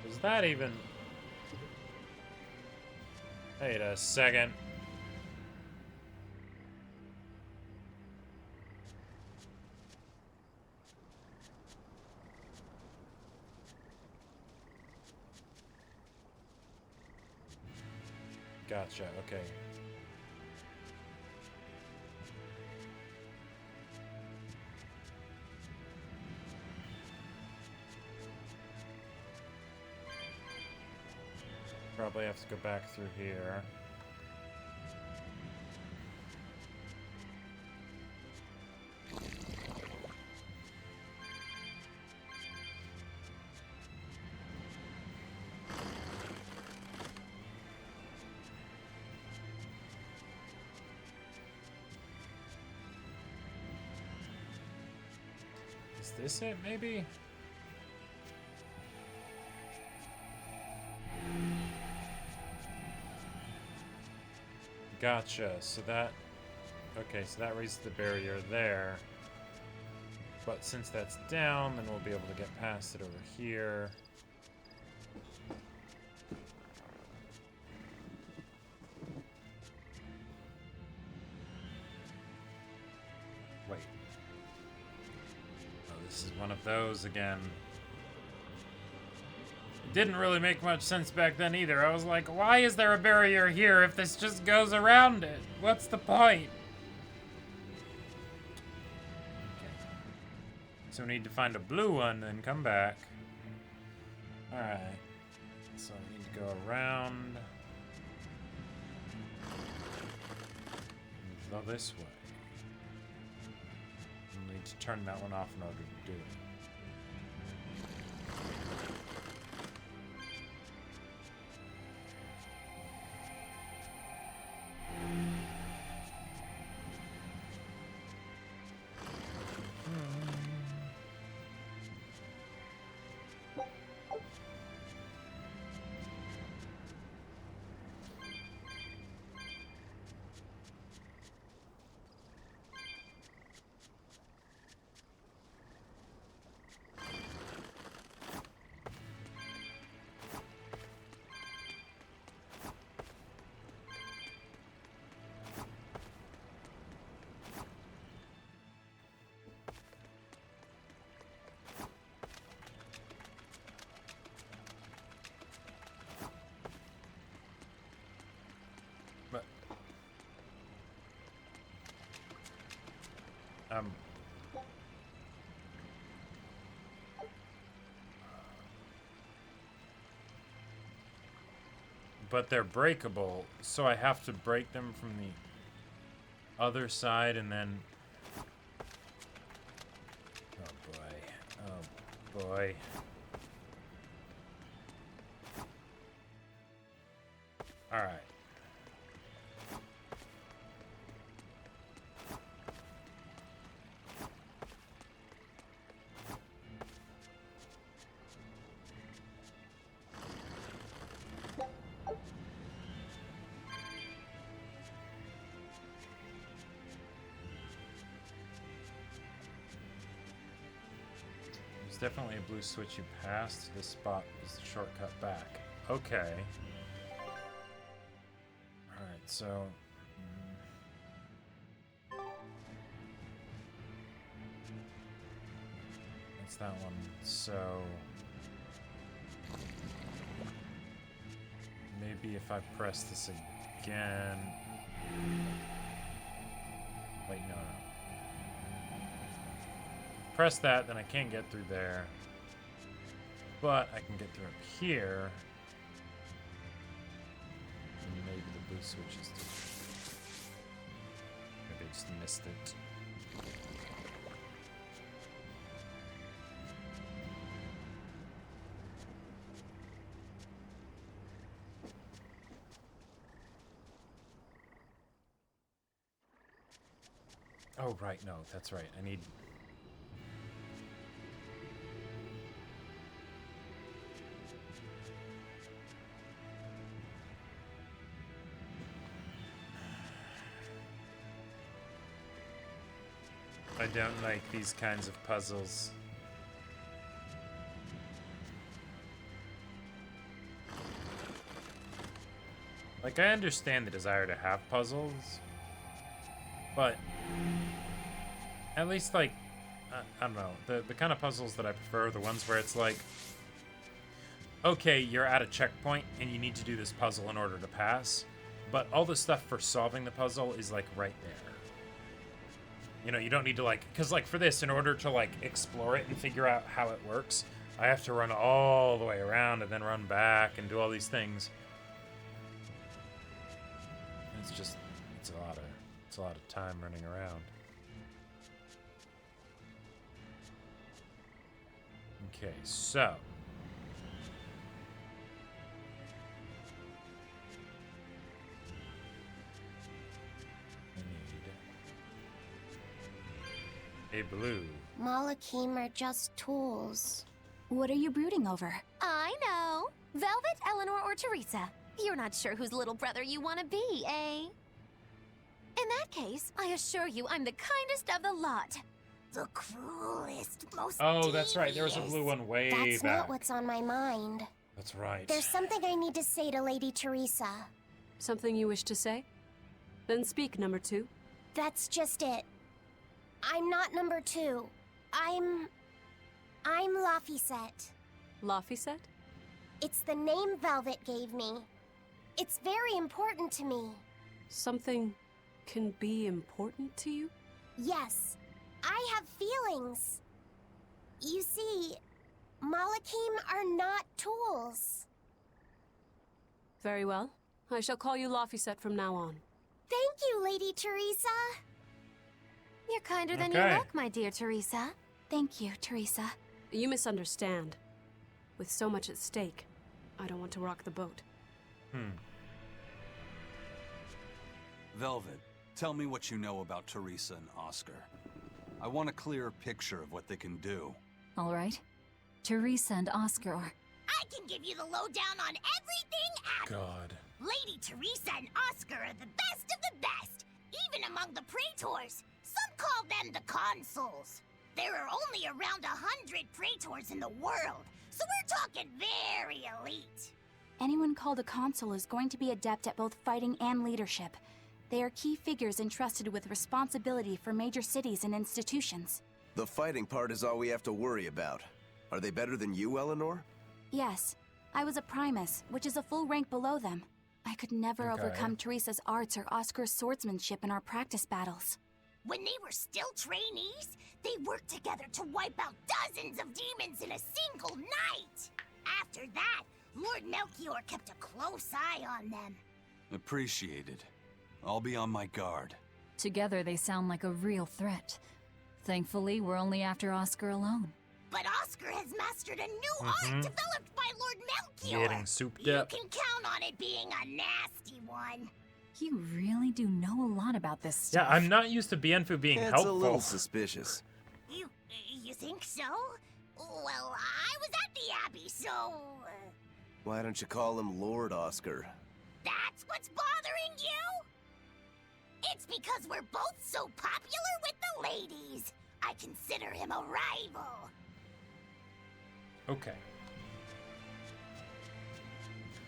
on. Is that even? Wait a second. Gotcha. Okay. Probably have to go back through here. Is this it, maybe? Gotcha. So that... Okay, so that raises the barrier there. But since that's down, then we'll be able to get past it over here. Wait. Oh, this is one of those again. It didn't really make much sense back then either. I was like, why is there a barrier here if this just goes around it? What's the point? So we need to find a blue one and come back. Alright. So we need to go around. And go this way. We need to turn that one off in order to do it. But they're breakable, so I have to break them from the other side and then... Oh boy. Oh boy. Alright. Definitely a blue switch you passed. This spot is the shortcut back. Okay. Alright, so... That's that one. So... Maybe if I press this again... Wait, no. Press that, then I can't get through there. But I can get through up here. And maybe the blue switch is through. Maybe I just missed it. Oh, right, no, that's right. I need... I don't like these kinds of puzzles. Like, I understand the desire to have puzzles, but at least, like, I don't know, the kind of puzzles that I prefer are the ones where it's like, okay, you're at a checkpoint and you need to do this puzzle in order to pass, but all the stuff for solving the puzzle is, like, right there. You know, you don't need to, like, because, like, for this, in order to, like, explore it and figure out how it works, I have to run all the way around and then run back and do all these things. And it's just, it's a lot of time running around. Okay, so. A blue. Malakim are just tools. What are you brooding over? I know. Velvet, Eleanor, or Teresa? You're not sure whose little brother you want to be, eh? In that case, I assure you I'm the kindest of the lot. The cruelest, most Oh, that's right. There was a blue one way That's back. not what's on my mind. That's right. There's something I need to say to Lady Teresa. Something you wish to say? Then speak, number 2. That's just it. I'm not number 2. I'm Laphicet. Laphicet? It's the name Velvet gave me. It's very important to me. Something can be important to you? Yes, I have feelings. You see, Malakim are not tools. Very well. I shall call you Laphicet from now on. Thank you, Lady Teresa. You're kinder than Okay. you look, my dear Teresa. Thank you, Teresa. You misunderstand. With so much at stake, I don't want to rock the boat. Velvet, tell me what you know about Teresa and Oscar. I want a clearer picture of what they can do. All right. Teresa and Oscar are... I can give you the lowdown on everything Apple. God. Lady Teresa and Oscar are the best of the best, even among the praetors. Some call them the consuls. There are only around 100 praetors in the world, so we're talking very elite. Anyone called a consul is going to be adept at both fighting and leadership. They are key figures entrusted with responsibility for major cities and institutions. The fighting part is all we have to worry about. Are they better than you, Eleanor? Yes, I was a primus, which is a full rank below them. I could never Okay. overcome Teresa's arts or Oscar's swordsmanship in our practice battles. When they were still trainees, they worked together to wipe out dozens of demons in a single night. After that, Lord Melchior kept a close eye on them. Appreciated. I'll be on my guard. Together they sound like a real threat. Thankfully, we're only after Oscar alone. But Oscar has mastered a new art developed by Lord Melchior. Getting souped You up. can count on it being a nasty one. You really do know a lot about this Yeah, stuff. I'm not used to Bienfu being It's helpful. a little suspicious. You think so? Well, I was at the Abbey, so... Why don't you call him Lord Oscar? That's what's bothering you? It's because we're both so popular with the ladies. I consider him a rival. Okay.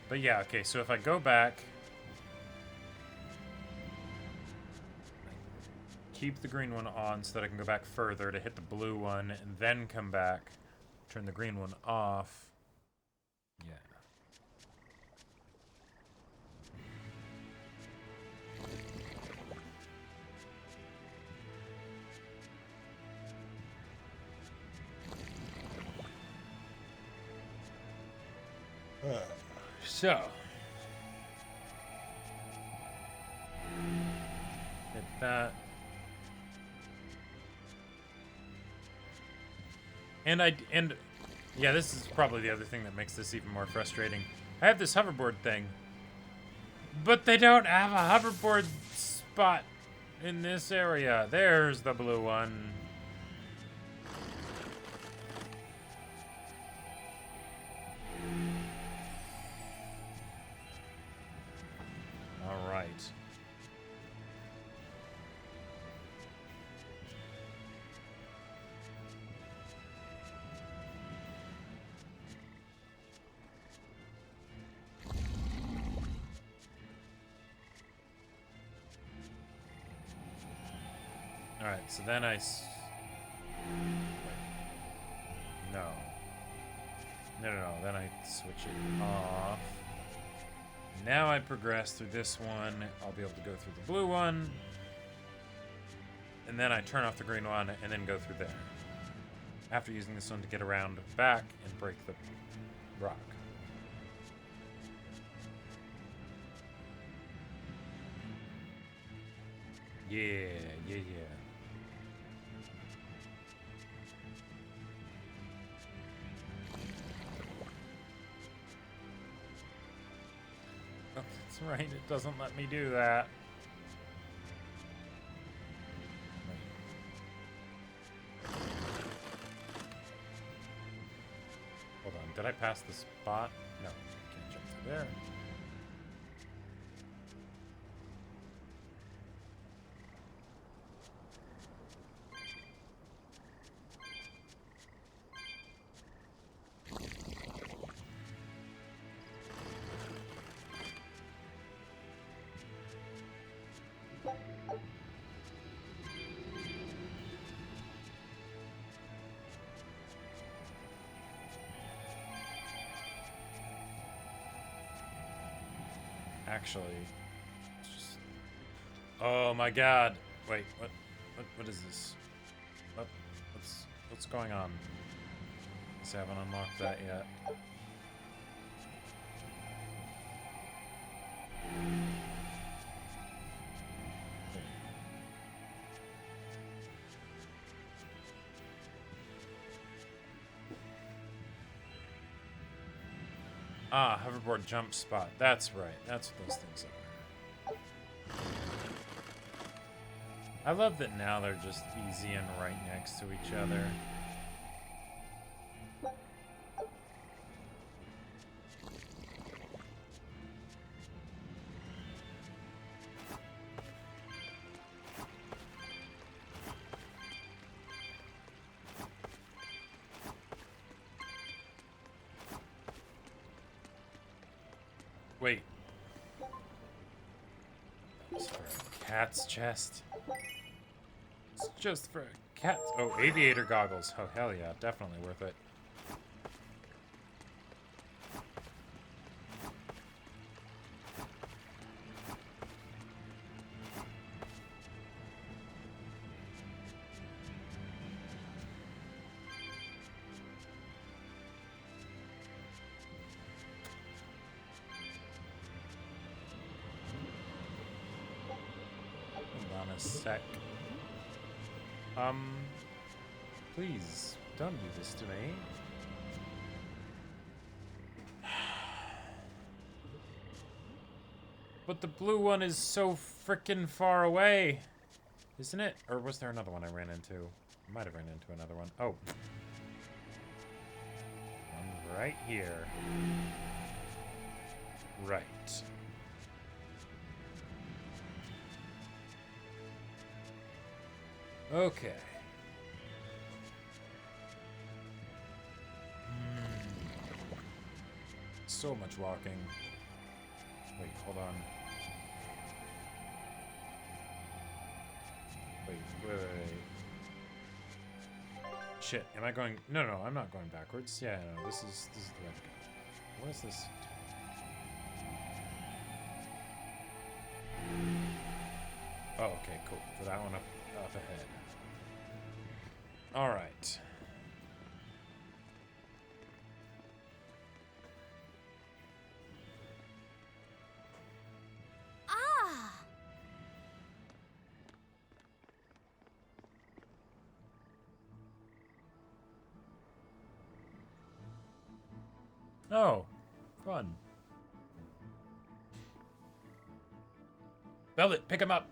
But yeah, okay, so if I go back, keep the green one on so that I can go back further to hit the blue one and then come back, turn the green one off. Yeah. So, hit that. And yeah, this is probably the other thing that makes this even more frustrating. I have this hoverboard thing, but they don't have a hoverboard spot in this area. There's the blue one. All right. All right, so then no. Then I switch it off. Now I progress through this one. I'll be able to go through the blue one. And then I turn off the green one and then go through there. After using this one to get around back and break the rock. Yeah. Oh, that's right, it doesn't let me do that. did I pass the spot? No, can't jump through there. Actually, it's just... Oh my god! Wait, what is this? What's going on? I haven't unlocked that yet. Ah, hoverboard jump spot. That's right. That's what those things are. I love that now they're just easy and right next to each other. Wait. It's for a cat's chest. It's just for a cat. Oh, aviator goggles. Oh, hell yeah. Definitely worth it. Sec. Please, don't do this to me. But the blue one is so frickin' far away, isn't it? Or was there another one I ran into? I might have ran into another one. Oh. One right here. Right. Okay. So much walking. Wait, hold on. Wait. Shit, am I going... No, I'm not going backwards. Yeah, no, this is the way to go. What is this? Oh, okay, cool. For that one up ahead. All right. Ah! Oh, fun. Velvet, pick him up.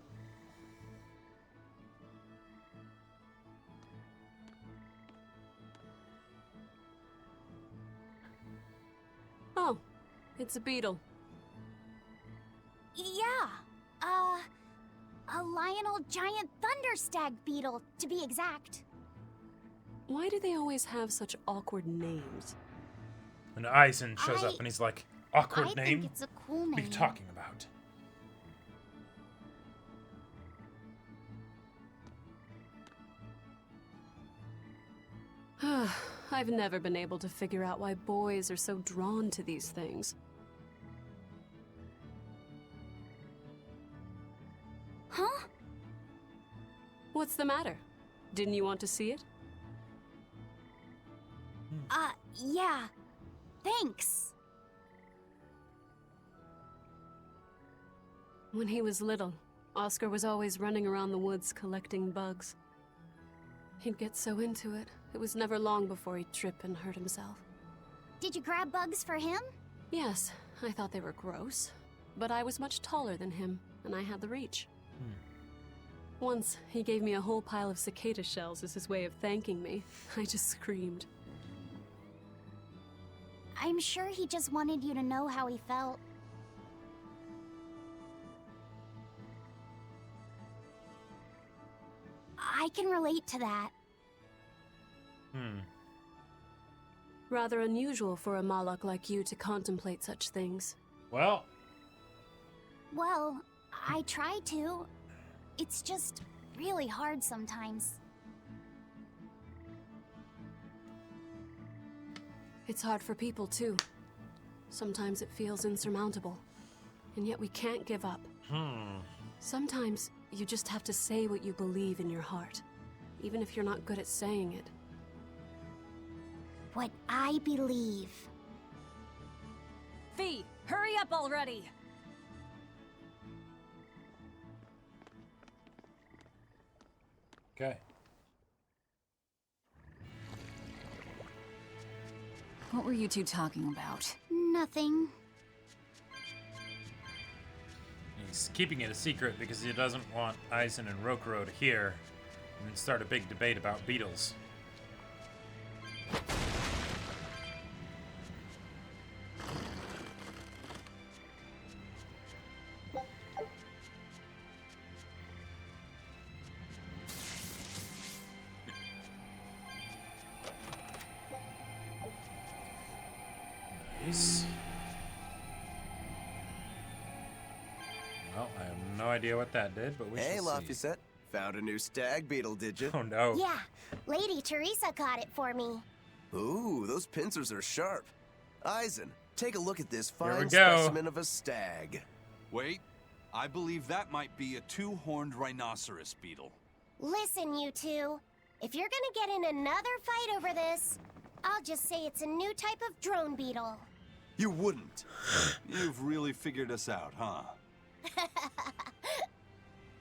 Oh, it's a beetle. Yeah. A Lionel giant thunderstag beetle, to be exact. Why do they always have such awkward names? And Eisen shows up and he's like, awkward I name? think it's a cool name. What are you talking about? I've never been able to figure out why boys are so drawn to these things. Huh? What's the matter? Didn't you want to see it? Yeah. Thanks. When he was little, Oscar was always running around the woods collecting bugs. He'd get so into it, it was never long before he'd trip and hurt himself. Did you grab bugs for him? Yes, I thought they were gross, but I was much taller than him, and I had the reach. Once, he gave me a whole pile of cicada shells as his way of thanking me. I just screamed. I'm sure he just wanted you to know how he felt. I can relate to that. Rather unusual for a Malak like you to contemplate such things. Well, I try to. It's just really hard sometimes. It's hard for people, too. Sometimes it feels insurmountable. And yet we can't give up. Sometimes you just have to say what you believe in your heart, even if you're not good at saying it. What I believe. Fee, hurry up already! okay. What were you two talking about? Nothing. He's keeping it a secret because he doesn't want Aizen and Rokuro to hear and then start a big debate about beetles. Nice. Well, I have no idea what that did, but we Hey, shall see. Laphicet. Found a new stag beetle, did you? Oh no. Yeah, Lady Teresa caught it for me. Ooh, those pincers are sharp. Aizen, take a look at this Here we fine go. specimen of a stag. Wait, I believe that might be a two-horned rhinoceros beetle. Listen, you two. If you're gonna get in another fight over this, I'll just say it's a new type of drone beetle. You wouldn't. You've really figured us out, huh?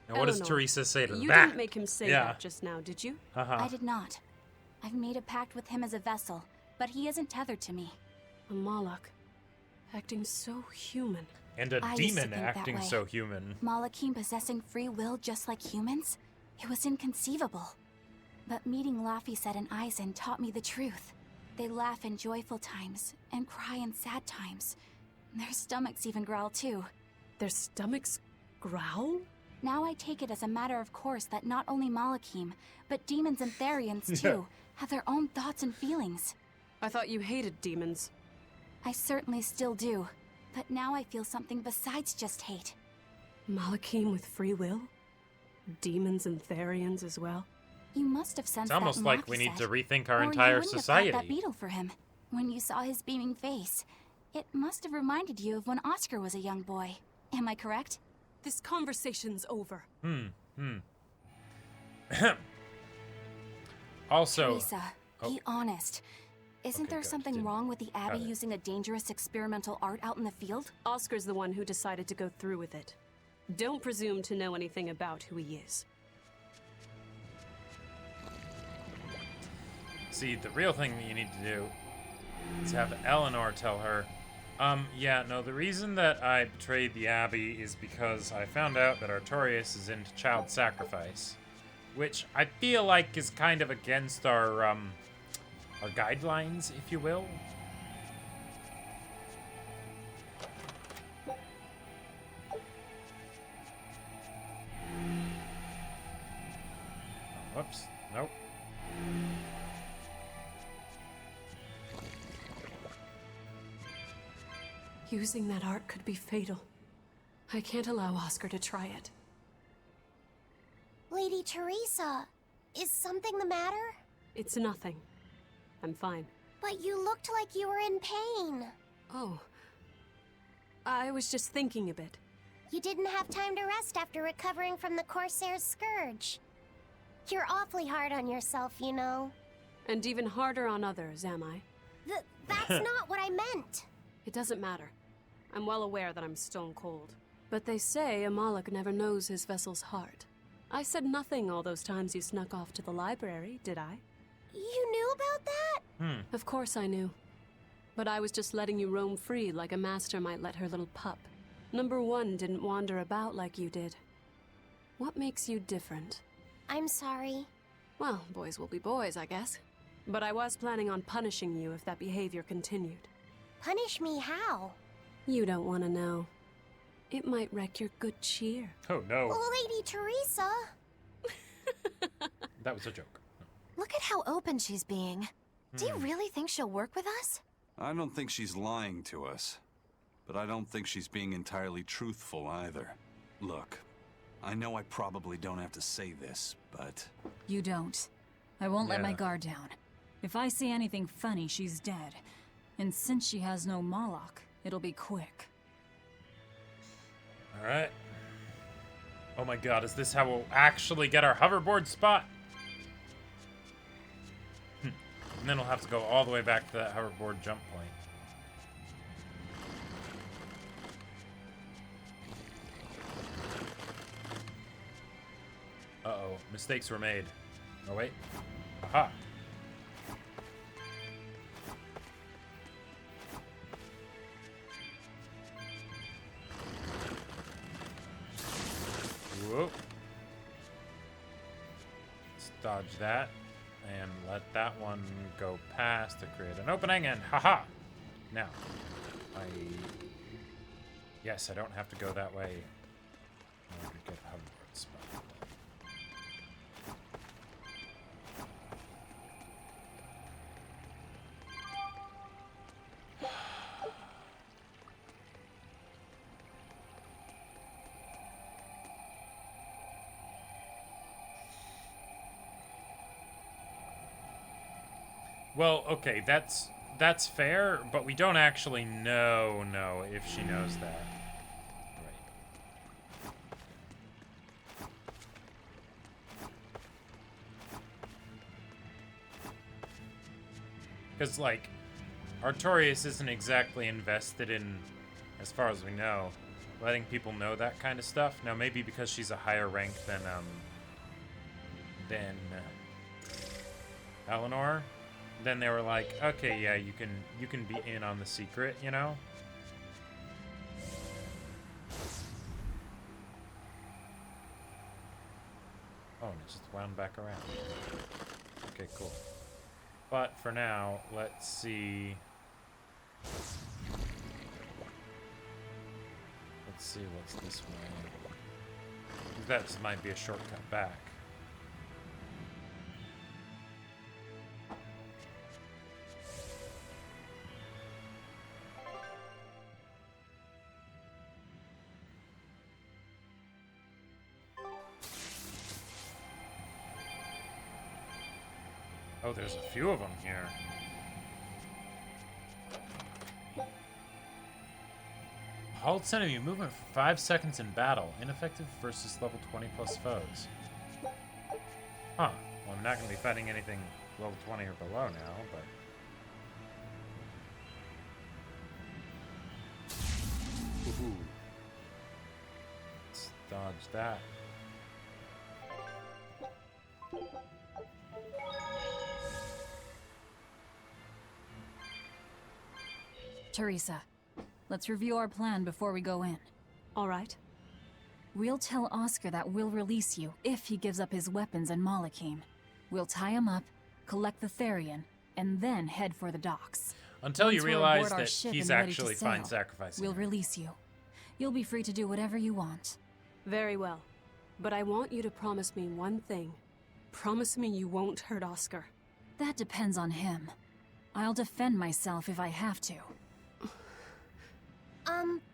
Now what does Eleanor, Teresa say to you that? didn't make him say Yeah. that just now, did you? I did not. I've made a pact with him as a vessel, but he isn't tethered to me. A Malak, acting so human. And a I used to demon think that acting way. so human. Malakim possessing free will just like humans? It was inconceivable. But meeting Laphicet and Aizen taught me the truth. They laugh in joyful times and cry in sad times. Their stomachs even growl too. Their stomachs growl? Now I take it as a matter of course that not only Malakim, but demons and Therians too, have their own thoughts and feelings. I thought you hated demons. I certainly still do, but now I feel something besides just hate. Malakim with free will? Demons and Therians as well? You must have sensed It's almost that in like we need Laphicet, to rethink our or you entire wouldn't have society. caught that beetle for him. When you saw his beaming face, it must have reminded you of when Oscar was a young boy. Am I correct? This conversation's over. Also, Teresa, be honest. Isn't there something wrong with the Abbey using a dangerous experimental art out in the field? Oscar's the one who decided to go through with it. Don't presume to know anything about who he is. see, the real thing that you need to do is have Eleanor tell her, yeah, no, the reason that I betrayed the Abbey is because I found out that Artorias is into child sacrifice, which I feel like is kind of against our guidelines, if you will. Whoops, nope. Using that art could be fatal. I can't allow Oscar to try it. Lady Teresa, is something the matter? It's nothing. I'm fine. But you looked like you were in pain. Oh. I was just thinking a bit. You didn't have time to rest after recovering from the Corsair's scourge. You're awfully hard on yourself, you know. And even harder on others, am I? That's not what I meant. It doesn't matter. I'm well aware that I'm stone cold. But they say a Malak never knows his vessel's heart. I said nothing all those times you snuck off to the library, did I? You knew about that? Of course I knew. But I was just letting you roam free like a master might let her little pup. Number one didn't wander about like you did. What makes you different? I'm sorry. Well, boys will be boys, I guess. But I was planning on punishing you if that behavior continued. Punish me how? You don't want to know. It might wreck your good cheer. Oh, no. Lady Teresa! That was a joke. Look at how open she's being. Do you really think she'll work with us? I don't think she's lying to us. But I don't think she's being entirely truthful either. Look, I know I probably don't have to say this, but... You don't. I won't let my guard down. If I see anything funny, she's dead. And since she has no Moloch, it'll be quick. Alright. Oh my god, is this how we'll actually get our hoverboard spot? And then we'll have to go all the way back to that hoverboard jump point. Uh-oh, mistakes were made. Oh, wait. Aha. Whoa. Let's dodge that. And let that one go past to create an opening, and haha! Now, yes, I don't have to go that way in order to get the hoverboard spot. Well, okay, that's fair, but we don't actually know if she knows that. Right. Because, like, Artorias isn't exactly invested in, as far as we know, letting people know that kind of stuff. Now, maybe because she's a higher rank than Eleanor. Then they were like, okay, yeah, you can be in on the secret, you know? Oh, and it just wound back around. Okay, cool. But for now, let's see. Let's see what's this way. That just might be a shortcut back. Oh, there's a few of them here. Halts enemy movement for 5 seconds in battle. Ineffective versus level 20 plus foes. Huh. Well, I'm not going to be fighting anything level 20 or below now, but... Woohoo. Let's dodge that. Teresa, let's review our plan before we go in. All right. We'll tell Oscar that we'll release you if he gives up his weapons and Malachim. We'll tie him up, collect the Therian, and then head for the docks. Until Once you we're realize aboard our that ship he's and ready to actually sail, fine sacrificing. We'll release you. You'll be free to do whatever you want. Very well. But I want you to promise me one thing. Promise me you won't hurt Oscar. That depends on him. I'll defend myself if I have to.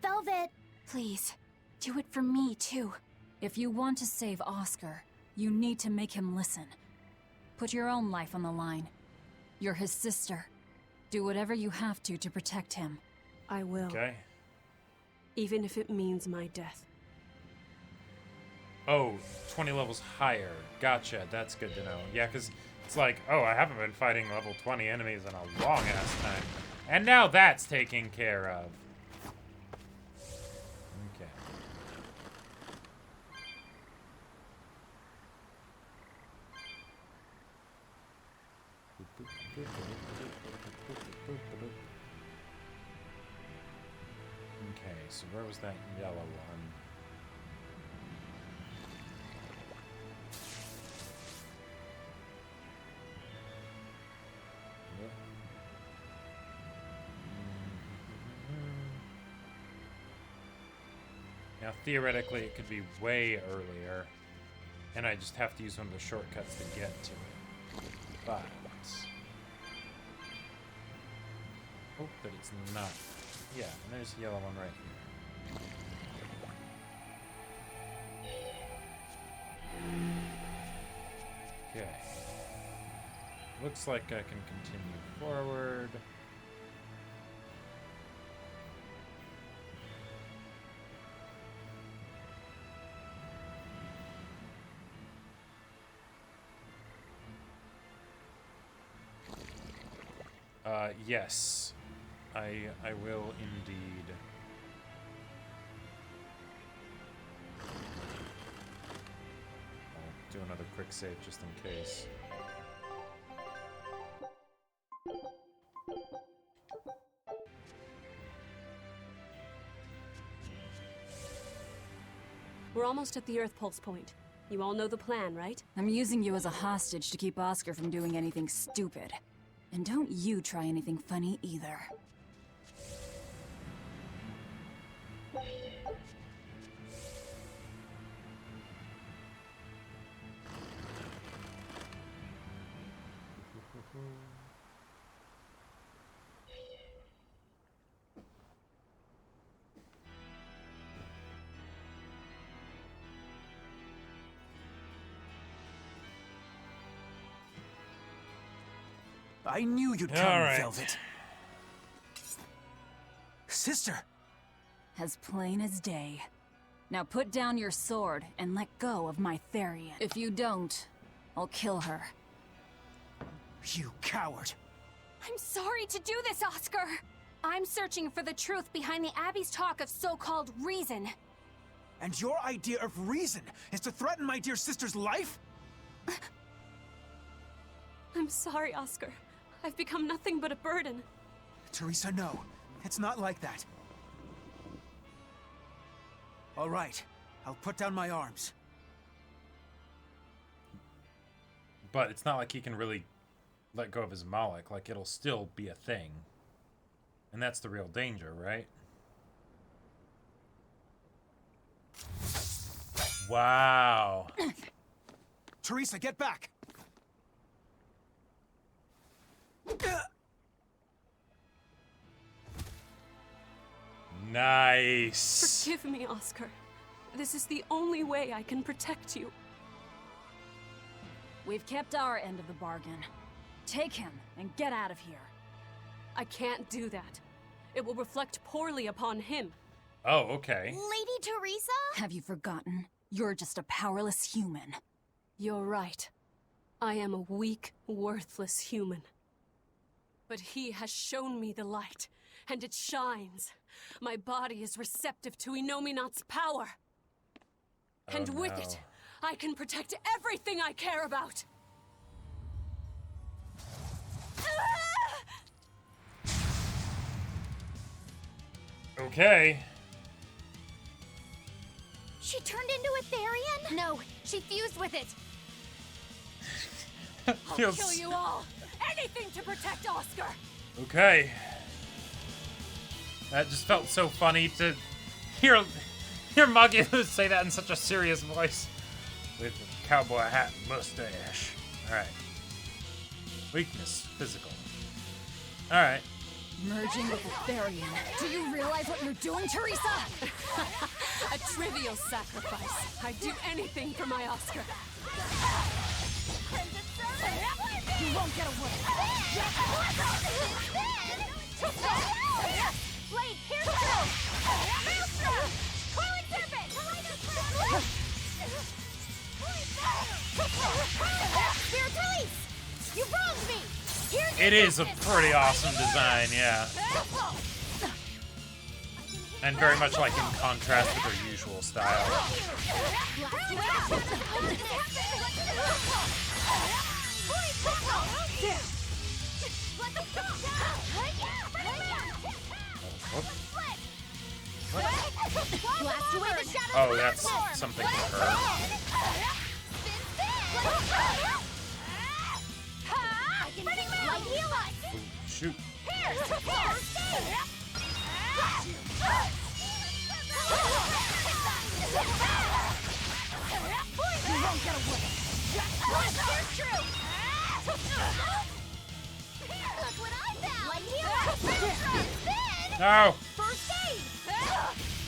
Velvet... Please, do it for me, too. If you want to save Oscar, you need to make him listen. Put your own life on the line. You're his sister. Do whatever you have to protect him. I will. Okay. Even if it means my death. Oh, 20 levels higher. Gotcha, that's good to know. Yeah, because it's like, oh, I haven't been fighting level 20 enemies in a long-ass time. And now that's taken care of. Okay. Okay, so where was that yellow one? Now, theoretically, it could be way earlier, and I just have to use one of the shortcuts to get to it. But... oh, but it's not. Yeah, and there's a yellow one right here. Okay. Looks like I can continue forward. Yes. I will indeed. I'll do another quick save just in case. We're almost at the Earth Pulse point. You all know the plan, right? I'm using you as a hostage to keep Oscar from doing anything stupid. And don't you try anything funny either. I knew you'd come, Velvet. Sister! As plain as day. Now put down your sword and let go of my Therian. If you don't, I'll kill her. You coward! I'm sorry to do this, Oscar! I'm searching for the truth behind the Abbey's talk of so-called reason. And your idea of reason is to threaten my dear sister's life? I'm sorry, Oscar. I've become nothing but a burden. Teresa, no. It's not like that. All right. I'll put down my arms. But it's not like he can really let go of his Moloch. Like, it'll still be a thing. And that's the real danger, right? Wow. Teresa, get back! Nice. Forgive me, Oscar. This is the only way I can protect you. We've kept our end of the bargain. Take him and get out of here. I can't do that. It will reflect poorly upon him. Oh, okay. Lady Teresa? Have you forgotten? You're just a powerless human. You're right. I am a weak, worthless human. But he has shown me the light, and it shines. My body is receptive to Inominat's power. And with it, I can protect everything I care about. Okay. She turned into a Therian? No, she fused with it. I'll kill you all. Anything to protect Oscar. Okay. That just felt so funny to hear Magula say that in such a serious voice. With a cowboy hat and mustache. Alright. Weakness, physical. Alright. Merging with a Therian. Do you realize what you're doing, Teresa? A trivial sacrifice. I'd do anything for my Oscar. You won't get away. Blade, here's the Maelstrom! Coiling Serpent! Spirit release! You wronged me! It is a pretty awesome design, yeah. And very much like in contrast with her usual style. Oh, that's something for her. Ooh, shoot. won't get away. Here's true. Look what I found. Like here. No. First aid.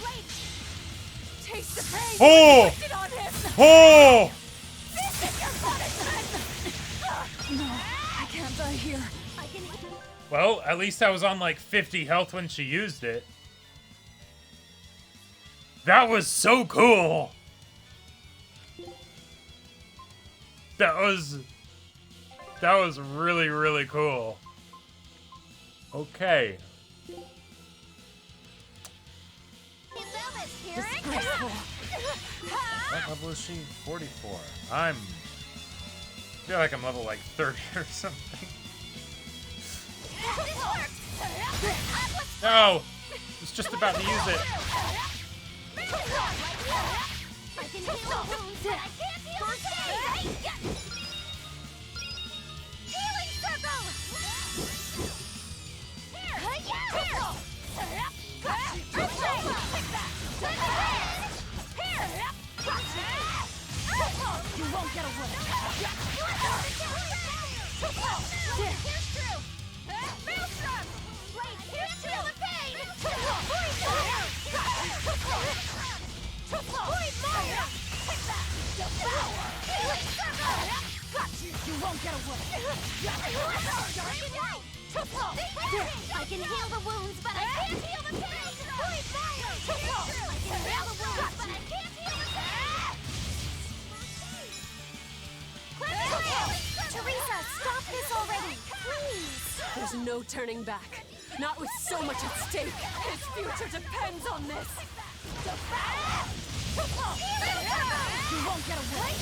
Wait. Taste the pain. Oh. Inflicted on him. Oh. This is your punishment. No, I can't die here. I can. Well, at least I was on like 50 health when she used it. That was so cool. That was really, really cool. Okay. What level is she? 44. I feel like I'm level like 30 or something. No! It's just about to use it. I can heal wounds, but I can't heal the pain. Healing circle. Here. You won't get away. Here's true. Maelstrom. Wait, here's feel the pain. You won't get away. I can heal the wounds, but I can't heal the pain. I can heal the wounds, but I can't heal the pain. Teresa, stop this already, please. There's no turning back. Not with so much at stake. His future depends on this. You won't get away.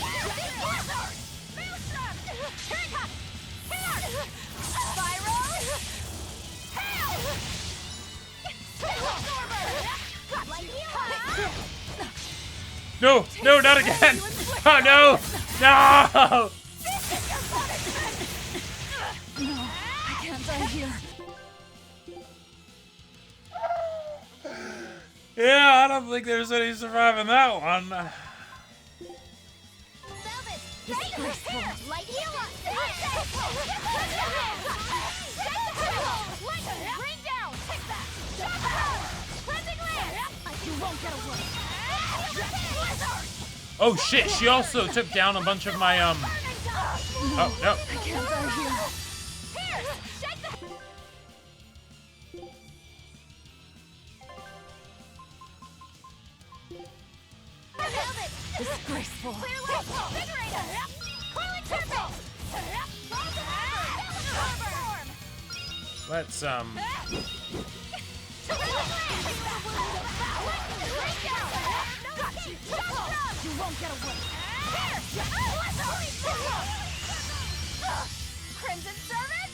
No, no, not again. Oh no, no. No, I can't die here. Yeah, I don't think there's any surviving that one. Light heal up. Rain down. Take that. Cleansing land. You won't get away. Oh shit, she also took down a bunch of my oh no. I can't die here. Here, shake the. Disgraceful. Clear light. Invigorator. Coiling serpent. Let's You won't get away. Crimson servant.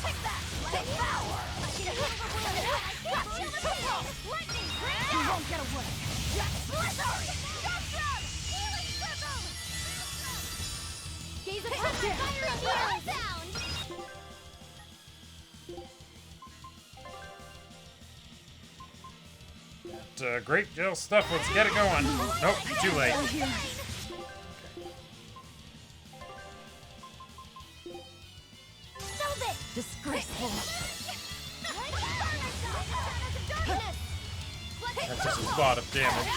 Take that. Devour. Lightning. You won't get away. Gaze upon my fire of healing sound. great deal stuff. Let's get it going. Nope, too late. Disgraceful. That's just a lot of damage.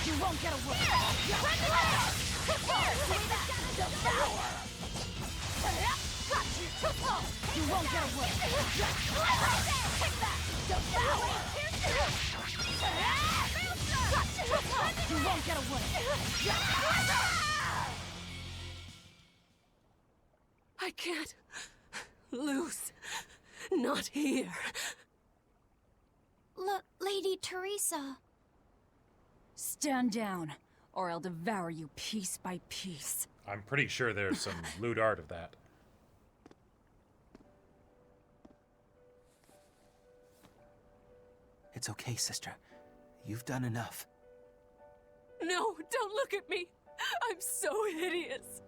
You won't get away. You won't get away. You won't get away. I can't lose. Not here. Lady Teresa. Stand down, or I'll devour you piece by piece. I'm pretty sure there's some lewd art of that. It's okay, sister. You've done enough. No, don't look at me. I'm so hideous.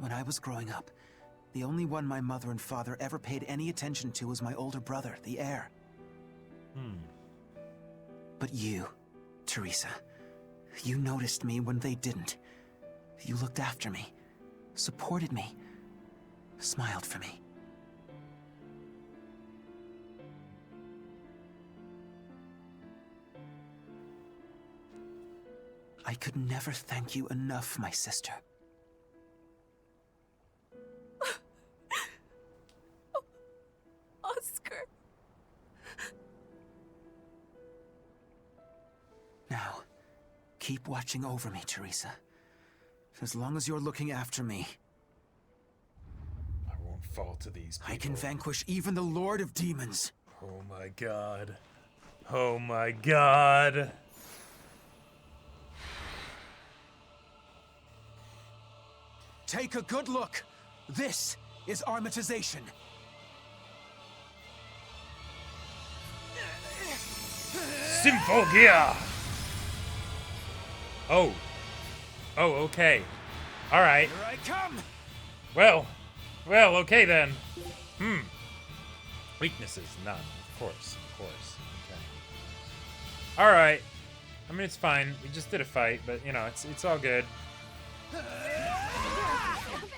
When I was growing up, the only one my mother and father ever paid any attention to was my older brother, the heir. But you, Teresa, you noticed me when they didn't. You looked after me, supported me, smiled for me. I could never thank you enough, my sister. Oscar. Now, keep watching over me, Teresa. As long as you're looking after me, I won't fall to these people. I can vanquish even the Lord of Demons. Oh my god. Oh my god. Take a good look. This is armatization. Symphogia! Oh. Oh, okay. Alright. Here I come! Well, okay then. Weaknesses, none. Of course. Okay. Alright. I mean, it's fine. We just did a fight, but, you know, it's all good.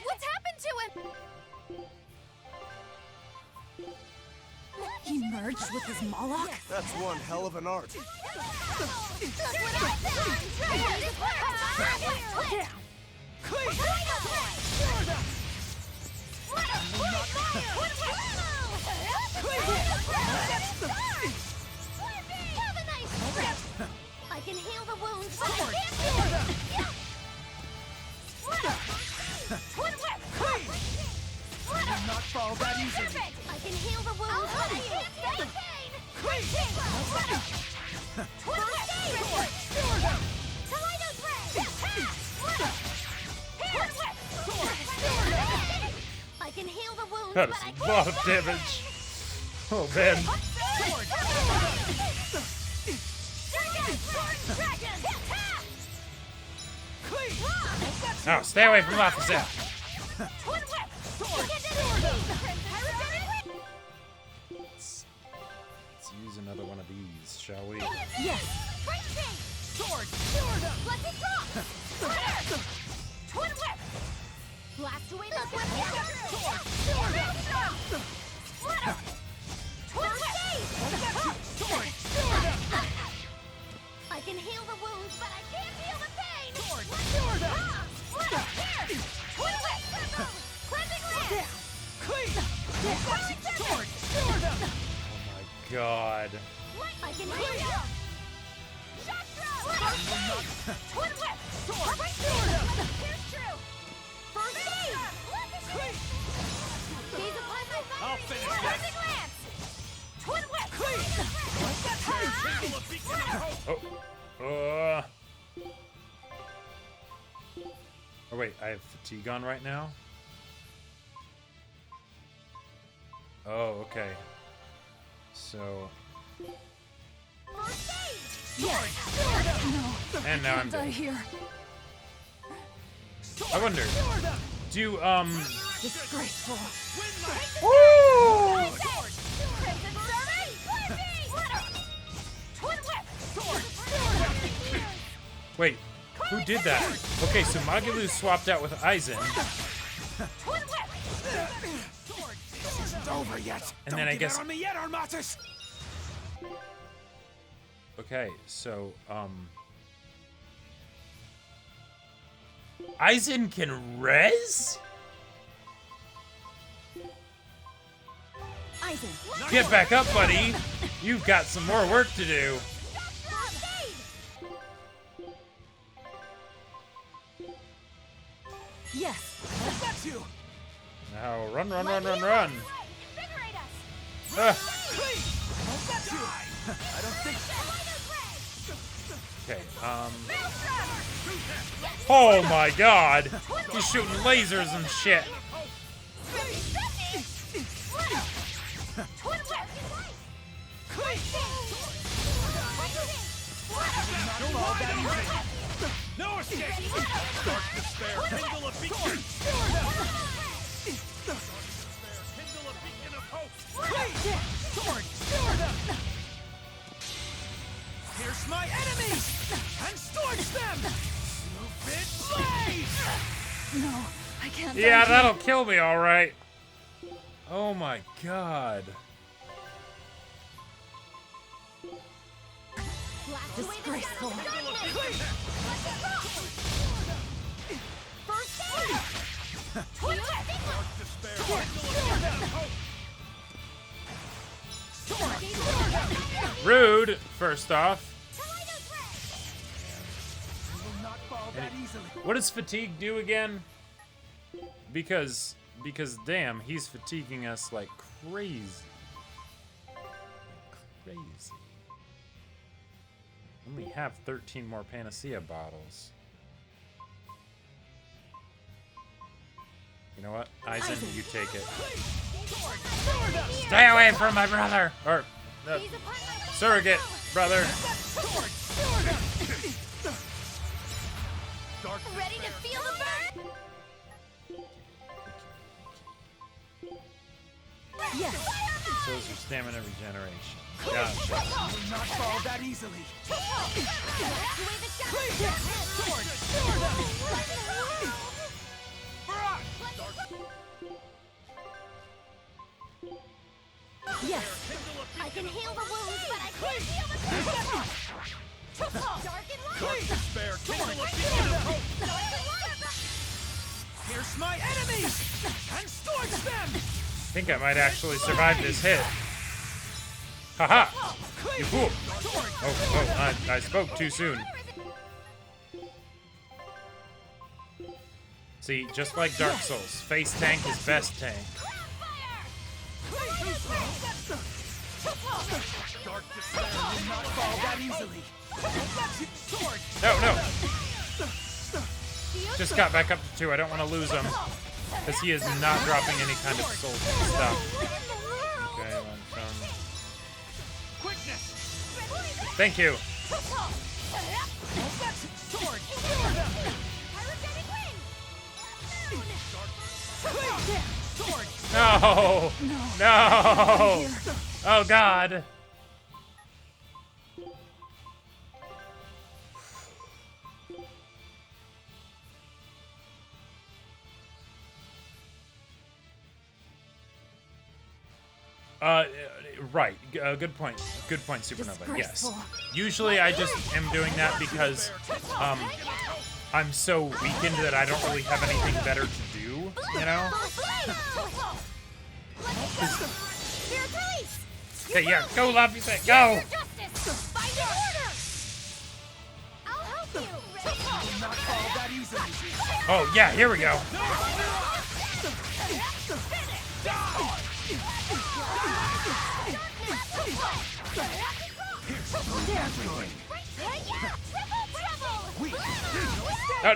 What's happened to him? He merged with his Moloch? That's one hell of an art. I can heal the wounds, but I can't Not fall that easily. Perfect! I can heal the wounds, but I can't feel the pain! I can heal the wounds, That but is I a can't lot of damage. Oh, man. Oh, stay away from Officer. Let's use another one of these, shall we? Yes. Sword. Let it drop. Twin whip. Blast away the whip. I can heal the wounds, but I can't feel the pain. Twin whip. Cleansing lance. Oh my god. I can heal you. Shock throw. Twin whip. Here's true. First aid. Gaze upon my fire. I'll finish this. Cleansing lance. Twin whip. Oh wait, I have fatigue on right now? Oh, okay. So... And now I'm dead. Here. I wonder, do, Disgraceful. Woo! Wait, who did that? Okay, so Magalu swapped out with Aizen. Isn't over yet. And then I guess... on me yet, Armatus. Okay, so, Aizen can res? Aizen. Get back up, buddy! You've got some more work to do. Yes. That's you. Now, run! Ah. That's you. I don't think Okay, oh my god! He's shooting lasers and shit! No escape! Dark despair, kindle a beacon! Kindle a beacon of hope! Sword! Pierce my enemies! And scorch them! Stupid blade! No, I can't. Yeah, that'll kill me, all right. Oh my god. Disgraceful. Rude, first off. What does fatigue do again? Because damn, he's fatiguing us like crazy. Crazy. Only have 13 more Panacea bottles. You know what? Eisen, you take it. Stay away from my brother! Or, surrogate brother. Ready to feel the burn? Yes. So is your stamina regeneration. Gotcha. Will not fall that easily. Yes. I can heal the wounds, but I can't heal the dark and Dark despair, kindle a beacon of hope! Pierce my enemies! And scorch them! I think I might actually survive this hit. Haha! You fool! Oh, I spoke too soon. See, just like Dark Souls, face tank is best tank. Dark despair will not fall that easily. No. Just got back up to 2. I don't want to lose him. Because he is not dropping any kind of soul stuff. Okay, thank you. No! No! Oh god! Right. Good point. Good point, Supernova. Yes. Usually I just am doing that because, I'm so weakened that I don't really have anything better to do, you know? Okay, yeah, go, Luffy, go! Oh, yeah, here we go. No,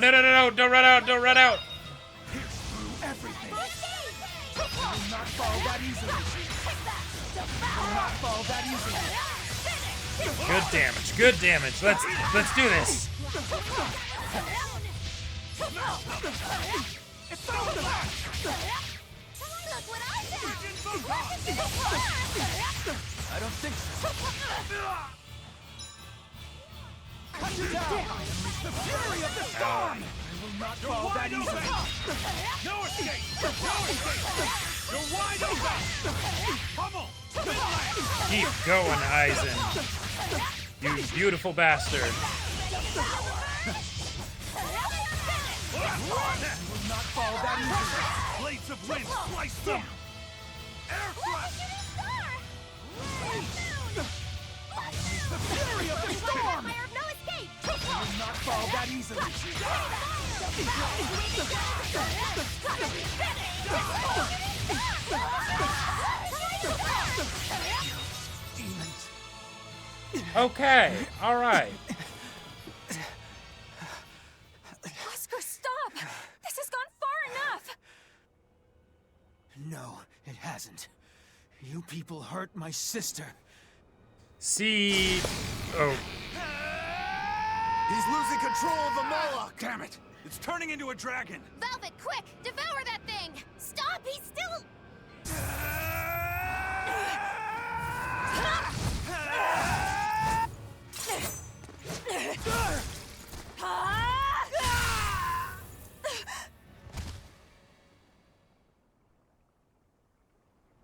don't run out, don't run out. Good damage. Let's do this. I don't think so. Cut it down! The fury of the storm! I will not fall that easily! No escape! You're wide open! Pummel! Keep going, Eisen. You beautiful bastard. I will not fall that easily! Blades of wind, slice them! Air thrust! The fury of the storm! I will not fall that easily! Okay, alright. Oscar, stop! This has gone far enough! No, it hasn't. You people hurt my sister. See... Oh. He's losing control of the Moloch! Damn it! It's turning into a dragon! Velvet, quick! Devour that thing! Stop! He's still...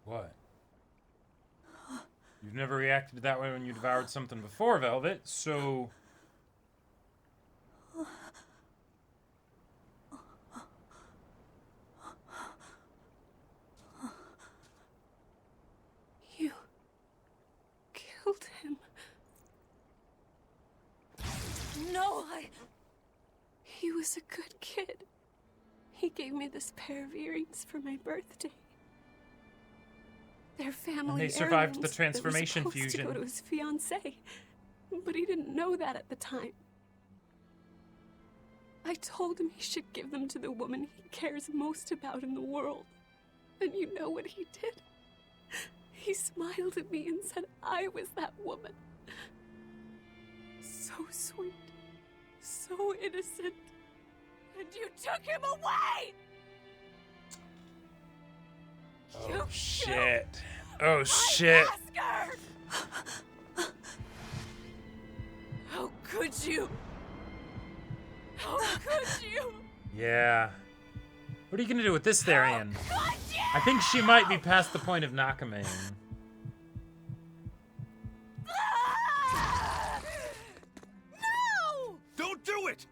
What? You've never reacted that way when you devoured something before, Velvet, so... You killed him. No, He was a good kid. He gave me this pair of earrings for my birthday. Their family And they survived the heirlooms transformation that was supposed fusion. to go to his fiancée, but he didn't know that at the time. I told him he should give them to the woman he cares most about in the world. And you know what he did? He smiled at me and said I was that woman. So sweet, so innocent. And you took him away! Oh, shit. Oh, shit. Oscar! How could you? How could you? Yeah. What are you gonna do with this, Therian? I think she might be past the point of Nakame. No! Don't do it!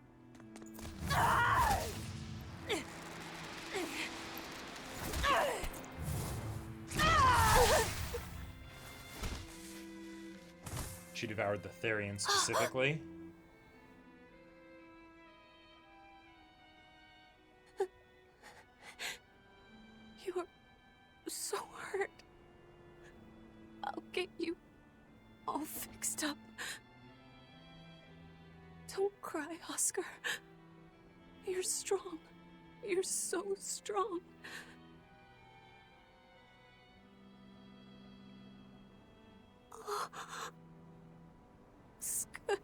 She devoured the Therian specifically. You're so hurt. I'll get you all fixed up. Don't cry, Oscar. You're strong. You're so strong. Oscar.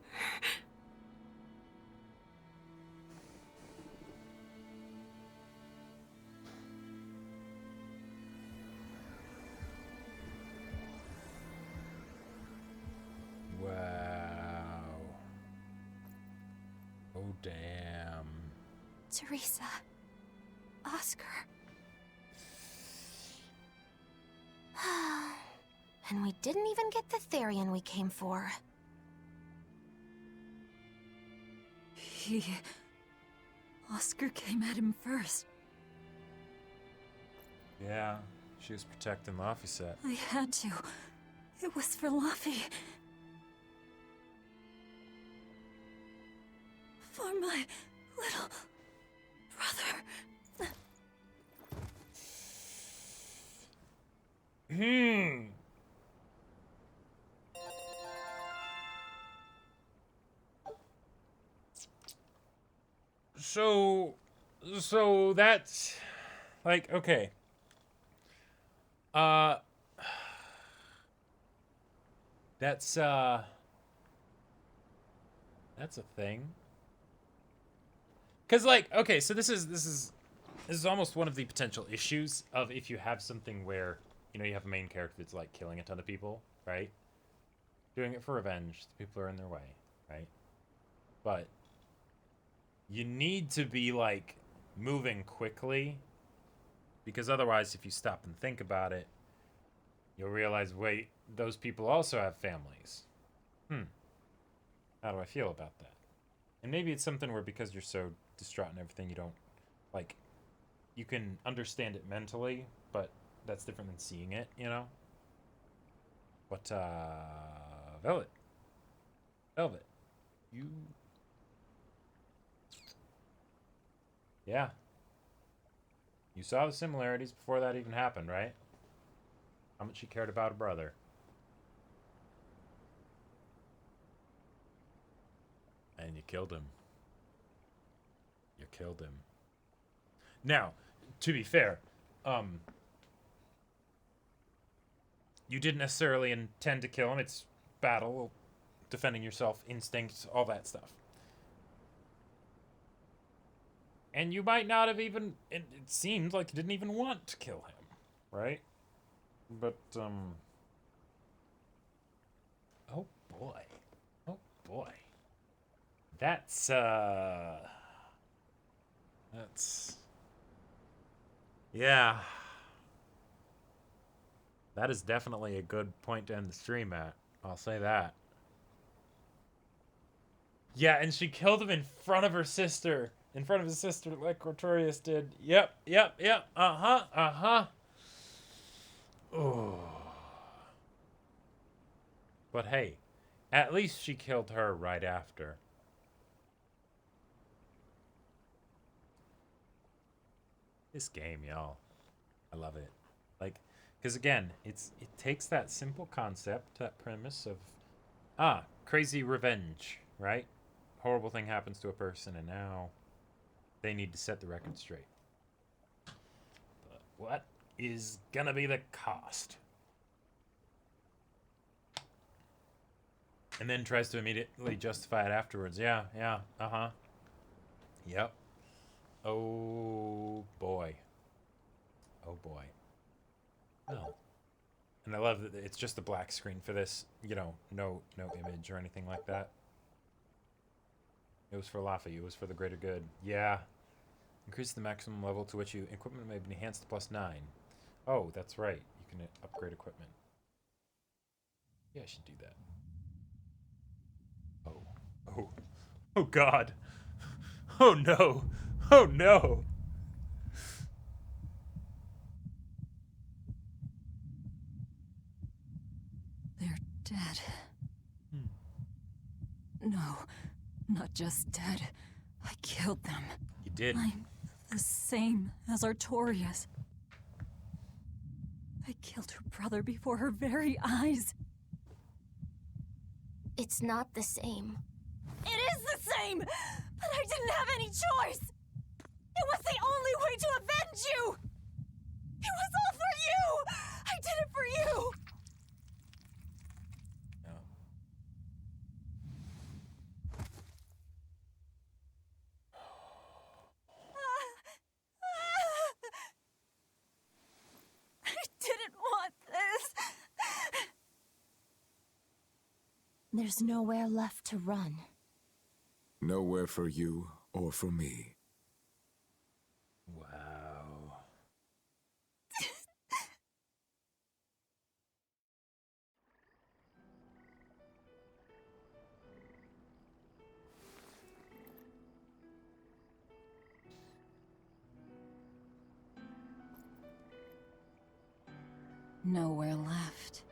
Wow. Oh, damn. Teresa. Oscar. And we didn't even get the Therian we came for. Oscar came at him first. Yeah, she was protecting Laphicet. I had to. It was for Laffy. For my little brother. So that's like, okay. That's a thing. 'Cause like, okay, so this is almost one of the potential issues of if you have something where, you know, you have a main character that's like killing a ton of people, right? Doing it for revenge, the people are in their way, right? But you need to be like moving quickly, because otherwise if you stop and think about it, you'll realize, wait, those people also have families. How do I feel about that? And maybe it's something where because you're so distraught and everything, you don't, like, you can understand it mentally, but that's different than seeing it, you know? But, Velvet, you... Yeah. You saw the similarities before that even happened, right? How much she cared about her brother. And you killed him. You killed him. Now, to be fair, you didn't necessarily intend to kill him. It's battle, defending yourself, instincts, all that stuff. And you might not have even... It seemed like you didn't even want to kill him, right? But, oh, boy. Oh, boy. That's... Yeah. That is definitely a good point to end the stream at. I'll say that. Yeah, and she killed him in front of her sister. In front of his sister, like Cortorius did. Yep. Uh-huh. Oh. But hey, at least she killed her right after. This game, y'all. I love it. Like, because again, it takes that simple concept, that premise of, crazy revenge, right? Horrible thing happens to a person, and now they need to set the record straight. But what is gonna be the cost? And then tries to immediately justify it afterwards. Yeah, uh-huh. Yep. Oh, boy. Oh, boy. Oh. And I love that it's just a black screen for this. You know, no image or anything like that. It was for Laffy. It was for the greater good. Yeah. Increase the maximum level to which equipment may be enhanced to +9. Oh, that's right. You can upgrade equipment. Yeah, I should do that. Oh, God. Oh, no. Oh, no. They're dead. No, not just dead. I killed them. You did. I'm the same as Artorias. I killed her brother before her very eyes. It's not the same. It is the same! But I didn't have any choice! It was the only way to avenge you! It was all for you! I did it for you! I didn't want this! There's nowhere left to run. Nowhere for you or for me. Wow. Nowhere left.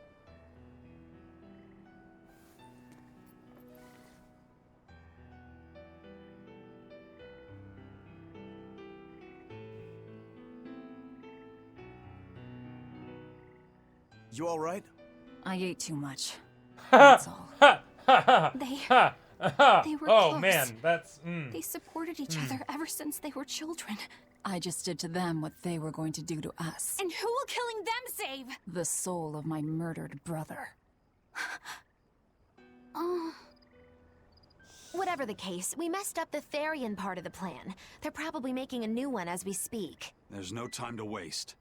You all right? I ate too much. That's all. They were oh, close. man, that's... They supported each other ever since they were children. I just did to them what they were going to do to us. And who will killing them save? The soul of my murdered brother. Whatever the case, we messed up the Therian part of the plan. They're probably making a new one as we speak. There's no time to waste.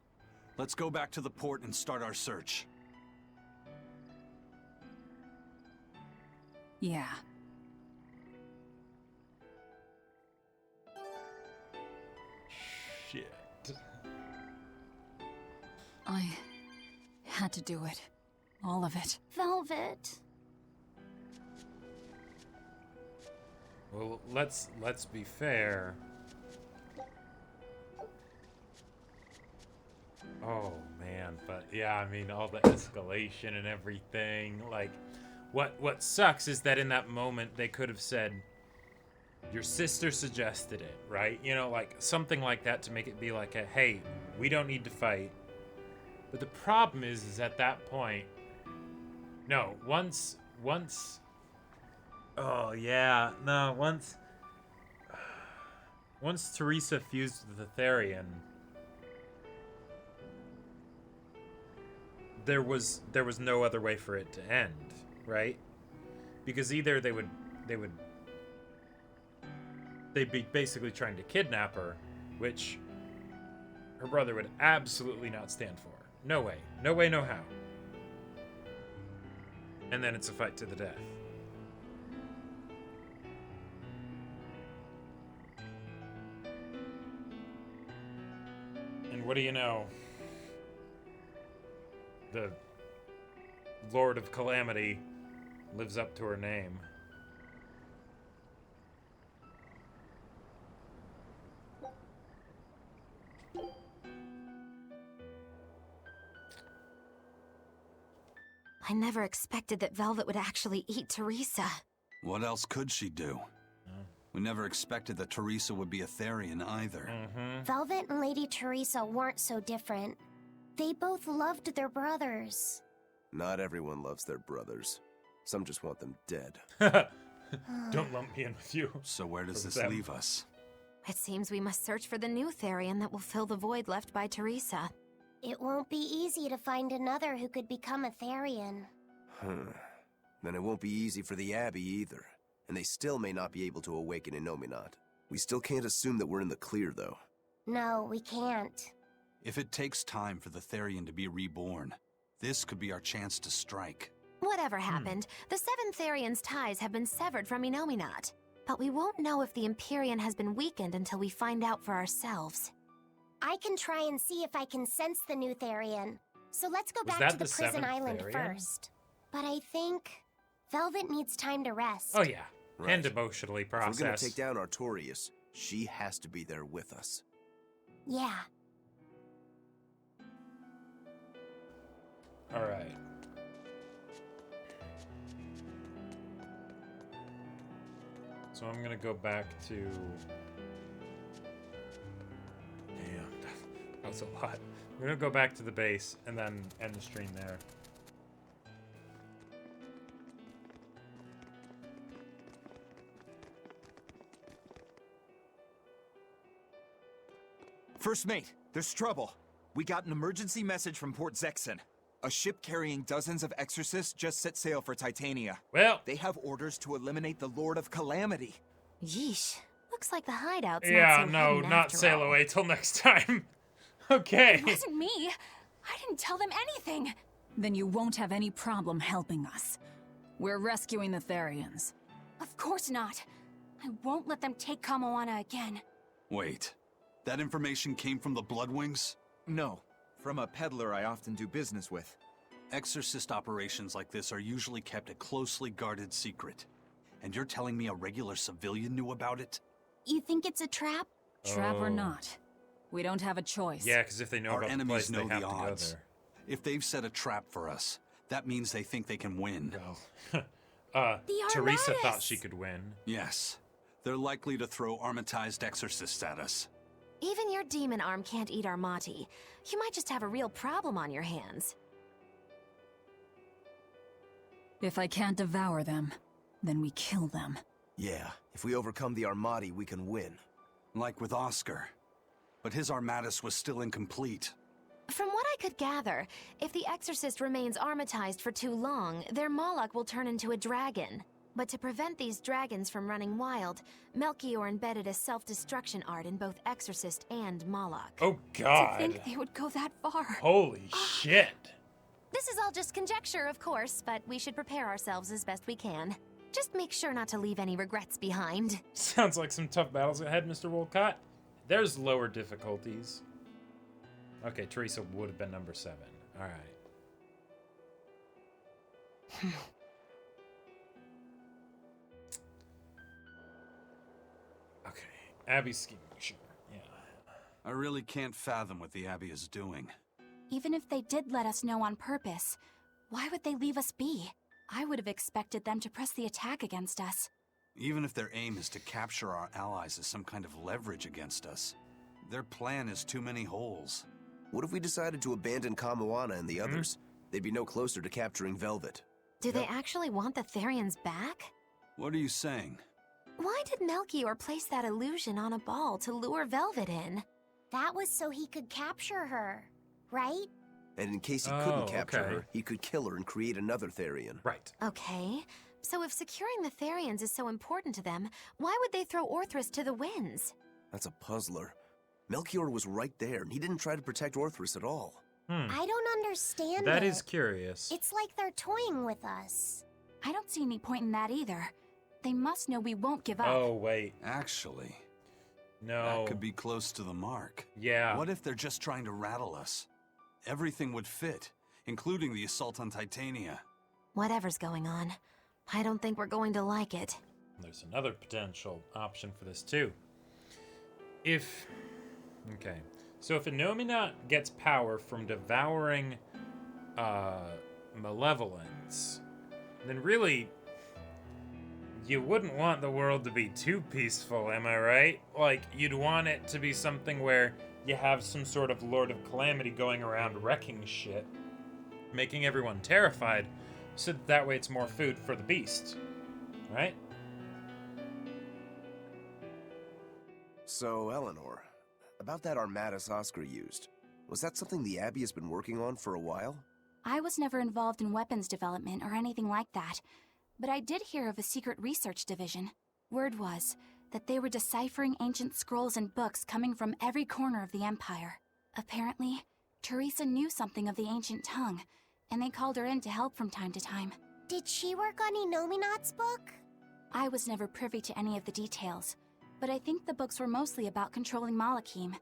Let's go back to the port and start our search. Yeah. Shit. I had to do it. All of it. Velvet. Well, let's be fair. Oh, man, but yeah, I mean, all the escalation and everything, like, what sucks is that in that moment, they could have said, your sister suggested it, right? You know, like, something like that to make it be like, hey, we don't need to fight. But the problem is at that point, no, once, oh, yeah, no, once Teresa fused with the Therian, there was no other way for it to end, right? Because either they would they'd be basically trying to kidnap her, which her brother would absolutely not stand for. No way. No way, no how. And then it's a fight to the death. And what do you know? The Lord of Calamity lives up to her name. I never expected that Velvet would actually eat Teresa. What else could she do? We never expected that Teresa would be a Therian either. Velvet and Lady Teresa weren't so different. They both loved their brothers. Not everyone loves their brothers. Some just want them dead. Don't lump me in with you. So where does this them. leave us? It seems we must search for the new Therian that will fill the void left by Teresa. It won't be easy to find another who could become a Therian. Then it won't be easy for the Abbey either. And they still may not be able to awaken Innominat. We still can't assume that we're in the clear, though. No, we can't. If it takes time for the Therian to be reborn, this could be our chance to strike. Whatever happened, the seven Therian's ties have been severed from Innominat. But we won't know if the Empyrean has been weakened until we find out for ourselves. I can try and see if I can sense the new Therian. So let's go back to the prison island first. But I think Velvet needs time to rest. Oh yeah, and emotionally process. If we're gonna take down Artorias, she has to be there with us. Yeah. All right. So I'm gonna go back to. Damn, that was a lot. I'm gonna go back to the base and then end the stream there. First mate, there's trouble. We got an emergency message from Port Zexon. A ship carrying dozens of exorcists just set sail for Titania. Well, they have orders to eliminate the Lord of Calamity. Yeesh. Looks like the hideout's yeah, not so no, hidden not after sail all. away till next time. Okay. It wasn't me. I didn't tell them anything. Then you won't have any problem helping us. We're rescuing the Therians. Of course not. I won't let them take Kamoana again. Wait, that information came from the Bloodwings? No, from a peddler I often do business with. Exorcist operations like this are usually kept a closely guarded secret. And you're telling me a regular civilian knew about it? You think it's a trap? Trap or not, we don't have a choice. Yeah, because if they know Our about the enemies place, know they have the to go odds. there. If they've set a trap for us, that means they think they can win. Teresa thought she could win. Yes. They're likely to throw armatized exorcists at us. Even your demon arm can't eat Armati. You might just have a real problem on your hands. If I can't devour them, then we kill them. Yeah, if we overcome the Armati, we can win. Like with Oscar. But his Armatus was still incomplete. From what I could gather, if the Exorcist remains armatized for too long, their Moloch will turn into a dragon. But to prevent these dragons from running wild, Melchior embedded a self-destruction art in both Exorcist and Moloch. Oh god. To think they would go that far. Holy shit. This is all just conjecture, of course, but we should prepare ourselves as best we can. Just make sure not to leave any regrets behind. Sounds like some tough battles ahead, Mr. Wolcott. There's lower difficulties. Okay, Teresa would have been number 7. Alright. Okay, Abby's scheming, sure. Yeah. I really can't fathom what the Abbey is doing. Even if they did let us know on purpose, why would they leave us be? I would have expected them to press the attack against us. Even if their aim is to capture our allies as some kind of leverage against us, their plan is too many holes. What if we decided to abandon Kamoana and the others? They'd be no closer to capturing Velvet. Do they actually want the Therians back? What are you saying? Why did Melchior place that illusion on a ball to lure Velvet in? That was so he could capture her, right? And in case he couldn't capture her, he could kill her and create another Therian. Right. Okay, So if securing the Therians is so important to them, why would they throw Orthrus to the winds? That's a puzzler. Melchior was right there, and he didn't try to protect Orthrus at all. I don't understand That it. is curious. It's like they're toying with us. I don't see any point in that either. They must know we won't give up. Oh, wait. Actually, no. That could be close to the mark. Yeah. What if they're just trying to rattle us? Everything would fit, including the assault on Titania. Whatever's going on, I don't think we're going to like it. There's another potential option for this, too. Okay. So if Innominat gets power from devouring malevolence, then really, you wouldn't want the world to be too peaceful, am I right? Like, you'd want it to be something where you have some sort of Lord of Calamity going around wrecking shit, making everyone terrified, so that way it's more food for the beast, right? So, Eleanor, about that Armatus Oscar used, was that something the Abbey has been working on for a while? I was never involved in weapons development or anything like that, but I did hear of a secret research division. Word was that they were deciphering ancient scrolls and books coming from every corner of the Empire. Apparently, Teresa knew something of the ancient tongue, and they called her in to help from time to time. Did she work on Innominat's book? I was never privy to any of the details, but I think the books were mostly about controlling Malachim.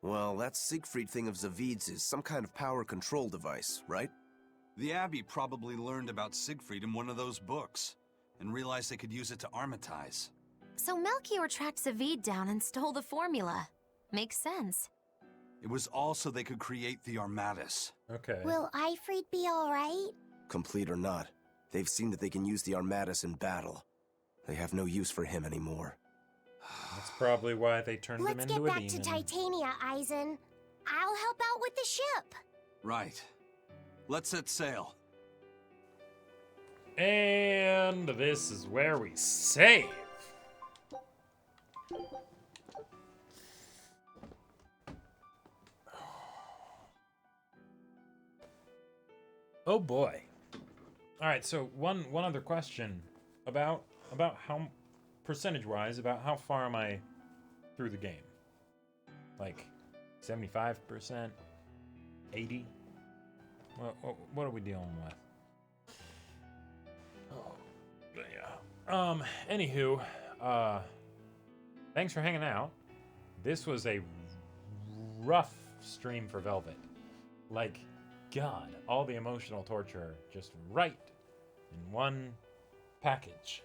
Well, that Siegfried thing of Zavid's is some kind of power control device, right? The Abbey probably learned about Siegfried in one of those books, and realized they could use it to armatize. So Melchior tracked Zavid down and stole the formula. Makes sense. It was all so they could create the Armatus. Okay. Will Ifrid be alright? Complete or not, they've seen that they can use the Armatus in battle. They have no use for him anymore. That's probably why they turned him Let's into get a back demon. to Titania, Eisen. I'll help out with the ship. Right. Let's set sail. And this is where we save. Oh boy. All right, so one other question about how percentage-wise about how far am I through the game? Like 75%, 80? What are we dealing with? Oh, but yeah. Anywho, thanks for hanging out. This was a rough stream for Velvet. Like, God, all the emotional torture just right in one package.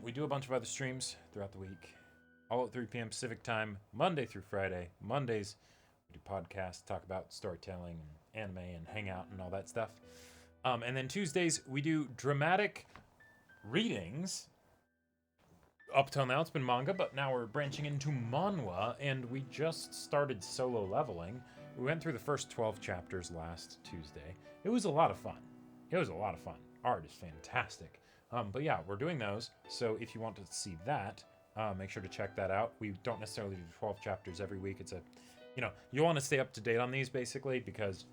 We do a bunch of other streams throughout the week, all at 3 p.m. Pacific time, Monday through Friday. Mondays, we do podcasts, talk about storytelling and anime and hang out and all that stuff. And then Tuesdays, we do dramatic readings. Up till now, it's been manga, but now we're branching into manhwa, and we just started solo leveling. We went through the first 12 chapters last Tuesday. It was a lot of fun. Art is fantastic. But yeah, we're doing those, so if you want to see that, make sure to check that out. We don't necessarily do 12 chapters every week. It's you want to stay up to date on these, basically, because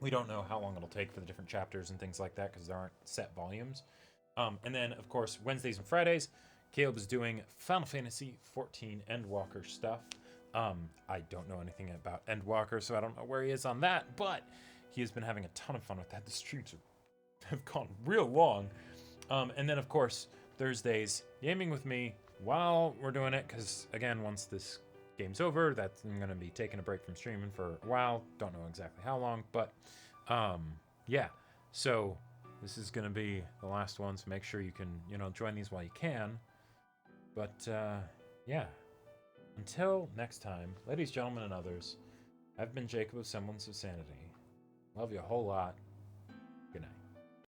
we don't know how long it'll take for the different chapters and things like that, because there aren't set volumes. And then, of course, Wednesdays and Fridays, Caleb is doing Final Fantasy XIV Endwalker stuff. I don't know anything about Endwalker, so I don't know where he is on that, but he has been having a ton of fun with that. The streams have gone real long. And then, of course, Thursdays, gaming with me while we're doing it, because, again, once this game's over, I'm going to be taking a break from streaming for a while. Don't know exactly how long, but, yeah. So, this is going to be the last one, so make sure you can, join these while you can. But, yeah. Until next time, ladies, gentlemen, and others, I've been Jacob of Semblance of Sanity. Love you a whole lot.